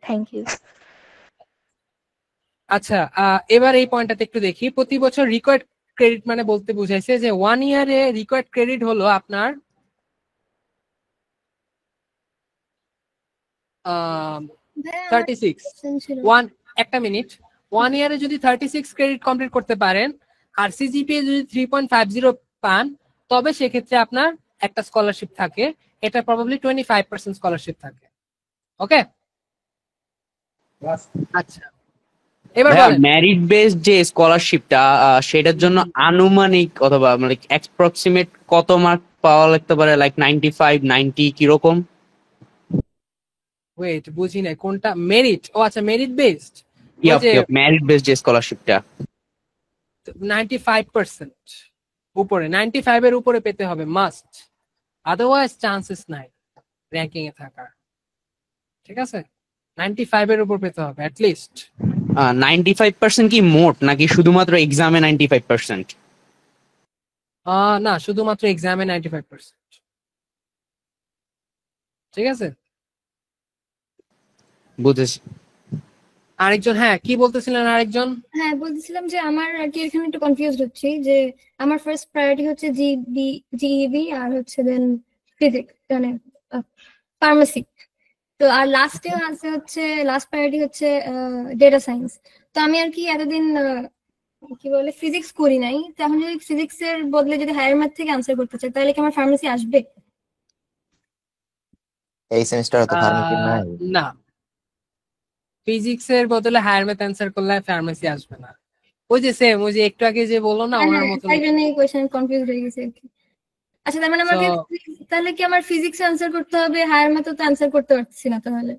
Thank you. আচ্ছা, এবার এই পয়েন্টটাতে একটু দেখি। প্রতি বছর রিকোয়ার্ড ক্রেডিট মানে বলতে বুঝাইছে যে 1 ইয়ারে রিকোয়ার্ড ক্রেডিট হলো আপনার 36। একটা মিনিট। 1 ইয়ারে যদি 36 ক্রেডিট কমপ্লিট করতে পারেন আর সিজিপিএ যদি 3.50 পান, তবে সেক্ষেত্রে আপনার একটা স্কলারশিপ থাকে, এটা প্রবাবলি 25% স্কলারশিপ থাকে। ওকে, আচ্ছা, এবার মেরিট বেসড যে স্কলারশিপটা, সেটার জন্য আনুমানিক অথবা মানে অ্যাপ্রক্সিমেট কত মার্ক পাওয়া লাগতে পারে? লাইক 95, 90 কিরকম? ওয়েট, বুঝি না কোনটা মেরিট। ও আচ্ছা, মেরিট বেসড। মেরিট বেসড যে স্কলারশিপটা। 95% উপরে, 95 এর উপরে পেতে হবে মাস্ট, আদারওয়াইজ চান্সেস নাই র্যাঙ্কিং এ থাকার। ঠিক আছে, 95 এর উপর পেতে হবে অ্যাটলিস্ট। 95% কি মোট নাকি শুধুমাত্র এক্সামে 95%? না, শুধুমাত্র এক্সামে 95%। ঠিক আছে, বুঝেছি। আরেকজন, হ্যাঁ কি বলতেছিলেন আরেকজন? হ্যাঁ, বলতেছিলাম যে আমার আর কি এখানে একটু কনফিউজড হচ্ছি যে আমার ফার্স্ট প্রায়োরিটি হচ্ছে জিইবি আর হচ্ছে দেন ফিজিক্স মানে ফার্মেসি। তো আর লাস্টে আছে হচ্ছে লাস্ট প্রায়োরিটি হচ্ছে ডেটা সায়েন্স। তো আমি আর কি এতদিন কি বলে ফিজিক্স করি নাই, তো এখন যদি ফিজিক্স এর বদলে যদি হায়ার ম্যাথ থেকে আনসার করতে চাই তাহলে কি আমার ফার্মেসি আসবে? এই সেমিস্টারে তো ফার্মেসি নাই। না, ফিজিক্স এর বদলে হায়ার ম্যাথ অ্যান্সার করলে ফার্মেসি আসবে না। ওই যে সেম, ওই যে একটু আগে যে বললো না ওনার মতো। তাই জন্য এই কোয়েশ্চেন কনফিউজ হয়ে গেছে আর কি। আচ্ছা, তার মানে আমাকে তাহলে কি আমার ফিজিক্স অ্যান্সার করতে হবে, হায়ার ম্যাথ তো অ্যান্সার করতে পারছি না তাহলে?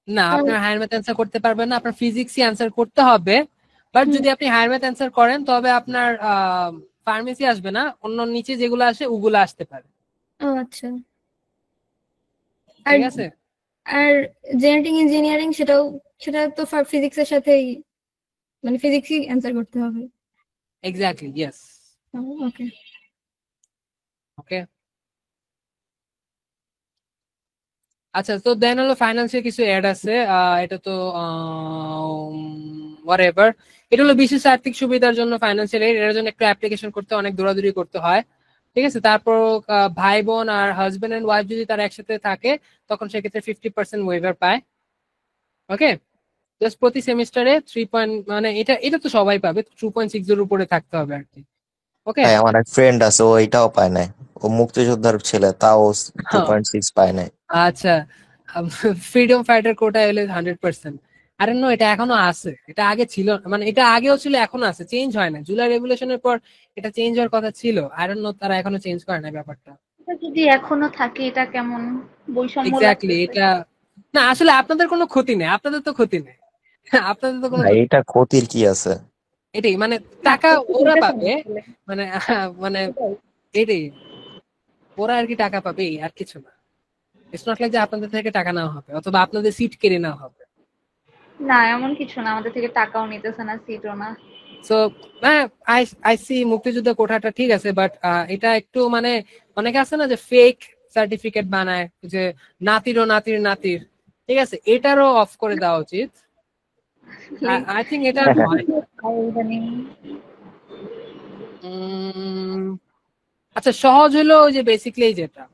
না, আপনার হায়ার ম্যাথ অ্যান্সার করতে পারবেন না, আপনার ফিজিক্সই অ্যান্সার করতে হবে। বাট যদি আপনি হায়ার ম্যাথ অ্যান্সার করেন তবে আপনার ফার্মেসি আসবে না, অন্য নিচে যেগুলো আসে ওগুলো আসতে পারে। ও আচ্ছা। ঠিক আছে, আর জেনেটিক ইঞ্জিনিয়ারিং সেটা তো ফিজিক্স এর সাথেই মানে ফিজিক্সই অ্যান্সার করতে হবে। Exactly, yes. ওকে ওকে, আচ্ছা, তো দেন হলো ফাইন্যান্সিয়াল কিছু অ্যাড আছে, এটা তো হোয়াটএভার, এটা হলো বিশেষ আর্থিক সুবিধার জন্য ফাইন্যান্সিয়াল এড, এর জন্য একটু অ্যাপ্লিকেশন করতে অনেক দৌড়াদৌড়ি করতে হয়। ঠিক আছে, তারপর ভাই বোন আর হাজবেন্ড এন্ড ওয়াইফ যদি তারা একসাথে থাকে তখন সেক্ষেত্রে 50% ওয়েভার পায়। ওকে, জাস্ট প্রতি সেমিস্টারে 3 মানে এটা তো সবাই পাবে, 2.6 এর উপরে থাকতে হবে আর কি। ওকে, আমার এক ফ্রেন্ড আছে, ও এটাও পায় নাই, ও মুক্তিযোদ্ধার ছেলে, তাও 2.6 পায় নাই। আচ্ছা, ফ্রিডম ফাইটার কোটা এলে 100%। আরে নো, এটা এখনো আছে, এটা আগে ছিল, মানে এটা আগেও ছিল এখনো আছে, চেঞ্জ হয় না। জুলাই রেভলিউশনের পর এটা চেঞ্জ হওয়ার কথা ছিল, আই ডোন্ট নো তারা এখনো চেঞ্জ করে না ব্যাপারটা। এটা যদি এখনো থাকে এটা কেমন বৈষম্য এক্স্যাক্টলি, লাগতেছে। এটা না, আসলে আপনাদের কোনো ক্ষতি নেই, আপনাদের তো ক্ষতি নেই, আপনাদের তো কোনো এটা ক্ষতির কি আছে? এটাই মানে টাকা ওরা পাবে, মানে মানে এটাই, ওরা আর কি টাকা পাবে, আর কিছু না। ইটস নট লাইক যে আপনাদের থেকে টাকা নেওয়া হবে অথবা আপনাদের সিট কেড়ে নেওয়া হবে। না, এমন কিছু না, আমাদের থেকে টাকাও নিতেছে না, সিটও না। সো আই সি মুক্তিযুদ্ধ কোঠাটা ঠিক আছে, বাট এটা একটু মানে অনেকে আছে না যে ফেক সার্টিফিকেট বানায়, যে নাতিরও নাতির নাতির, ঠিক আছে, এটারও অফ করে দেওয়া উচিত। আই থিঙ্ক এটা নয়। আচ্ছা, সহজ হলো যে বেসিক্যালি যেটা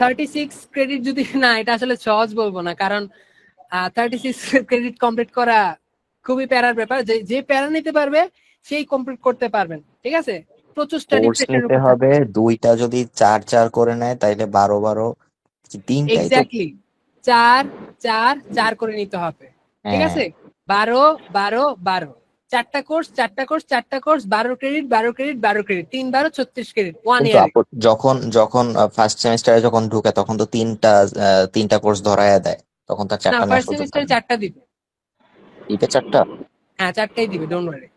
36 ক্রেডিট যদি না, এটা আসলে সহজ বলবো না, কারণ 36 ক্রেডিট কমপ্লিট করা খুবই প্যারার ব্যাপার। যে প্যারা নিতে পারবে সেই কমপ্লিট করতে পারবেন। ঠিক আছে, প্রচুর স্টাডি কোর্স প্রেশারের নিতে উপর হবে, দুইটা যদি 4 করে নেয় তাইলে 12 তিনটাই তো। এক্স্যাক্টলি, 4 করে নিতে হবে। ঠিক আছে, 12 চারটা কোর্স 12 ক্রেডিট 3 12 36 ক্রেডিট 1 কিন্তু ইয়ার। যখন ফার্স্ট সেমিস্টারে যখন ঢুকে তখন তো তিনটা কোর্স ধরায়া দেয়, তখন তার না, 4টা নেওয়ার ফার্স্ট সুযোগ সেমিস্টারে থাকে। 4টা দিবে। ইপে 4টা? হ্যাঁ, 4টাই দিবে, ডোন্ট ওয়ারি।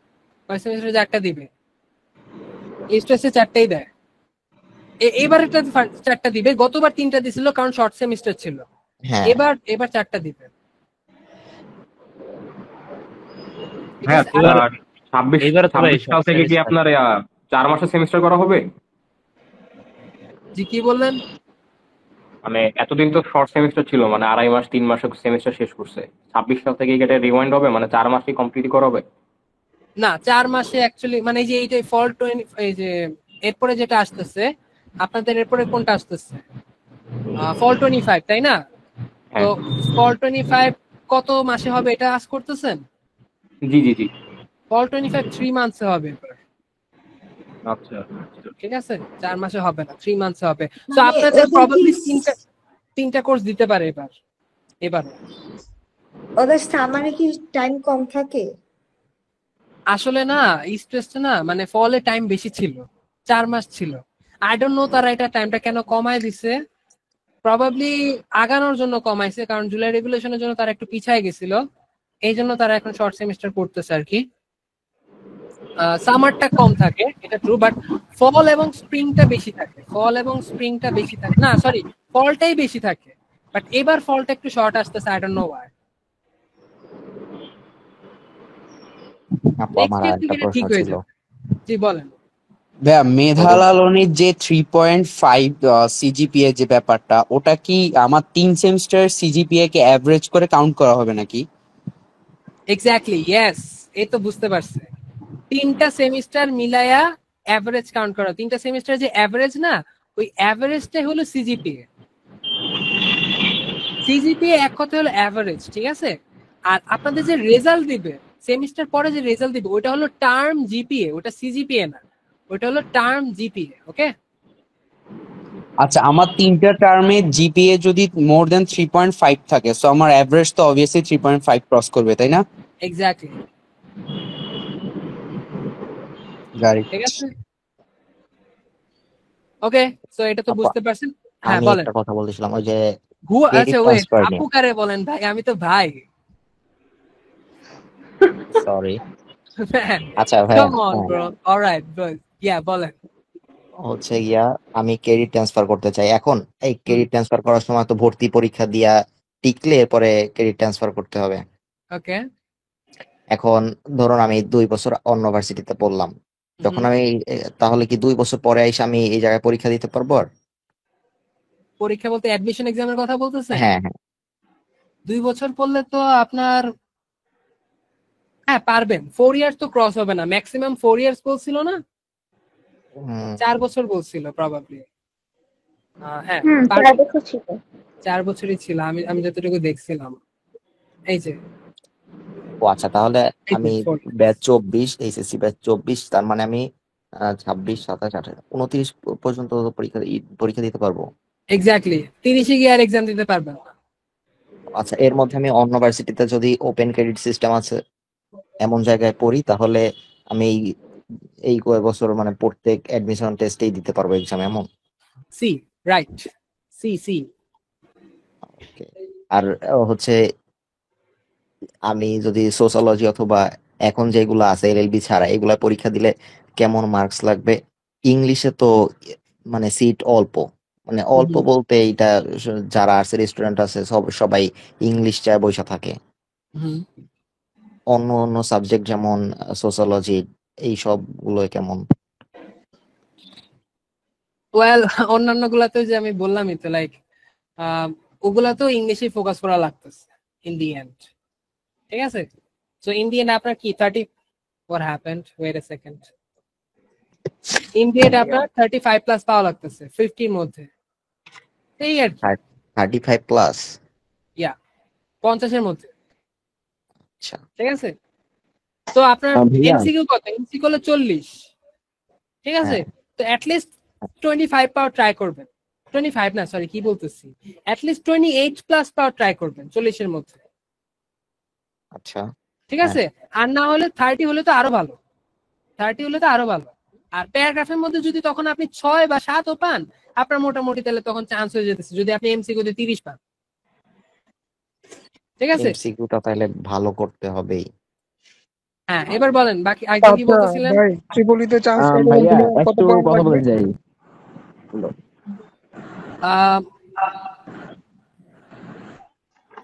ফার্স্ট সেমিস্টারে 4টা দিবে, এস্ট্রেসে 4টাই দেয়। এবার এটা 4টা দিবে, গতবার 3টা দিছিল কারণ শর্ট সেমিস্টার ছিল। হ্যাঁ, এবার 4টা দিবে। হ্যাঁ, 26 সাল থেকে কি আপনার 4 মাসের সেমিস্টার করা হবে? জি, কি বললেন? মানে এতদিন তো শর্ট সেমিস্টার ছিল, মানে 2.5 মাস 3 মাসে সেমিস্টার শেষ করছে। 26 সাল থেকে এটা রিওয়াইন্ড হবে, মানে 4 মাসই কমপ্লিট করা হবে? না, 4 মাসে অ্যাকচুয়ালি মানে এই যে এইটা ফল 20, এই যে এরপরে যেটা আসতেছে আপনাদের, এরপরে কোনটা আসতেছে? ফল 25, তাই না? তো ফল 25 কত মাসে হবে এটা আজ করতেছেন? জি। ফল 25 3 মান্থসে হবে এবার। আচ্ছা, ঠিক আছে, 4 মাসে হবে না, 3 মান্থসে হবে। তো আপনাদের প্রবাবলি তিনটা কোর্স দিতে পারে এবার। ওদের সামারে কি টাইম কম থাকে? আসলে না, ইস্ট ওয়েস্টে না মানে ফলে টাইম বেশি ছিল, 4 মাস ছিল। আই ডোন্ট নো তারা এটা টাইমটা কেন কমায় দিছে, প্রবাবলি আগানোর জন্য কমাইছে, কারণ জুলাই রেগুলেশনের জন্য তারা একটু পিছায় গেছিল, এই জন্য তারা এখন শর্ট সেমিস্টার করতেছে আর কি। সামারটা কম থাকে, এটা ট্রু, বাট ফল এবং স্প্রিংটা বেশি থাকে। ফল এবং স্প্রিংটা বেশি থাকে, না সরি, ফলটাই বেশি থাকে, বাট এবার ফলটা একটু শর্ট আসতেছে, আই ডোন্ট নো ওয়াই। আপু নেক্সট আমার ইয়ার একটা থেকে এটা ঠিক প্রশ্ন হয়ে ছিল। যাবে। জি বলেন। ভাইয়া ধরুন মেধালালনির যে 3.5 সিজিপিএ যে ব্যাপারটা, ওটা কি আমার 3 সেমিস্টার সিজিপিএ কে অ্যাভারেজ করে কাউন্ট করা হবে নাকি? এক্স্যাক্টলি, ইয়েস, এই তো বুঝতে পারছে। 3টা সেমিস্টার মিলায়া অ্যাভারেজ কাউন্ট করা। 3টা সেমিস্টার যে অ্যাভারেজ না, ওই অ্যাভারেজটাই হলো সিজিপিএ। সিজিপিএ এক কথা হলো অ্যাভারেজ, ঠিক আছে? আর আপনাদের যে রেজাল্ট দিবে সেমিস্টার পরে, যে রেজাল্ট দিবে ওটা হলো টার্ম জিপিএ, ওটা সিজিপিএ না, ওটা হলো টার্ম জিপিএ। ওকে, আচ্ছা, আমার 3টা টার্মে জিপিএ যদি মোর দেন 3.5 থাকে, সো আমার অ্যাভারেজ তো অবভিয়াসলি 3.5 ক্রস করবে, তাই না? এক্স্যাক্টলি, গাড়ি ঠিক আছে। ওকে, সো এটা তো আপু বুঝতে পারছেন। হ্যাঁ আমি বলেন। একটা কথা বলতেছিলাম, ওই যে আচ্ছা ক্রেডিট ওয়েট, ট্রান্সফার আপু নিয়ে। কারে বলেন ভাই? আমি তো ভাই। সরি। আচ্ছা ভাইয়া, come on bro, alright bro, yeah বলেন। হচ্ছে গিয়া আমি ক্রেডিট ট্রান্সফার করতে চাই। এখন এই ক্রেডিট ট্রান্সফার করার সময় তো ভর্তি পরীক্ষা দিয়া টিকলে এরপরে ক্রেডিট ট্রান্সফার করতে হবে। ওকে, এখন ধরুন আমি 2 বছর অন্য ভার্সিটিতে পড়লাম, যখন আমি তাহলে কি 2 বছর পরে এসে আমি এই জায়গায় পরীক্ষা দিতে পারবো? আর পরীক্ষা বলতে অ্যাডমিশন এক্সামের কথা বলতেছেন? হ্যাঁ হ্যাঁ 2 বছর পড়লে তো আপনার, হ্যাঁ পারবেন। 4 ইয়ার্স তো ক্রস হবে না, ম্যাক্সিমাম 4 ইয়ার্স বলছিল না, 4 বছর বলছিল প্রবাবলি। হ্যাঁ 4 পারবেন, বছর ছিল। 4 বছরই ছিল, আমি আমি যতটুকু দেখছিলাম। এই যে ও আচ্ছা, তাহলে এই আমি যে 4 ব্যাচ 24, এইচএসসি ব্যাচ 24, তার মানে আমি 26, 27, 28, 29 পর্যন্ত পরীক্ষা দিতে পারবো। এক্স্যাক্টলি, 30 গিয়ে আর এক্সাম দিতে পারবেন না। আচ্ছা, এর মধ্যে আমি অন্য ভার্সিটিতে যদি ওপেন ক্রেডিট সিস্টেম আছে এমন জায়গায় পড়ি, তাহলে আমি এই কয়েক বছর মানে প্রত্যেক অ্যাডমিশন টেস্টেই দিতে পারবো এক্সাম, এমন? See, right, see see. আর হচ্ছে আমি যদি সোশ্যোলজি অথবা এখন যেগুলো আছে এলএলবি ছাড়া এগুলা পরীক্ষা দিলে কেমন মার্কস লাগবে? ইংলিশে তো মানে সিট অল্প, মানে অল্প বলতে এইটা যারা আর্টসের স্টুডেন্ট আছে সবাই ইংলিশ চায় বসে থাকে। অন্য অন্য সাবজেক্ট যেমন সোশ্যোলজি এই সবগুলো কেমন? ওয়েল, অন্যান্য গুলাতে যে আমি বললামই তো, লাইক ওগুলা তো ইংলিশে ফোকাস করা লাগতেছে ইন দি এন্ড, ঠিক আছে? সো ইন দি এন্ড আপনার কি 30, what happened, wait a second, in the end আপনার 35 প্লাস পাওয়া লাগতেছে 50 এর মধ্যে, এই আর কি। 35 প্লাস? ইয়া, 50 এর মধ্যে, আচ্ছা ঠিক আছে? তো আপনার ভাইয়া, এমসিকিউ কত? এমসিকিউ হলো 40, ঠিক আছে? তো অ্যাট লিস্ট 25 পাওয়ার ট্রাই করবেন। 25 না, সরি কি বলতেছি, at least 28 plus power try করবেন 40 এর মধ্যে, আচ্ছা ঠিক আছে? আর না হলে 30 হলে তো আরো ভালো, 30 হলে তো আরো ভালো। আর প্যারাগ্রাফের মধ্যে যদি তখন আপনি 6 বা 7 ও পান, আপনার মোটামুটি তাহলে তখন চান্স হয়ে যেতেছে, যদি আপনি এমসিকিউ তে 30 পান, ঠিক আছে? এমসিকিউটা তাহলে ভালো করতে হবেই। হ্যাঁ, এবার বলেন বাকি আরেকজন কি বলতেছিলেন? ভাই ট্রিপলিতে চান্স ভাইয়া কত একটু পয়েন্ট কথা লাগবে? বলতে চাই।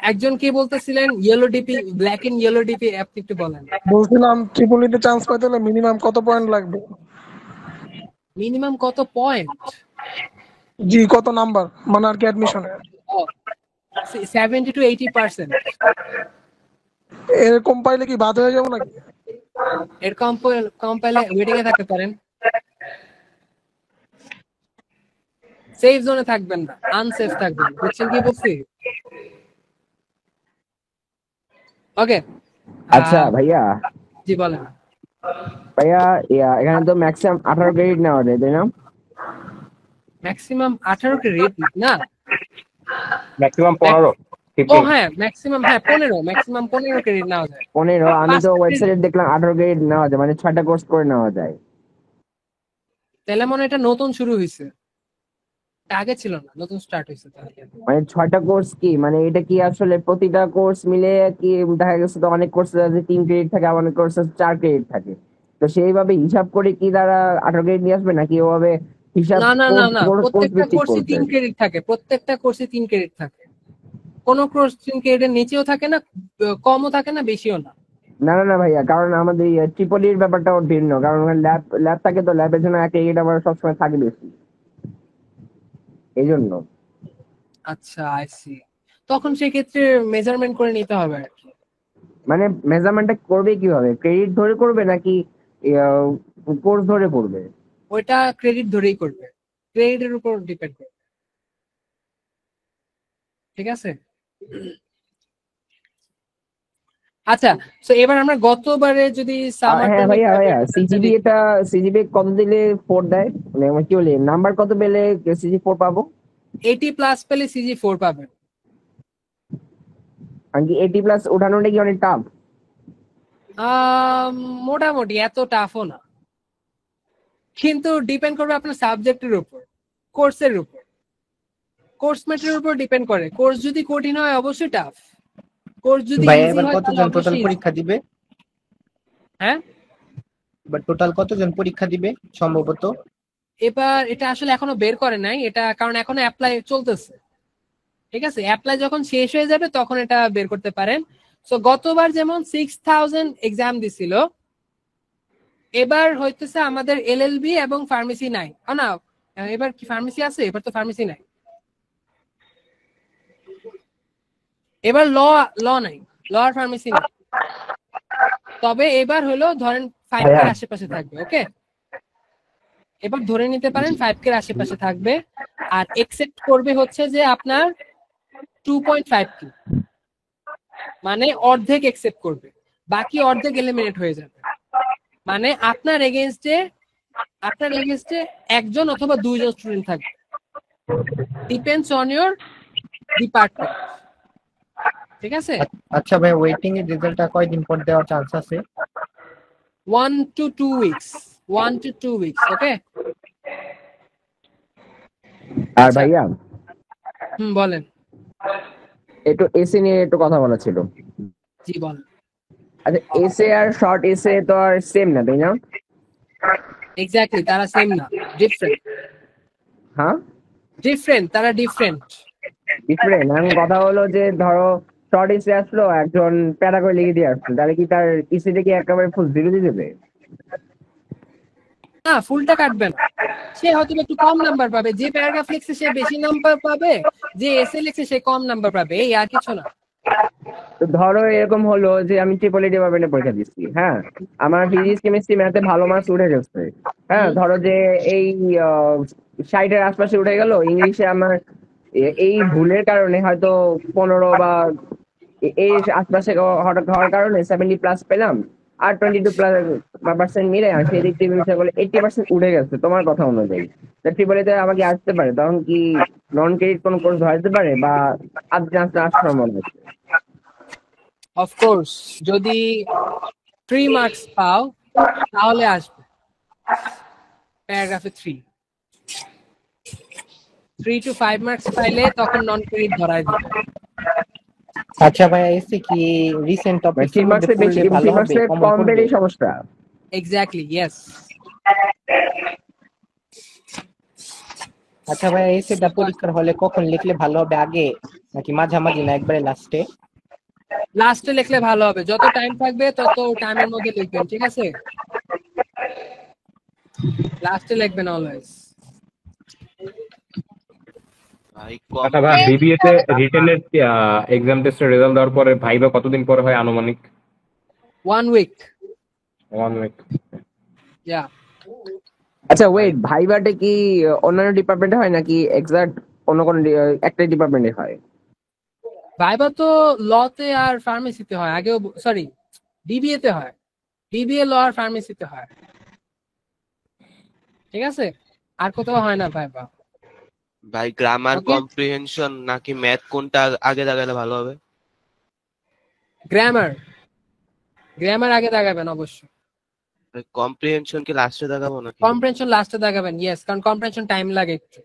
একজন কি বলতেছিলেন yellow DP, black and yellow DP, আপনি একটু বলেন। বলছিলাম ট্রিপলিতে চান্স পেতে হলে মিনিমাম কত পয়েন্ট লাগবে? মিনিমাম কত পয়েন্ট? জি, কত নাম্বার মানে আর কি অ্যাডমিশনে? 70 to 80%। এরকম পাইলে কি বাদ হয়ে যাবো নাকি? এর কম পাইলে ওয়েটিং এ থাকতে পারেন, সেফ জোনে থাকবেন না, আনসেফ থাকবেন, বুঝছেন কি বলছি? ওকে, আচ্ছা ভাইয়া, জি বলেন। ভাইয়া এখানে তো ম্যাক্সিমাম 18 ক্রেডিট নেওয়া যায়, তাই না? ম্যাক্সিমাম 18 ক্রেডিট না, ম্যাক্সিমাম 15। ও হ্যাঁ ম্যাক্সিমাম, হ্যাঁ 15, ম্যাক্সিমাম 15 ক্রেডিট নেওয়া যায়। 15? আমি তো ওয়েবসাইটে দেখলাম 18 ক্রেডিট নেওয়া যায়, মানে 6টা কোর্স করে নেওয়া যায়। তাহলে মনে হয় এটা নতুন শুরু হয়েছে, আগে ছিল না, নতুন স্টার্ট হয়েছে তাহলে। মানে 6টা কোর্স কি, মানে এটা কি আসলে প্রতিটা কোর্স মিলে কি দেখা গেছে তো অনেক কোর্স আছে 3 ক্রেডিট থাকে, অনেক কোর্স আছে 4 ক্রেডিট থাকে, তো সেইভাবে হিসাব করে কি তারা 18 ক্রেডিট নিয়ে আসবে, নাকি ওভাবে হিসাব না না না না, কোর্স প্রত্যেকটা ভিত্তিক কোর্সে করবে? 3 ক্রেডিট থাকে, প্রত্যেকটা কোর্সে 3 ক্রেডিট থাকে। কোনো কোর্স 3 ক্রেডিটের নিচেও থাকে না, কমও থাকে না, বেশিও না। না না না ভাইয়া, কারণ আমাদের ট্রিপলির ব্যাপারটা ওর ভিন্ন, কারণ ল্যাব ল্যাব থাকে, তো ল্যাবের জন্য একটা ক্রেডিট আমার সবসময় থাকে বেশি, এই জন্য। আচ্ছা, আই সি। তখন সেক্ষেত্রে মেজারমেন্ট করে নিতে হবে আর কি। মানে মেজারমেন্টটা করবে কিভাবে, ক্রেডিট ধরে করবে নাকি কোর্স ধরে করবে? ওইটা ক্রেডিট ধরেই করবে, ক্রেডিটের উপর ডিপেন্ড করবে। ঠিক আছে। আচ্ছা, তো এবার আমরা গতবারে যদি সামার হ্যাঁ ভাইয়া ভাইয়া, সিজিবি কত দিলে 4 দেয়, মানে কি বলে নাম্বার কত পেলে সিজি 4 পাবো? 80+ পেলে সিজি 4 পাবেন। আর কি 80+ ওঠানোটা কি অনেক টাফ? মোটামুটি এত টাফও না, কিন্তু ডিপেন্ড করবে আপনার সাবজেক্টের উপর, কোর্সের উপর, কোর্স ম্যাটেরিয়ালের উপর ডিপেন্ড করে। কোর্স যদি কঠিন হয় অবশ্যই টাফ, কোর্স যদি ভাইয়া ইজি এবার হয় তাহলে কতজন টোটাল অবশ্যই পরীক্ষা দিবে? হ্যাঁ, এবার টোটাল কতজন পরীক্ষা দিবে সম্ভবত? এবার এটা আসলে এখনো বের করে নাই এটা, কারণ এখনো অ্যাপ্লাই চলতেছে। ঠিক আছে, অ্যাপ্লাই যখন শেষ হয়ে যাবে তখন এটা বের করতে পারেন। সো গতবার যেমন 6000 এক্সাম দিছিল, এবার হইতেছে আমাদের এলএলবি এবং ফার্মেসি নাই। না, এবার কি ফার্মেসি আছে? এবার তো ফার্মেসি নাই, এবার ল নাই, ল আর ফার্মেসি নাই। তবে এবার হলো ধরেন 5 এর আশেপাশে থাকবে। ওকে, এবার ধরে নিতে পারেন 5 এর আশেপাশে থাকবে, আর এক্সেপ্ট করবে হচ্ছে যে আপনার 2.5 কি, মানে অর্ধেক এক্সেপ্ট করবে, বাকি অর্ধেক এলিমিনেট হয়ে যাবে। মানে আপনার এগেইনস্টে একজন অথবা দুইজন স্টুডেন্ট থাকবে, ডিপেন্ডস অন ইওর ডিপার্টমেন্ট। ঠিক আছে। আচ্ছা ভাই, ওয়েটিং এর রেজাল্টটা কয়দিন পর দেওয়ার চান্স আছে? 1 to 2 weeks, 1 to 2 weeks। ওকে। আর ভাইয়া বলেন। একটু এসে নিয়ে একটু কথা বলা ছিল। জি বলেন। আচ্ছা, এসে আর শর্ট এসে তো আর সেম না, তাই না? এক্স্যাক্টলি, তারা সেম না, ডিফারেন্ট। হ্যাঁ, ডিফারেন্ট, তারা ডিফারেন্ট। এখন কথা হলো যে ধরো শর্ট এসে আসলো, একজন প্যারা করে লিখে দিয়ে আসলো, তাহলে কি তার ইসিতে কি একেবারে ফুল 0 দিয়ে দেবে? না, ফুলটা কাটবে না, সে হয়তো একটু কম নাম্বার পাবে। যে প্যারাগ্রাফ লিখছে সে বেশি নাম্বার পাবে, যে এসে লিখছে সে কম নাম্বার পাবে, এই আর কিছু না। তো ধরো এরকম হলো যে আমি ট্রিপলি ডিপার্টমেন্টে পরীক্ষা দিচ্ছি, হ্যাঁ, আমার ফিজিক্স কেমিস্ট্রি ম্যাথে ভালো মার্কস উঠে গেছে, হ্যাঁ, ধরো যে এই 60-এর আশপাশে উঠে গেল। ইংলিশে আমার এই ভুলের কারণে হয়তো 15 বা এই আশপাশে হওয়ার কারণে 70+ পেলাম, আর 22% মিলে সেই দিক থেকে বিষয় বলে 80% উঠে গেছে তোমার কথা অনুযায়ী। ট্রিপলিতে আমাকে আসতে পারে, তখন কি নন ক্রেডিট কোন কোর্স ধরতে পারে, বা আজ আসার সম্ভাবনা আছে? অফকোর্স, যদি 3 মার্কস পাও তাহলে আসবে প্যারাগ্রাফে 3 to 5 মার্কস পাইলে তখন নন ক্রেডিট ধরায় দিবে। আচ্ছা ভাই, এসে কি রিসেন্ট টপিক 3 মার্কসে বেশি, 3 মার্কসে কম পেলে সমস্যা। Exactly, yes. আচ্ছা ভাই, এসেটা পরীক্ষার হলে কখন লিখলে ভালো হবে, আগে নাকি মাঝামাঝি, না একবারে লাস্টে? লাস্টে লিখলে ভালো হবে, যত টাইম থাকবে তত টাইমের মধ্যে লিখবেন। ঠিক আছে, লাস্টে লিখবেন অলওয়েজ। আচ্ছা ভাই, বিবিএ তে রিটেনের এক্সাম টেস্টের রেজাল্ট দেওয়ার পরে ভাইবা কতদিন পরে হয় আনুমানিক? 1 week। 1 week। ইয়া। আচ্ছা ওয়েট, ভাইবাটা কি অন্যান্য ডিপার্টমেন্টে হয় নাকি এক্সাক্ট অন্য কোন একটা ডিপার্টমেন্টে হয়? ভাইবা তো লতে আর ফার্মেসিতে হয়, আগেও সরি ডিবিএ তে হয়, ডিবিএ ল আর ফার্মেসিতে হয়। ঠিক আছে, আর কোথাও হয় না ভাইবা। ভাই গ্রামার কম্প্রিহেনশন নাকি ম্যাথ কোনটা আগে দাগালে ভালো হবে? গ্রামার আগে দাগাবেন অবশ্যই। কম্প্রিহেনশন কি লাস্টে দাগাবো নাকি? কম্প্রিহেনশন লাস্টে দাগাবেন, ইয়েস, কারণ কম্প্রিহেনশন টাইম লাগে একটু।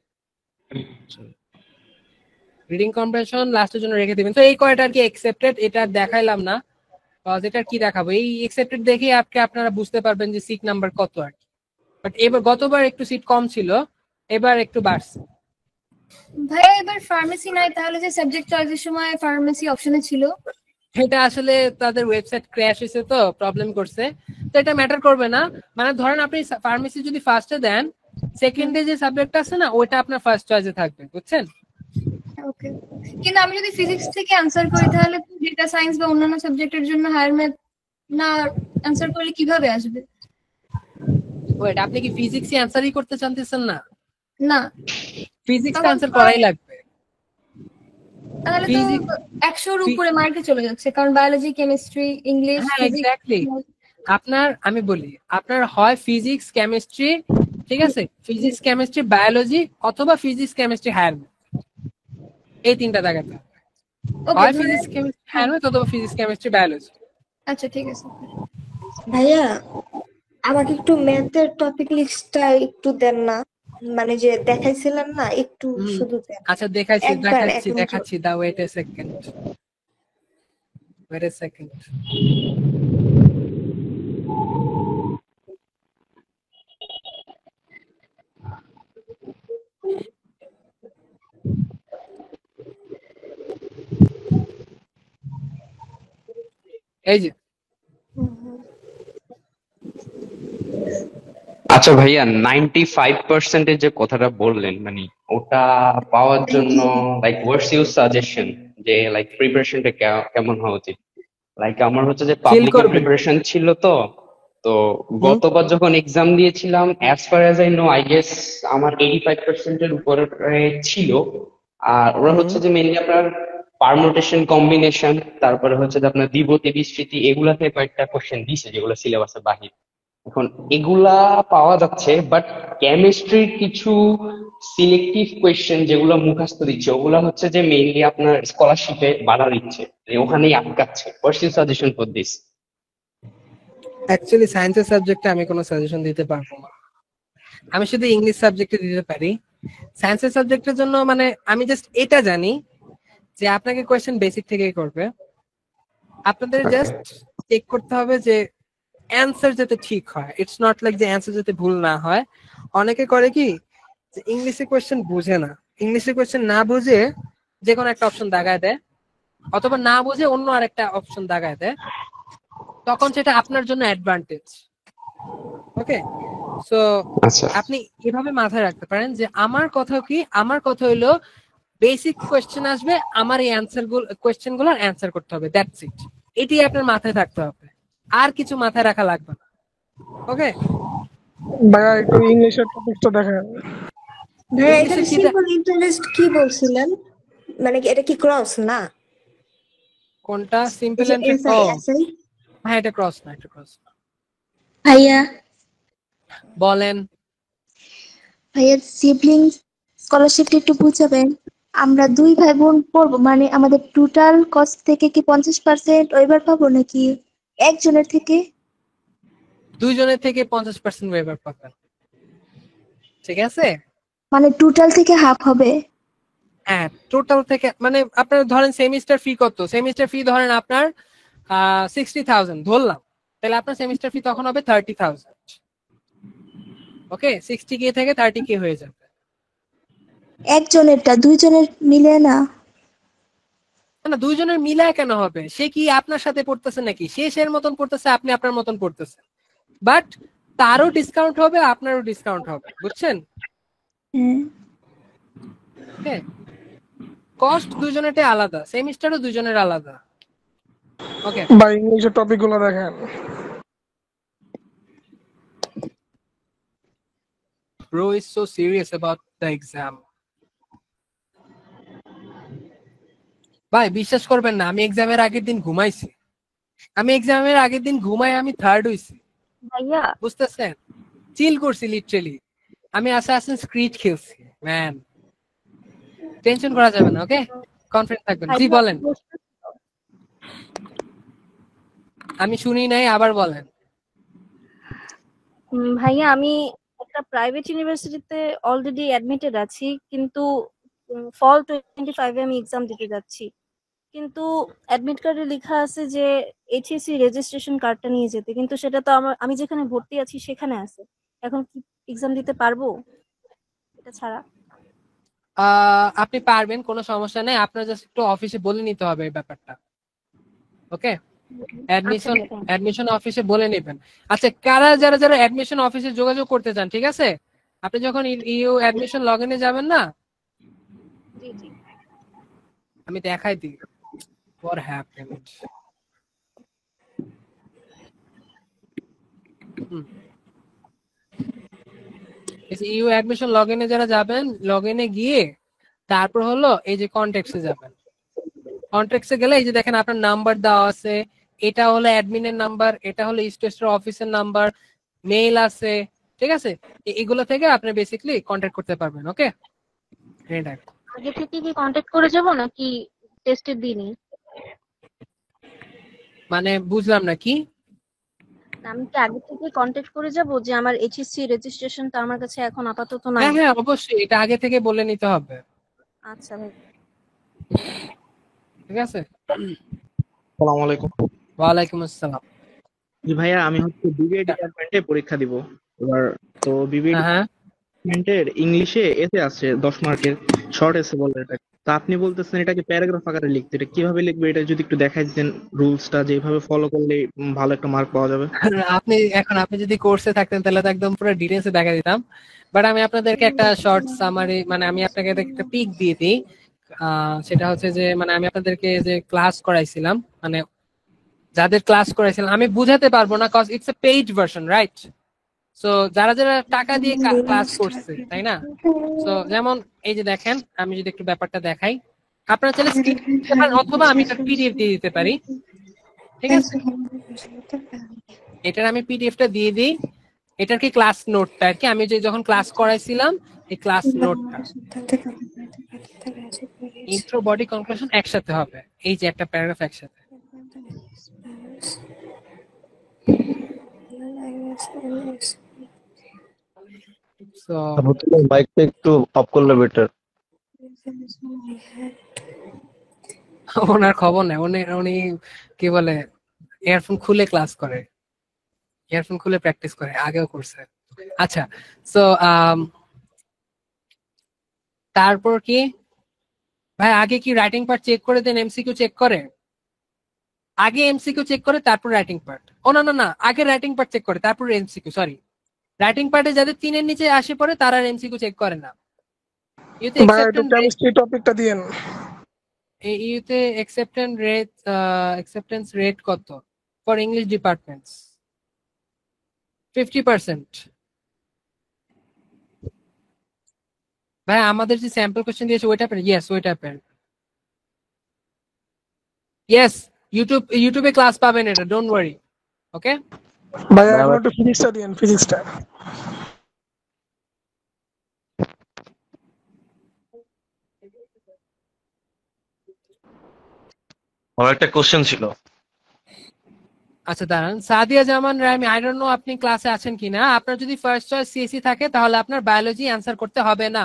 রিডিং কম্প্রিহেনশন লাস্টের জন্য রেখে দিবেন। তো এই কয়টা আর কি এক্সেপ্টেড, এটা দেখাইলাম না। এটা কি দেখাবো, এই এক্সেপ্টেড দেখে আপনারা বুঝতে পারবেন যে সিট নাম্বার কত আর কি। বাট এবার গতবার একটু সিট কম ছিল, এবার একটু বাড়ছে। ভাইয়া এবার ফার্মেসি নাই, তাহলে যে সাবজেক্ট চয়েসের সময় ফার্মেসি অপশনে ছিল? এটা আসলে তাদের ওয়েবসাইট ক্র্যাশ হয়েছে তো প্রবলেম করছে, তো এটা ম্যাটার করবে না। মানে ধরেন আপনি ফার্মেসি যদি ফার্স্টে দেন, সেকেন্ডে যে সাবজেক্ট আছে না ওটা আপনার ফার্স্ট চয়েসে থাকবে, বুঝছেন? ওকে, কিন্তু আমি যদি ফিজিক্স থেকে অ্যান্সার করি তাহলে ডেটা সায়েন্স বা অন্যান্য সাবজেক্টের জন্য হায়ার ম্যাথ না অ্যান্সার করলে কিভাবে আসবে? ওয়েট, আপনি কি ফিজিক্সে অ্যান্সারই করতে চাইতেছেন না? না, ফিজিক্স অ্যান্সার করাই লাগবে। তাহলে তো 100-র উপরে মার্কে চলে যাচ্ছে, কারণ বায়োলজি, কেমিস্ট্রি, ইংলিশ, এক্স্যাক্টলি। আমি বলি আপনার হয় ফিজিক্স কেমিস্ট্রি, ঠিক আছে, ফিজিক্স কেমিস্ট্রি বায়োলজি, অথবা ফিজিক্স কেমিস্ট্রি হায়ার ম্যাথ, এই তিনটা দেখাতে হবে। হয় ফিজিক্স কেমিস্ট্রি হায়ার ম্যাথ অথবা ফিজিক্স কেমিস্ট্রি বায়োলজি। আচ্ছা ঠিক আছে ভাইয়া, আমাকে একটু ম্যাথের টপিক লিস্টটা একটু দেন না, মানে যে দেখাইছিলেন না, একটু শুধু দেন। আচ্ছা দেখাচ্ছি দাও, ওয়েট এ সেকেন্ড। এই যে আচ্ছা ভাইয়া, 95% যে কথাটা বললেন, মানে ওটা পাওয়ার জন্য লাইক হোয়াটস ইউর সাজেশন, যে লাইক প্রিপারেশনটা কেমন হওয়া উচিত? লাইক আমার হচ্ছে যে পাবলিকের প্রিপারেশন ছিল, তো গতবার যখন এক্সাম দিয়েছিলাম, as far as I know, I guess আমার 85% এর উপরে ছিল। আর ওরা হচ্ছে যে মেইনলি আপনার পারমুটেশন, কম্বিনেশন, তারপরে হচ্ছে যে আপনার দ্বিপদী বিস্তৃতি, এগুলাতে কয়েকটা কোশ্চেন দিছে যেগুলো সিলেবাসের বাহির। এখন এগুলা পাওয়া যাচ্ছে, বাট কেমিস্ট্রির কিছু সিলেক্টিভ কোয়েশ্চেন যেগুলো মুখস্থ দিচ্ছে, ওগুলা হচ্ছে যে মেইনলি আপনার স্কলারশিপে বাধা দিচ্ছে, ওখানেই আটকাচ্ছে। What's your suggestion for this? Actually সায়েন্সের সাবজেক্টে আমি কোনো সাজেশন দিতে পারবো না, আমি শুধু ইংলিশ সাবজেক্টে দিতে পারি। সায়েন্সের সাবজেক্টের জন্য মানে আমি জাস্ট এটা জানি যে আপনাকে কোয়েশ্চেন বেসিক থেকেই করবে, আপনাদের জাস্ট চেক করতে হবে যে অ্যান্সার যাতে ঠিক হয়। ইটস নট লাইক যে অ্যান্সার যাতে ভুল না হয়। অনেকে করে কি যে ইংলিশে কোয়েশ্চেন বুঝে না, ইংলিশে কোয়েশ্চেন না বুঝে যে কোনো একটা অপশন দাগায় দেয়, অথবা না বুঝে অন্য আরেকটা অপশন দাগায় দেয়, তখন সেটা আপনার জন্য অ্যাডভান্টেজ। ওকে, সো আপনি এভাবে মাথায় রাখতে পারেন যে আমার কথা হইলো বেসিক কোয়েশ্চেন আসবে, আমার এই কোয়েশ্চেন গুলোর অ্যান্সার করতে হবে, দ্যাটস ইট। এটি আপনার মাথায় থাকতে হবে, আর কিছু মাথায় রাখা লাগবে না। ওকে ভাইয়া, একটু ইংলিশের টপিকটা দেখেন। ভাইয়া, এখানে সিম্পল ইন্টারেস্ট কি বলছিলেন? মানে এটা কি ক্রস না? কোনটা সিম্পল ইন্টারেস্ট? হ্যাঁ, এটা ক্রস না, এটা ক্রস না। ভাইয়া বলেন। ভাইয়া, সিবলিংস স্কলারশিপটা একটু বুঝাবেন। আমরা 2 ভাই বোন পড়বো, মানে আমাদের টোটাল কস্ট থেকে কি 50% ওয়েভার পাবো, নাকি একজনের থেকে? 2 জনের থেকে 50% ওয়েভার পাবেন, ঠিক আছে? মানে টোটাল থেকে হাফ হবে? হ্যাঁ, টোটাল থেকে, মানে আপনার ধরেন সেমিস্টার ফি কত, সেমিস্টার ফি ধরেন আপনার 60,000 ধরলাম, তাহলে আপনার সেমিস্টার ফি তখন হবে 30,000। ওকে, 60K থেকে 30K হয়ে যাবে। একজনেরটা 2 জনের মিলে না? না, 2 জনের মিলায় কেন হবে? সে কি আপনার সাথে পড়তেছে নাকি? সে এর মতন পড়তেছে, আপনি আপনার মতন পড়তেছেন, বাট তারও ডিসকাউন্ট হবে, আপনারও ডিসকাউন্ট হবে, বুঝছেন? কস্ট 2 জনেরটা আলাদা, সেমিস্টারও 2 জনের আলাদা। ওকে ভাই, ইংলিশের টপিকগুলো দেখেন। Bro is so serious about the exam. ভাই বিশ্বাস করবেন না, আমি এক্সামের আগের দিন ঘুমাইছি। আমি থার্ড হইছি ভাইয়া, বুঝতেছেন? চিল করছি লিটারালি। আমি অ্যাসাসিনস ক্রিড খেলছি ম্যান। টেনশন করা যাবে না, ওকে? কনফিডেন্ট থাকবেন। জি বলেন। আমি শুনি নাই, আবার বলেন। ভাইয়া, আমি একটা প্রাইভেট ইউনিভার্সিটিতে অলরেডি অ্যাডমিটেড আছি, কিন্তু ফল 25 আমি এক্সাম দিতে যাচ্ছি। কিন্তু অ্যাডমিট কার্ডে লেখা আছে যে এইচএসসি রেজিস্ট্রেশন কার্ডটা নিয়ে যেতে, কিন্তু সেটা তো আমি যেখানে ভর্তি আছি সেখানে আছে। এখন কি এক্সাম দিতে পারবো এটা ছাড়া? আপনি পারবেন, কোনো সমস্যা নেই, আপনার জাস্ট একটু অফিসে বলে নিতে হবে এই ব্যাপারটা। ওকে, অ্যাডমিশন অফিসে বলে নেবেন। আচ্ছা, যারা যারা অ্যাডমিশন অফিসে যোগাযোগ করতে চান, ঠিক আছে, আপনি যখন ইউ অ্যাডমিশন লগইনে যাবেন না, আমি দেখাই দিই what happened. ইউ অ্যাডমিশন লগইনে যারা যাবেন, লগইনে গিয়ে তারপর হলো এই যে কন্ট্যাক্টসে যাবেন। কন্ট্যাক্টসে গেলে এই যে দেখেন আপনার নাম্বার দেওয়া আছে, এটা হলো অ্যাডমিনের নাম্বার, এটা হলো ইস্টেস্টার অফিসের নাম্বার, মেইল আছে, ঠিক আছে, এগুলো থেকে আপনি বেসিক্যালি কন্ট্যাক্ট করতে পারবেন। ওকে, আগে থেকে কি কন্টাক্ট করে যাব নাকি টেস্টের দিনই? মানে বুঝলাম না কি? আমি কি আগে থেকে কন্টাক্ট করে যাব যে আমার এইচএসসি রেজিস্ট্রেশনটা আমার কাছে এখন আপাতত নাই? হ্যাঁ হ্যাঁ, অবশ্যই, এটা আগে থেকে বলে নিতে হবে। আচ্ছা ভাই, ঠিক আছে। আসসালামু আলাইকুম। ওয়ালাইকুম আসসালাম। জি ভাইয়া, আমি হচ্ছে বিবিএ ডিপার্টমেন্টে পরীক্ষা দিব এবার। তো বিবিএ ডিপার্টমেন্টের ইংলিশে এসে আছে 10 মার্কের, শর্ট এসে বলে এটা। তো আপনি বলতেছেন এটাকে প্যারাগ্রাফ আকারে লিখতে, এটা কিভাবে লিখবে এটা যদি একটু দেখাই দিতেন, রুলসটা যেভাবে ফলো করলে ভালো একটা মার্ক পাওয়া যাবে। আপনি যদি কোর্সে থাকতেন তাহলে তো একদম পুরো ডিটেইলসে দেখা দিতাম, বাট আমি আপনাদেরকে একটা শর্ট সামারি, মানে আমি আপনাকে একটা পিক দিয়ে দিই। সেটা হচ্ছে যে মানে আমি আপনাদেরকে যে ক্লাস করাইছিলাম, মানে যাদের ক্লাস করাইছিলাম, আমি বুঝাতে পারবো না cause it's a paid version, right? So যারা যারা টাকা দিয়ে ক্লাস করছে, তাই না? সো যেমন এই যে দেখেন, আমি যদি একটু ব্যাপারটা দেখাই, আপনারা চাইলে স্ক্রিন দিতে পারেন অথবা আমি একটা পিডিএফ দিয়ে দিতে পারি, ঠিক আছে? এটার আমি পিডিএফটা দিয়ে দিই, এটার কি ক্লাস নোটটা আর কি, আমি যে যখন ক্লাস করাইছিলাম এই ক্লাস নোটটা, ইন্ট্রো বডি কনক্লুশন একসাথে হবে, এই যে একটা প্যারাগ্রাফ একসাথে। সো মাইকটা একটু অফ করলে বেটার। ওনার খবর নেই, উনি কি বলে ইয়ারফোন খুলে ক্লাস করে, ইয়ারফোন খুলে প্র্যাকটিস করে, আগেও করছে। আচ্ছা, সো তারপর কি ভাই, আগে কি রাইটিং পার্ট চেক করে দেন, এমসিকিউ চেক করে? আগে এমসিকিউ চেক করে তারপর রাইটিং পার্ট? ও না না না, আগে রাইটিং পার্ট চেক করে তারপর এমসিকিউ, সরি। রাইটিং পার্টে যাদের 3 এর নিচে আসে পড়ে তারা এমসিকিউ চেক করে না। ইউতে কেমিস্ট্রি টপিকটা দিয়েন। ইউতে অ্যাকসেপ্টেন্স রেট কত ফর ইংলিশ ডিপার্টমেন্টস? 50%। ভাই আমাদের যে স্যাম্পল কোশ্চেন দিয়েছে ওইটা পেন? ইয়েস, ওইটা পেন। ইয়েস, ইউটিউবে ক্লাস পাবেন, এটা ডোন্ট ওয়ারি। ওকে ভাই, এখন একটু ফিজিক্সটা দিয়েন, ফিজিক্সটা। আমার একটা কোশ্চেন ছিল। আচ্ছা দাঁড়ান, সাদিয়া জামান রামি, আই ডোন্ট নো আপনি ক্লাসে আছেন কিনা। আপনার যদি ফার্স্ট চয়েস সিএসসি থাকে তাহলে আপনার বায়োলজি অ্যান্সার করতে হবে না।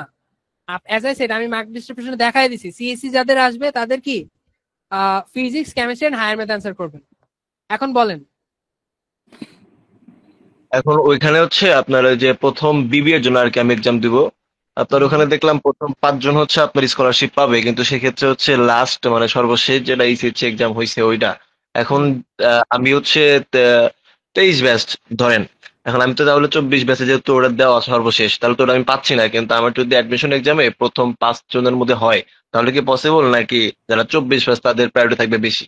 অ্যাজ আই সেড, আমি মার্ক ডিস্ট্রিবিউশনে দেখাই দিছি, সিএসসি যাদের আসবে তাদের কি physics, chemistry and higher math answer করবেন। এখন বলেন। এখন ওইখানে হচ্ছে আপনার যে প্রথম বিবিএর জন্য আর কি আমি এক্সাম দিব, আপনার ওখানে দেখলাম প্রথম 5 জন হচ্ছে আপনার স্কলারশিপ পাবে, কিন্তু সেক্ষেত্রে হচ্ছে লাস্ট মানে সর্বশেষ যেটা ইসিএসসি এক্সাম হয়েছে ওইটা। এখন আমি হচ্ছে 23 ব্যাচ ধরেন, এখন আমি তো তাহলে 24 ব্যাচে যেহেতু ওটা দেওয়া সর্বশেষ, তাহলে তো ওটা আমি পাচ্ছি না। কিন্তু আমার যদি অ্যাডমিশন এক্সামে প্রথম 5 জনের মধ্যে হয় তাহলে কি পসিবল, নাকি যারা 24 ব্যাচ তাদের প্রায়োরিটি থাকবে বেশি?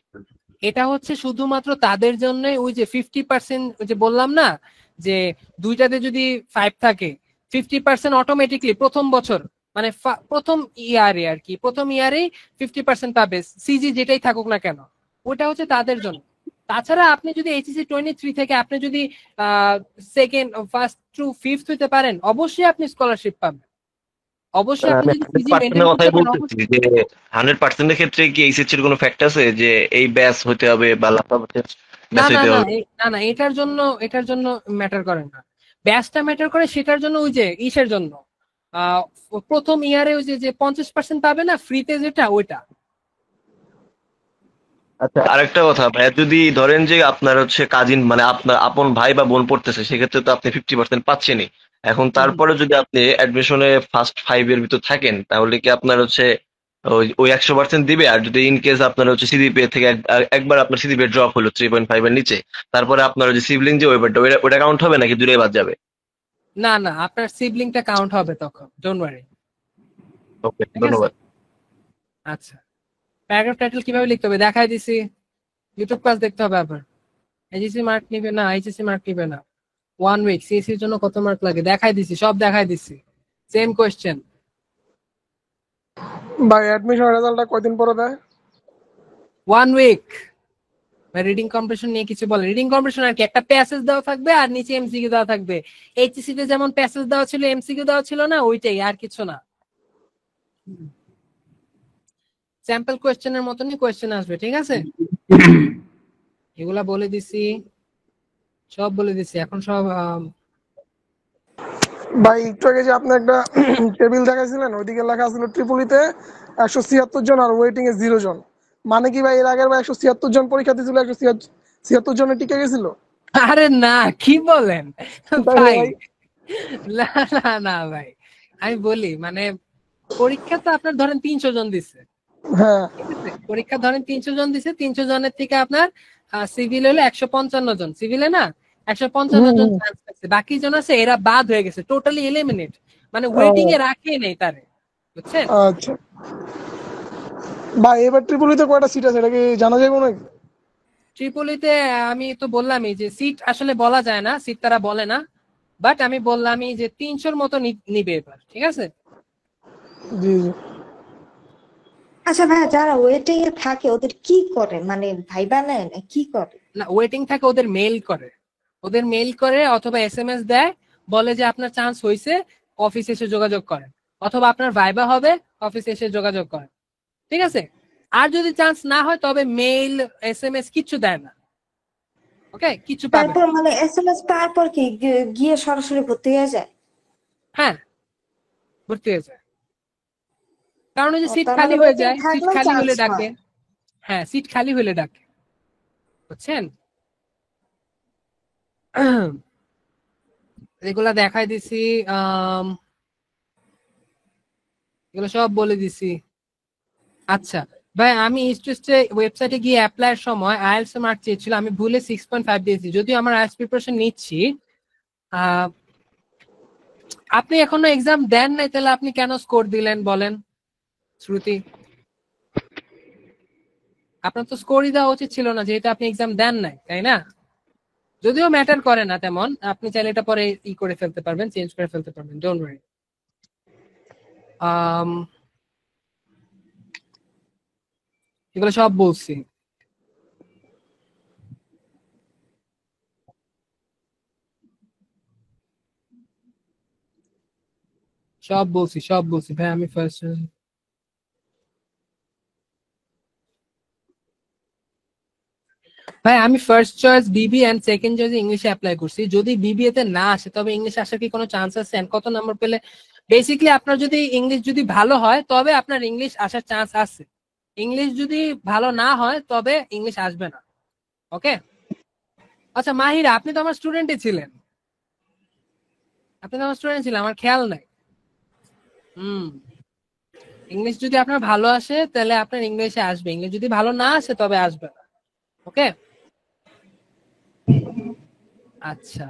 এটা হচ্ছে শুধুমাত্র তাদের জন্য, ওই যে 50%, ওই যে বললাম না যে দুইটাতে যদি 5 থাকে 50% অটোমেটিকলি প্রথম বছর, মানে প্রথম ইয়ারে আর কি, প্রথম ইয়ারেই 50% পাবে, সিজি যেটাই থাকুক না কেন, ওটা হচ্ছে তাদের জন্য। তাছাড়া আপনি যদি এইচএসসি 23 থেকে আপনি যদি সেকেন্ড, ফার্স্ট টু ফিফথ হইতে পারেন, অবশ্যই আপনি স্কলারশিপ পাবেন। অবশ্যই আপনি যদি সিজি মেইনটেইন করতে কথাই পারেন। বলতেছি যে 100% এর ক্ষেত্রে কি এইচএসসি এর কোনো ফ্যাক্ট আছে যে এই ব্যাচ হতে হবে বা লাফাতে না ব্যাচ না হতে না হবে? না না, এটার জন্য ম্যাটার করে না, ব্যাচটা ম্যাটার করে সেটার জন্য, ওই যে ইসের জন্য প্রথম ইয়ারে ওই যে 50% পাবে না ফ্রিতে, যেটা ওইটা। আচ্ছা, আরেকটা কথা ভাইয়া, যদি ধরেন যে আপনার হচ্ছে কাজিন মানে আপনার আপন ভাই বা বোন পড়তেছে, সেক্ষেত্রে তো আপনি 50% পাচ্ছেনই। এখন তারপরে যদি আপনি অ্যাডমিশনে ফার্স্ট 5 এর ভিতর থাকেন, তাহলে কি আপনার হচ্ছে ওই 100% দিবে? আর যদি ইন কেস আপনার হচ্ছে সিজিপিএ থেকে একবার আপনার সিজিপিএ ড্রপ হলো 3.5 এর নিচে, তারপরে আপনার যে সিবলিং যে ওয়েবারটা ওটা কাউন্ট হবে নাকি দূরে বাদ যাবে? না না, আপনার সিবলিংটা কাউন্ট হবে তখন, ডোন্ট ওয়ারি। ওকে, ঠিক আছে, ধন্যবাদ। আচ্ছা। প্যারাগ্রাফ টাইটেল কিভাবে লিখতে হবে দেখাই দিছি, ইউটিউব ক্লাস দেখতে হবে আবার। এইচএসসি মার্ক নিবে না, এইচএসসি মার্ক নিবে না। 1 উইক সিএসসি এর জন্য কত মার্ক লাগে দেখাই দিছি, সব দেখাই দিছি, সেম কোশ্চেন। ভাই অ্যাডমিশন রেজাল্টটা কয়দিন পরে দেয়? 1 উইক। রিডিং কম্পিটিশন নিয়ে কিছু বলে? রিডিং কম্পিটিশন আর কি, একটা প্যাসেজ দেওয়া থাকবে আর নিচে এমসিকিউ দেওয়া থাকবে। এইচএসসি তে যেমন প্যাসেজ দেওয়া ছিল এমসিকিউ দেওয়া ছিল না, ওইটাই, আর কিছু না। স্যাম্পল কোশ্চেনের মতনই কোশ্চেন আসবে, ঠিক আছে? এগুলা বলে দিছি, সব বলে দিছি। এখন সব ভাই একটু আগে যে আপনি একটা টেবিল দেখাইছিলেন, ওইদিকে লেখা ছিল ট্রিপলিতে 176 জন আর ওয়েটিং এ 0 জন। মানে কি ভাই এর আগের বার 176 জন পরীক্ষা দিয়েছিল, 176 জনে টিকে গেছিল? আরে না, কি বলেন ভাই? না না না ভাই, আমি বলি মানে পরীক্ষা তো আপনার ধরেন 300 জন দিচ্ছে, হ্যাঁ ঠিক আছে? পরীক্ষা ধরেন 300 জন দিচ্ছে, 300 জনের থেকে আপনার সিভিল হলো 155 জন, সিভিলে না 155 জন চান্স পাচ্ছে, বাকি জন আছে এরা বাদ হয়ে গেছে, টোটালি এলিমিনেট, মানে ওয়েটিং এ রাখে নেই তারে, বুঝছেন? আচ্ছা ভাই এবার ট্রিপলিতে কয়টা সিট আছে এটা কি জানা যাবে নাকি? ট্রিপলিতে আমি তো বললামই যে সিট আসলে বলা যায় না, সিট তারা বলে না, বাট আমি বললামই যে 300-র মতো নিবে এবার, ঠিক আছে? জি জি। আচ্ছা ভাইয়া, যারা ওয়েটিং এ থাকে ওদের কি করে, মানে ভাইবা নেয় না কি করে? না, ওয়েটিং থাকে ওদের মেইল করে, ওদের মেইল করে অথবা এসএমএস দেয়, বলে যে আপনার চান্স হয়েছে, অফিসে এসে যোগাযোগ করেন, অথবা আপনার ভাইবা হবে, অফিসে এসে যোগাযোগ করেন, ঠিক আছে? আর যদি চান্স না হয় তবে মেইল এসএমএস কিচ্ছু দেয় না, ওকে? কিছু পাবে তারপর মানে এসএমএস পাওয়ার পর কি গিয়ে সরাসরি ভর্তি হয়ে যায়? হ্যাঁ, ভর্তি হয়ে যায়, কারণ ওই যে সিট তার খালি মানে হয়ে ওয়েটিং যায়, সিট থাকলেও খালি হলে চান্স ডাকে। হয়। হ্যাঁ, সিট খালি হলে ডাকে, বুঝছেন? এগুলা দেখাই দিছি, এগুলো সব বলে দিছি। আচ্ছা ভাই, আমি ইস্টে ওয়েবসাইটে গিয়ে অ্যাপ্লাইয়ের সময় আইএলটিএস মার্ক চেয়েছিল, আমি ভুলে 6.5 দিয়েছি, যদিও আমার আইএলটিএস প্রিপারেশন নিচ্ছি। আপনি এখনো এক্সাম দেন নাই, তাহলে আপনি কেন স্কোর দিলেন বলেন শ্রুতি? আপনার তো স্কোরই দেওয়া উচিত ছিল না, যেহেতু আপনি এক্সাম দেন নাই, তাই না? যদিও ম্যাটার করে না তেমন, আপনি চাইলে এটা পরে করে ফেলতে পারবেন, চেঞ্জ করে ফেলতে পারবেন, ডোন্ট ওয়ারি। এগুলো সব বলছি। সব বলছি ভাই, আমি first choice Bibi and second choice ইংলিশে অ্যাপ্লাই করছি। যদি বিবিএ তে না আসে তবে ইংলিশ আসার কি কোনো চান্স আছে? কত নাম্বার পেলে? বেসিক্যালি আপনার যদি ইংলিশ যদি ভালো হয় তবে আপনার ইংলিশ আসার চান্স আছে, ইংলিশ যদি ভালো না হয় তবে ইংলিশ আসবে না, ওকে? আচ্ছা মাহিরা, আপনি তো আমার স্টুডেন্টই ছিলেন, আমার খেয়াল নাই। ইংলিশ যদি আপনার ভালো আসে তাহলে আপনার ইংলিশে আসবে, ইংলিশ যদি ভালো না আসে তবে আসবে না, ওকে? আচ্ছা,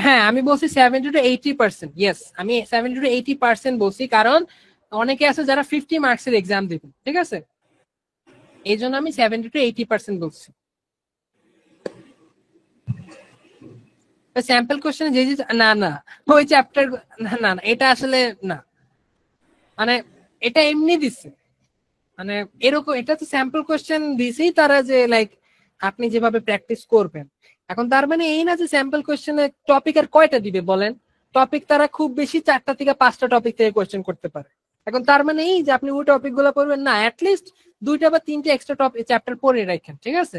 হ্যাঁ আমি বলছি 70 to 80%, ইয়েস আমি 70 to 80% বলছি, কারণ অনেকে আছে যারা 50 মার্কসের এক্সাম দিবে, ঠিক আছে? এই জন্য আমি 70 to 80% বলছি। স্যাম্পল কোশ্চেন না না, ওই চ্যাপ্টার না না, এটা আসলে না, মানে এটা এমনি দিচ্ছে, মানে এরকম, এটা তো স্যাম্পল কোশ্চেন দিছি তারা যে লাইক আপনি যেভাবে প্র্যাকটিস করবেন। এখন তার মানে এই না যে স্যাম্পল কোশ্চেনে টপিক আর কয়টা দিবে বলেন? টপিক তারা খুব বেশি 4টা থেকে 5টা টপিক থেকে কোশ্চেন করতে পারে। এখন তার মানে এই যে আপনি ওই টপিক গুলো পড়বেন না, অ্যাটলিস্ট 2টা বা 3টে এক্সট্রা টপিক চ্যাপ্টার পড়ে রাখেন, ঠিক আছে?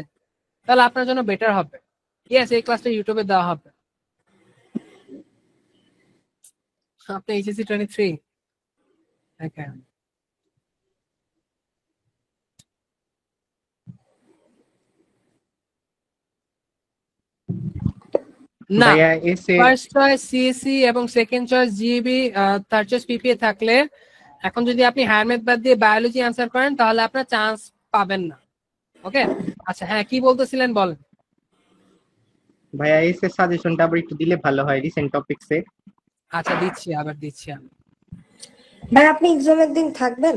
তাহলে আপনার জন্য বেটার হবে। ইয়েস, এই ক্লাসটা ইউটিউবে দেওয়া হবে। আপনি এইচএসসি 23, না, ভাইয়া এসে ফার্স্ট চয়েস সিএসসি এবং second choice GEB, third choice PPA থাকলে এখন যদি আপনি হায়ার ম্যাথ বাদ দিয়ে বায়োলজি আনসার করেন তাহলে আপনার চান্স পাবেন না। ওকে, আচ্ছা হ্যাঁ কি বলতেছিলেন বলেন। ভাইয়া এসে সাজেশনটা আবার একটু দিলে ভালো হয় রিসেন্ট টপিকসে। আচ্ছা দিচ্ছি, আবার দিচ্ছি আমি। ভাই আপনি এক্সামের দিন থাকবেন?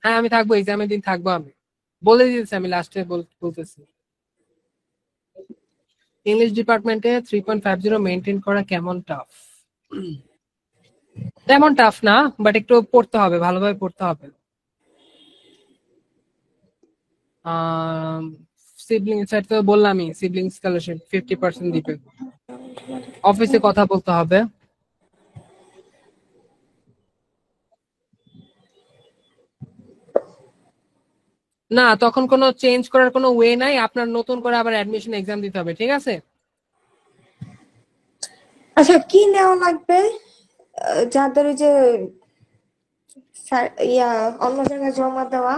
হ্যাঁ আমি থাকবো, এক্সামের দিন থাকবো, আমি বলে দিয়েছি, আমি লাস্টে বলতেছি। ইংলিশ ডিপার্টমেন্টে 3.50 মেনটেন করা কেমন টাফ? তেমন টাফ না, বাট একটু পড়তে হবে, ভালোভাবে পড়তে হবে। সিবলিংস তো বললামই, সিবলিংস স্কলারশিপ 50% দিবে। অফিসে কথা বলতে হবে। না তখন কোনো চেঞ্জ করার কোনো ওয়ে নাই, আপনার নতুন করে আবার অ্যাডমিশন এক্সাম দিতে হবে, ঠিক আছে? আচ্ছা কি নেওয়া লাগবে যাদের ওই যে অন্য জায়গায় জমা দেওয়া?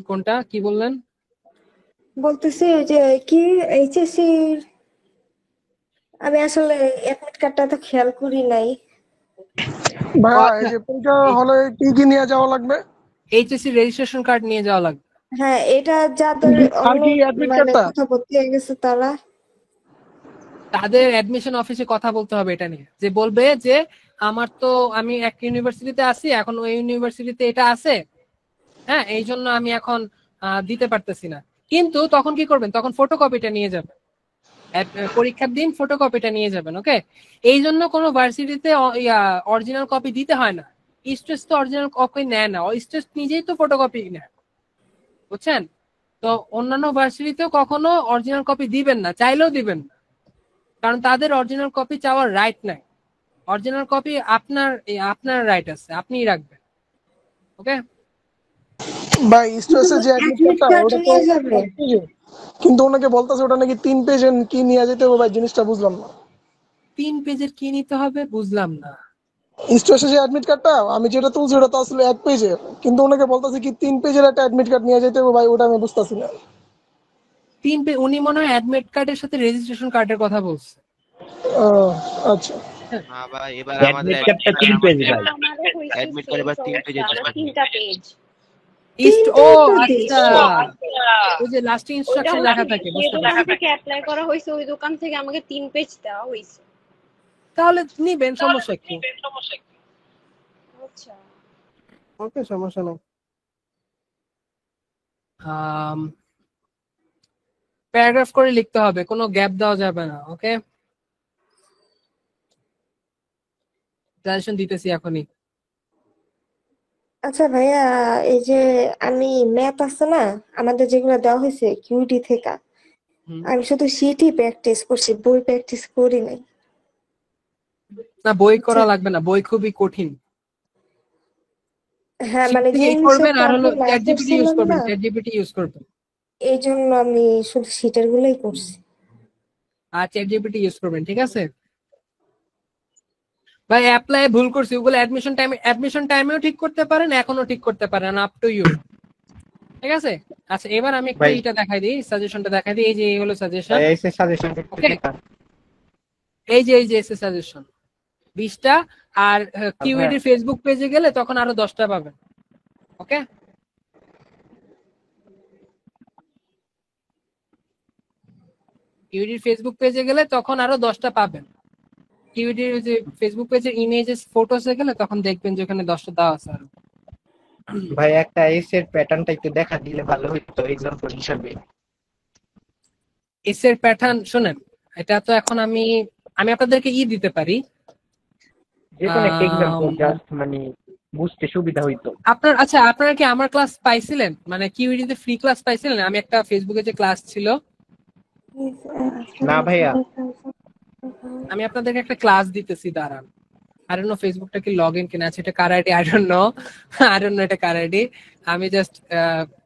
কোনটা কি বললেন? বলতেছি ওই যে কি এইচএসসি, আমি আসলে অ্যাডমিট কার্ডটা তো খেয়াল করি নাই। ভাইয়া এই যে পরীক্ষা হলে কি কি নিয়ে যাওয়া লাগবে? এইচএসসি রেজিস্ট্রেশন কার্ড নিয়ে যাওয়া লাগবে। হ্যাঁ এটা যাদের আর কি অ্যাডমিট মানে কার্ডটা? কোথাও ভর্তি হয়ে গেছে তারা তাদের অ্যাডমিশন অফিসে কথা বলতে হবে এটা নিয়ে, যে বলবে যে আমার তো আমি এক ইউনিভার্সিটিতে আছি, এখন ওই ইউনিভার্সিটিতে এটা আছে, হ্যাঁ এই জন্য আমি এখন দিতে পারতেছি না। কিন্তু তখন কি করবেন, তখন ফটোকপিটা নিয়ে যাবেন, পরীক্ষার দিন ফটোকপিটা নিয়ে যাবেন। ওকে, এই জন্য কোনো ভার্সিটিতে অরিজিনাল কপি দিতে হয় না। স্টেজ তো অরিজিনাল কপি নেয় না, স্টেজ নিজেই তো ফটোকপি নেয়, বুঝছেন? তো অন্যান্য ভার্সিটিতেও কখনো অরিজিনাল কপি দিবেন না, চাইলেও দিবেন না, কারণ তাদের অরিজিনাল কপি চাওয়ার রাইট নাই। অরিজিনাল কপি আপনার রাইট আছে, আপনিই রাখবেন। ওকে ভাই স্ট্রেসে যে অ্যাডমিট কার্ডটা ওটা তো নিয়ে যাবে, কিন্তু ওনাকে বলতেছে ওটা নাকি 3 পেজ কি নিয়ে যেতে হবে ভাই, জিনিসটা বুঝলাম না। 3 পেজের কি নিতে হবে বুঝলাম না। স্ট্রেসে যে অ্যাডমিট কার্ডটা আমি যেটা তুলছি ওটা তো আসলে 1 পেজের, কিন্তু ওনাকে বলতেছে কি 3 পেজের একটা অ্যাডমিট কার্ড নিয়ে যেতে হবে ভাই, ওটা আমি বুঝতাছি না। 3 পেজ উনি মনে হয় অ্যাডমিট কার্ডের সাথে রেজিস্ট্রেশন কার্ডের কথা বলছে। আচ্ছা না ভাই এবার আমাদের অ্যাডমিট কার্ডটা 3 পেজ ভাই। অ্যাডমিট কার্ড এবার 3 পেজের জমা 3টা পেজ। ও আচ্ছা, ওই যে লাস্ট ইনস্ট্রাকশন লেখা থাকে, বুঝতে দোকান পারছি। থেকে অ্যাপ্লাই করা হয়েছে, ওই দোকান থেকে আমাকে 3 পেজ দেওয়া হয়েছে। তাহলে নিবেন, সমস্যা কি? আচ্ছা ওকে সমস্যা নেই। প্যারাগ্রাফ করে লিখতে হবে, কোনো গ্যাপ দেওয়া যাবে না। ওকে সাজেশন দিতেছি এখনই। আচ্ছা ভাইয়া এই যে আমি ম্যাথ আছে না আমাদের যেগুলো দেওয়া হয়েছে কিউটি থেকে, আমি শুধু সিটি প্র্যাকটিস করছি, বই প্র্যাকটিস করি নাই। না বই করা লাগবে না, বই খুবই কঠিন। হ্যাঁ মানে যে করবেন আর হলো হিসেবটা চ্যাট জিপিটি ইউজ করছিলাম করবেন, না, চ্যাট জিপিটি ইউজ করবেন। এই জন্য আমি শুধু সিটের গুলোই করছি। আর চ্যাট জিপিটি ইউজ করবেন, ঠিক আছে? ভাই অ্যাপ্লাই ভুল করছি, ওগুলো অ্যাডমিশন টাইমেও ঠিক করতে পারেন, এখনো ঠিক করতে পারেন, আপ টু ইউ, ঠিক আছে? আচ্ছা এবার আমি একটু এটা দেখাই দিই, সাজেশনটা দেখাই দিই। এই যে এই হলো সাজেশন, এসে সাজেশনটা একটু দেখান। এই যে এসে সাজেশন 20টা, আর কিউইডি ফেসবুক পেজে গেলে তখন আরো 10টা পাবেন। ওকে কিউইডির ফেসবুক পেজে গেলে তখন আরো 10টা পাবেন। কিউইডির যে ফেসবুক পেজের ইমেজেস ফটোসে গেলে তখন দেখবেন যে ওখানে 10টা দেওয়া আছে। আর ভাই একটা এসের প্যাটার্নটা একটু দেখা দিলে ভালো হতো এক্সাম্পল হিসেবে। এসের প্যাটার্ন শুনেন, এটা তো এখন আমি আপনাদেরকে দিতে পারি, যে কোনো একটা এক্সাম্পল জাস্ট মানে বুঝতে সুবিধা হইতো। আপনারা কি আমার ক্লাস পাইছিলেন, মানে কিউইডি তে ফ্রি ক্লাস পাইছিলেন? আমি একটা ফেসবুকে যে ক্লাস ছিল, না ভাইয়া আমি আপনাদেরকে একটা ক্লাস দিতেছি, দাঁড়ান। I don't know ফেসবুকটা কি লগ ইন কিনা আছে, এটা কার আইডি I don't know এটা কার আইডি। আমি জাস্ট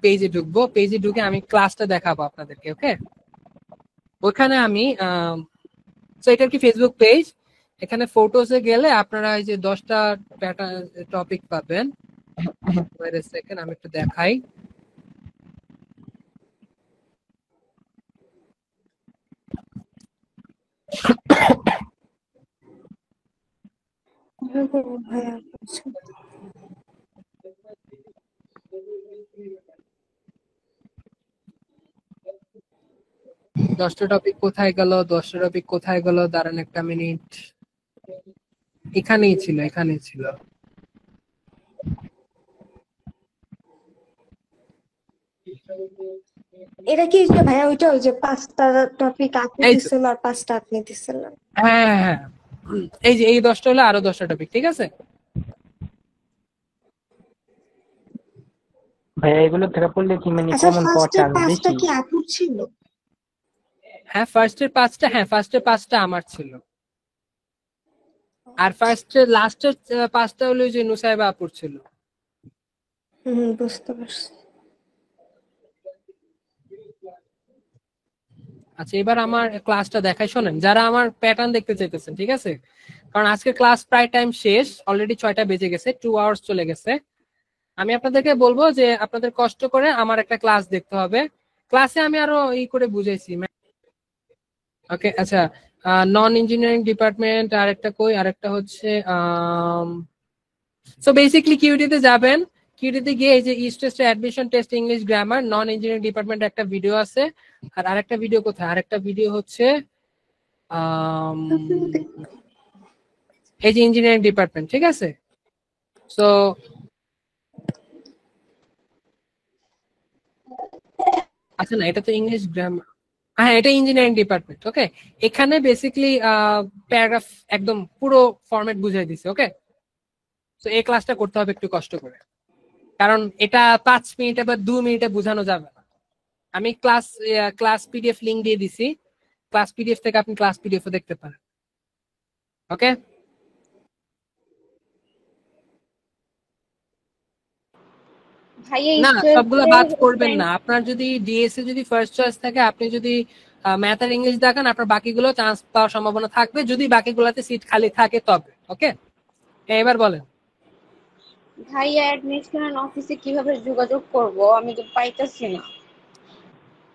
পেজে ঢুকবো, পেজে ঢুকে আমি ক্লাসটা দেখাবো আপনাদেরকে। ওকে ওখানে আমি এটার কি ফেসবুক পেজ, এখানে ফটোসে গেলে আপনারা এই যে 10টা টপিক পাবেন। সেকেন্ড আমি একটু দেখাই। কিভাবে করবো ভাইয়া? আচ্ছা। 10টা টপিক কোথায় গেল? 10টা টপিক কোথায় গেল? দাঁড়ান একটা মিনিট। এখানেই ছিল। এটা কি যে ভাইয়া ওইটা ওই যে 5টা টপিক আপনি এই তো। দিচ্ছেন আর 5টা আপনি দিচ্ছিলেন? হ্যাঁ। এই যে এই 10টা হলো আরো 10টা টপিক, ঠিক আছে? ভাইয়া এগুলো থেকে পড়লে কি মানে আচ্ছা, কমন পাওয়ার ফার্স্টের চান্স 5টা বেশি? কি আপুর ছিল? হ্যাঁ, ফার্স্টের 5টা আমার ছিল। আর লাস্টের 5টা হলো যে নুসাইবা আপুর ছিল। বুঝতে পারছি। আচ্ছা, এবার আমার ক্লাসটা দেখাই, শোনেন যারা আমার প্যাটার্ন দেখতে চাইতেছেন, ঠিক আছে? কারণ আজকে ক্লাস প্রায় টাইম শেষ, অলরেডি 6টা বেজে গেছে, 2 আওয়ার্স চলে গেছে। আমি আপনাদেরকে বলবো যে আপনাদের কষ্ট করে আমার একটা ক্লাস দেখতে হবে। ক্লাসে আমি আরো করে বুঝাইছি। ওকে, আচ্ছা, নন ইঞ্জিনিয়ারিং ডিপার্টমেন্ট আরেকটা হচ্ছে সো বেসিক্যালি কিউটিতে যাবেন। কিউটিতে গিয়ে এই যে east test, admission test, English grammar, non engineering department একটা ভিডিও আছে। আর আরেকটা ভিডিও কোথায়? আরেকটা ভিডিও হচ্ছে এই যে ইঞ্জিনিয়ারিং ডিপার্টমেন্ট, ঠিক আছে? সো আচ্ছা, না এটা তো ইংলিশ গ্রামার, হ্যাঁ এটা ইঞ্জিনিয়ারিং ডিপার্টমেন্ট। ওকে, এখানে বেসিক্যালি প্যারাগ্রাফ একদম পুরো ফরম্যাট বুঝিয়ে দিছে। ওকে, তো এই ক্লাসটা করতে হবে একটু কষ্ট করে, কারণ এটা 5 মিনিটে বা 2 মিনিটে বোঝানো যাবে না। আমি ক্লাস পিডিএফ লিংক দিয়ে দিছি, ক্লাস পিডিএফ থেকে আপনি ক্লাস পিডিএফ দেখতে পারেন। ওকে, ভাইয়া না স্ট্রেস সবগুলো বাদ করবেন না। আপনার যদি ডিএসএ যদি ফার্স্ট চয়েস থাকে, আপনি যদি ম্যাথ আর ইংলিশ দেখান, আপনার বাকিগুলো চান্স পাওয়ার সম্ভাবনা থাকবে যদি বাকিগুলোতে সিট খালি থাকে তবে। ওকে, এবার বলেন। ভাইয়া অ্যাডমিশন অফিসে কিভাবে যোগাযোগ করব? আমি তো পাইতাছি না।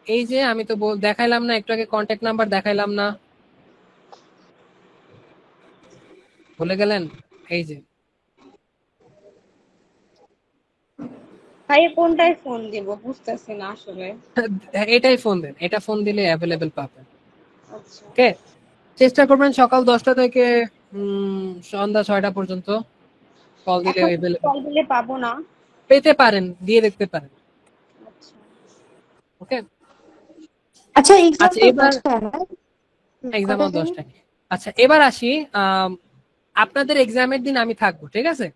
এই যে আমি তো দেখাইলাম না একটু আগে, কন্ট্যাক্ট নাম্বার দেখাইলাম না, ভুলে গেলেন? এই যে ভাইয়া কোনটায় ফোন দিব বুঝতেছি না আসলে। এটাই ফোন দেন, এটা ফোন দিলে অ্যাভেলেবেল পাবেন। আচ্ছা, ওকে, চেষ্টা করবেন সকাল 10টা থেকে সন্ধ্যা 6টা পর্যন্ত কল দিলে এখন অ্যাভেলেবেল কল দিলে পাবো না? পেতে পারেন, দিয়ে দেখতে পারেন। ওকে, আচ্ছা, এক্সাম আচ্ছা তো এবার 10টায় না? এক্সাম কটায় জানি? 10টায়। আচ্ছা এবার আসি, আপনাদের এক্সামের দিন আমি থাকবো, ঠিক আছে?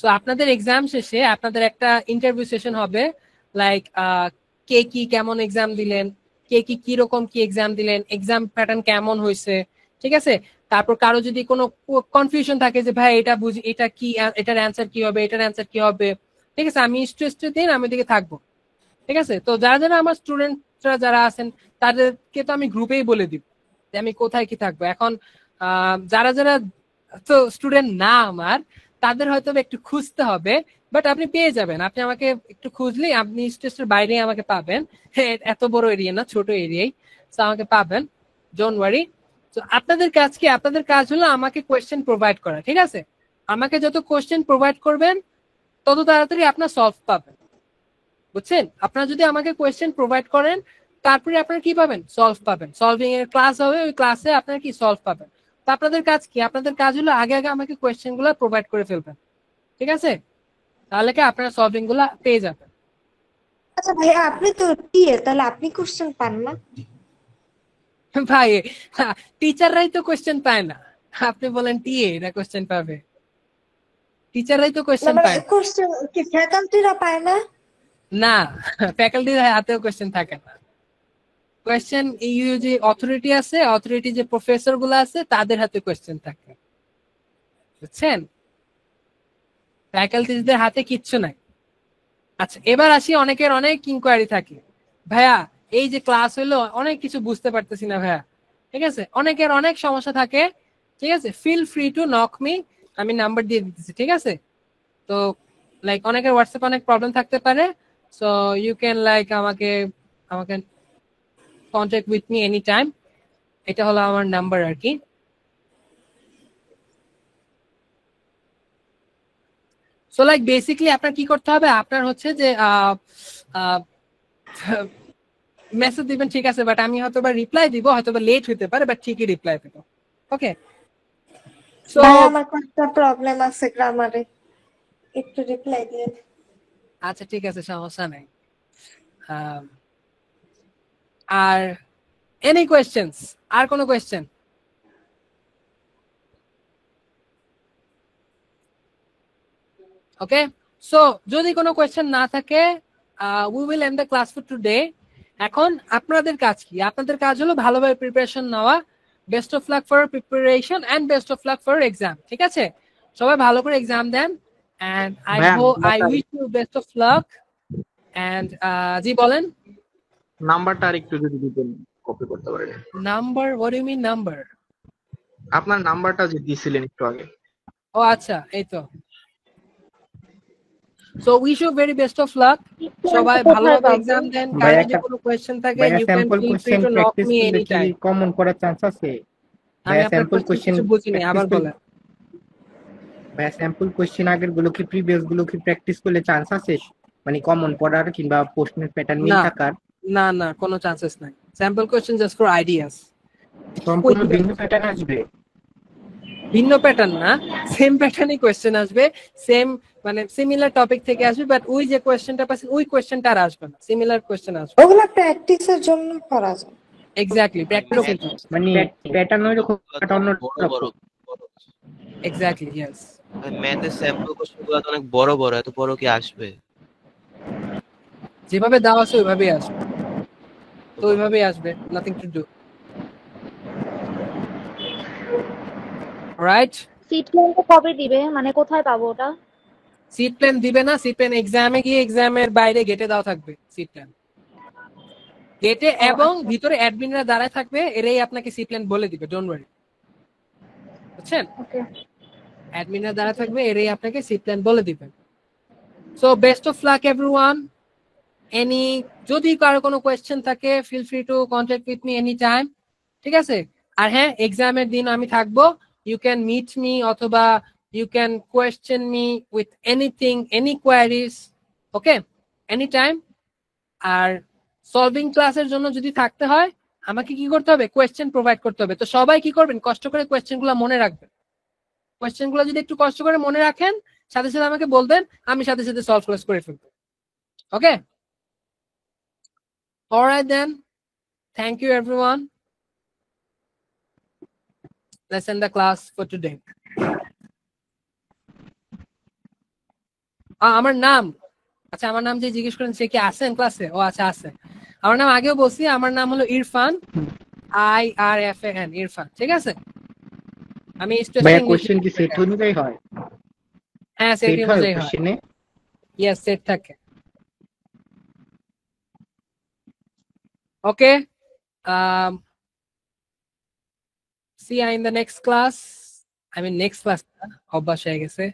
সো আপনাদের এক্সাম শেষে আপনাদের একটা ইন্টারভিউ সেশন হবে, লাইক কে কি কেমন এক্সাম দিলেন, কে কি রকম কি এক্সাম দিলেন, এক্সাম প্যাটার্ন কেমন হয়েছে, ঠিক আছে? তারপর কারো যদি কোনো কনফিউশন থাকে যে ভাই এটা বুঝি, এটা কি, এটার অ্যান্সার কি হবে, এটার অ্যান্সার কি হবে, ঠিক আছে? আমি স্ট্রেসের দিন আমি দিকে থাকবো, ঠিক আছে? তো যারা যারা আমার স্টুডেন্টরা যারা আছেন তাদেরকে তো আমি গ্রুপেই বলে দিব যে আমি কোথায় কি থাকবো। এখন যারা যারা তো স্টুডেন্ট না আমার, তাদের হয়তো একটু খুঁজতে হবে, বাট আপনি পেয়ে যাবেন। আপনি আমাকে একটু খুঁজলেই আপনি স্টেজের বাইরে আমাকে পাবেন। এত বড় এরিয়া না, ছোট এরিয়াই, তো আমাকে পাবেন, ডোন্ট ওয়ারি। তো আপনাদের কাজ কি? আপনাদের কাজ হলো আমাকে কোয়েশ্চেন প্রোভাইড করা, ঠিক আছে? আমাকে যত কোয়েশ্চেন প্রোভাইড করবেন তত তাড়াতাড়ি আপনার সলভ পাবেন, বুঝছেন? আপনারা যদি আমাকে কোয়েশ্চেন প্রোভাইড করেন, তারপরে আপনারা কি পাবেন? সলভ পাবেন। সলভিং এর ক্লাস হবে, ওই ক্লাসে আপনারা কি সলভ পাবেন। তো আপনাদের কাজ কি? আপনাদের কাজ হলো আগে আগে আমাকে কোয়েশ্চেন গুলো প্রোভাইড করে ফেলবেন, ঠিক আছে? তাহলে কি আপনারা সলভিং গুলা পেয়ে যাবেন। আচ্ছা ভাইয়া, আপনি তো টিএ, তাহলে আপনি কোশ্চেন পান না? ভাই, টিচাররাই তো কোয়েশ্চেন পায় না, আপনি বলেন টিএ এরা কোয়েশ্চেন পাবে? টিচাররাই তো না কোয়েশ্চেন মানে পায় কোশ্চেন কি ফ্যাকাল্টিরা পায় না? না, ফ্যাকাল্টির হাতেও কোয়েশ্চেন থাকে না। কোয়েশ্চেন ইউ যে অথরিটি আছে, অথরিটি যে প্রফেসর গুলো আছে তাদের হাতে কোয়েশ্চেন থাকে, বুঝছেন? ফ্যাকাল্টিদের হাতে কিচ্ছু নাই। আচ্ছা এবার আসি, অনেকের অনেক ইনকোয়ারি থাকে, ভাইয়া এই যে ক্লাস হইলো অনেক কিছু বুঝতে পারতেছি না ভাইয়া, ঠিক আছে? অনেকের অনেক সমস্যা থাকে, ঠিক আছে? Feel free to knock me, আমি নাম্বার দিয়ে দিতেছি, ঠিক আছে? তো লাইক অনেকের হোয়াটসঅ্যাপ অনেক প্রবলেম থাকতে পারে, সো ইউ ক্যান লাইক আমাকে contact with me any time, এটা হলো আমার নাম্বার আর কি। সো লাইক বেসিকলি আপনার কি করতে হবে, আপনার হচ্ছে যে মেসেজ দিবেন ঠিক আছে, বাট আমি হয়তো বা রিপ্লাই দিব, হয়তো বা লেট হতে পারে, বাট ঠিকই রিপ্লাই দিব। ওকে, সো ভাই আমার একটা প্রবলেম আছে গ্রামারে, একটু রিপ্লাই দিয়ে। আচ্ছা ঠিক আছে, সমস্যা নাই। আর এনি কোয়েশ্চেন্স, আর কোনো কোয়েশ্চেন? ওকে, সো যদি কোনো কোয়েশ্চেন না থাকে we will end the class for today. এখন আপনাদের কাজ কি? আপনাদের কাজ হলো ভালোভাবে প্রিপারেশন নেওয়া। Best of luck for preparation and best of luck for exam. ঠিক আছে, সবাই ভালো করে এক্সাম দেন and I wish you best of luck. And জি বলেন। নাম্বারটা আর একটু যদি দিতেন কপি করতে পারেন। Number? What do you mean number? আপনার নাম্বারটা যে দিয়েছিলেন একটু আগে। ও আচ্ছা, এই তো। So wish you very best of luck. সবাই ভালোভাবে এক্সাম দেন। কার যদি কোনো কোয়েশ্চেন থাকে you can feel free to knock me any time. Common করার চান্স আছে? আমি আপনার কোয়েশ্চেন কিছু বুঝিনি, আবার বলেন। ভাই স্যাম্পল কোশ্চেন আগের গুলো কি প্রিভিয়াস গুলো কি প্র্যাকটিস করলে চান্স আছে মানে কমন পড়ার কিংবা প্রশ্নের প্যাটার্ন মিল থাকার? না না, কোনো চান্সেস নাই। Sample question just for ideas. সম্পূর্ণ ভিন্ন প্যাটার্ন আসবে? ভিন্ন প্যাটার্ন না, সেম প্যাটার্নই কোয়েশ্চেন আসবে, সেম মানে সিমিলার টপিক থেকে আসবে, বাট ওই যে কোয়েশ্চেনটা পাচ্ছেন ওই কোয়েশ্চেনটা আর আসবে না, সিমিলার কোয়েশ্চেন আসবে। ওগুলা প্র্যাকটিসের জন্য করা যায়। এক্স্যাক্টলি, প্র্যাকটিসের জন্য। মানে প্যাটার্ন হইলো খুব বড়। Exactly, yes. ম্যাথের স্যাম্পল কোশ্চেনগুলো তো অনেক বড় বড়, এত বড় কি আসবে? যেভাবে দেওয়া আছে ওইভাবেই আসবে, তো ওইভাবেই আসবে, nothing to do. Right, seat প্ল্যানটা কবে দিবে, মানে কোথায় পাবো ওটা? সিট প্ল্যান দিবে না, সিট প্ল্যান এক্সামে গিয়ে এক্সামের বাইরে গেটে দেওয়া থাকবে সিট প্ল্যান গেটে, এবং ভিতরে অ্যাডমিনরা দাঁড়ায় থাকবে, এরাই আপনাকে সিট প্ল্যান বলে দিবে, ডোন্ট ওয়ারি। বুঝছেন? ওকে, অ্যাডমিনরা দাঁড়ায় থাকবে, এরাই আপনাকে সিট প্ল্যান বলে দিবে। So best of luck everyone. Any যদি কারো কোনো কোয়েশ্চেন থাকে feel free to contact with me any time. ঠিক আছে, আর হ্যাঁ, এক্সামের দিন আমি থাকবো, ইউ ক্যান মিট মি, অথবা you can question me with anything, any queries, okay, any time. আর সলভিং ক্লাসের জন্য যদি থাকতে হয় আমাকে কি করতে হবে? কোয়েশ্চেন প্রোভাইড করতে হবে। তো সবাই কি করবেন? কষ্ট করে কোয়েশ্চেনগুলো মনে রাখবেন। কোয়েশ্চেনগুলো যদি একটু কষ্ট করে মনে রাখেন, সাথে সাথে আমাকে বলবেন, আমি সাথে সাথে সলভ ক্লাস করে ফেলবো। ওকে, alright then, thank you everyone. Let's end the class for today. আমার নাম, আচ্ছা আমার নাম যে জিজ্ঞেস করেন সে কি আছেন ক্লাসে? ও আচ্ছা আছে। আমার নাম আগেও বলছি, আমার নাম হলো ইরফান, IRFAN, ইরফান। ঠিক আছে, আমি ভাইয়া কোশ্চেন কি সেট অনুযায়ী হয়? হ্যাঁ, সেট অনুযায়ী হয়। ইয়েস, সেট থাকে। ওকে, see you in the next class. I mean next class, অভ্যাস হয়ে গেছে।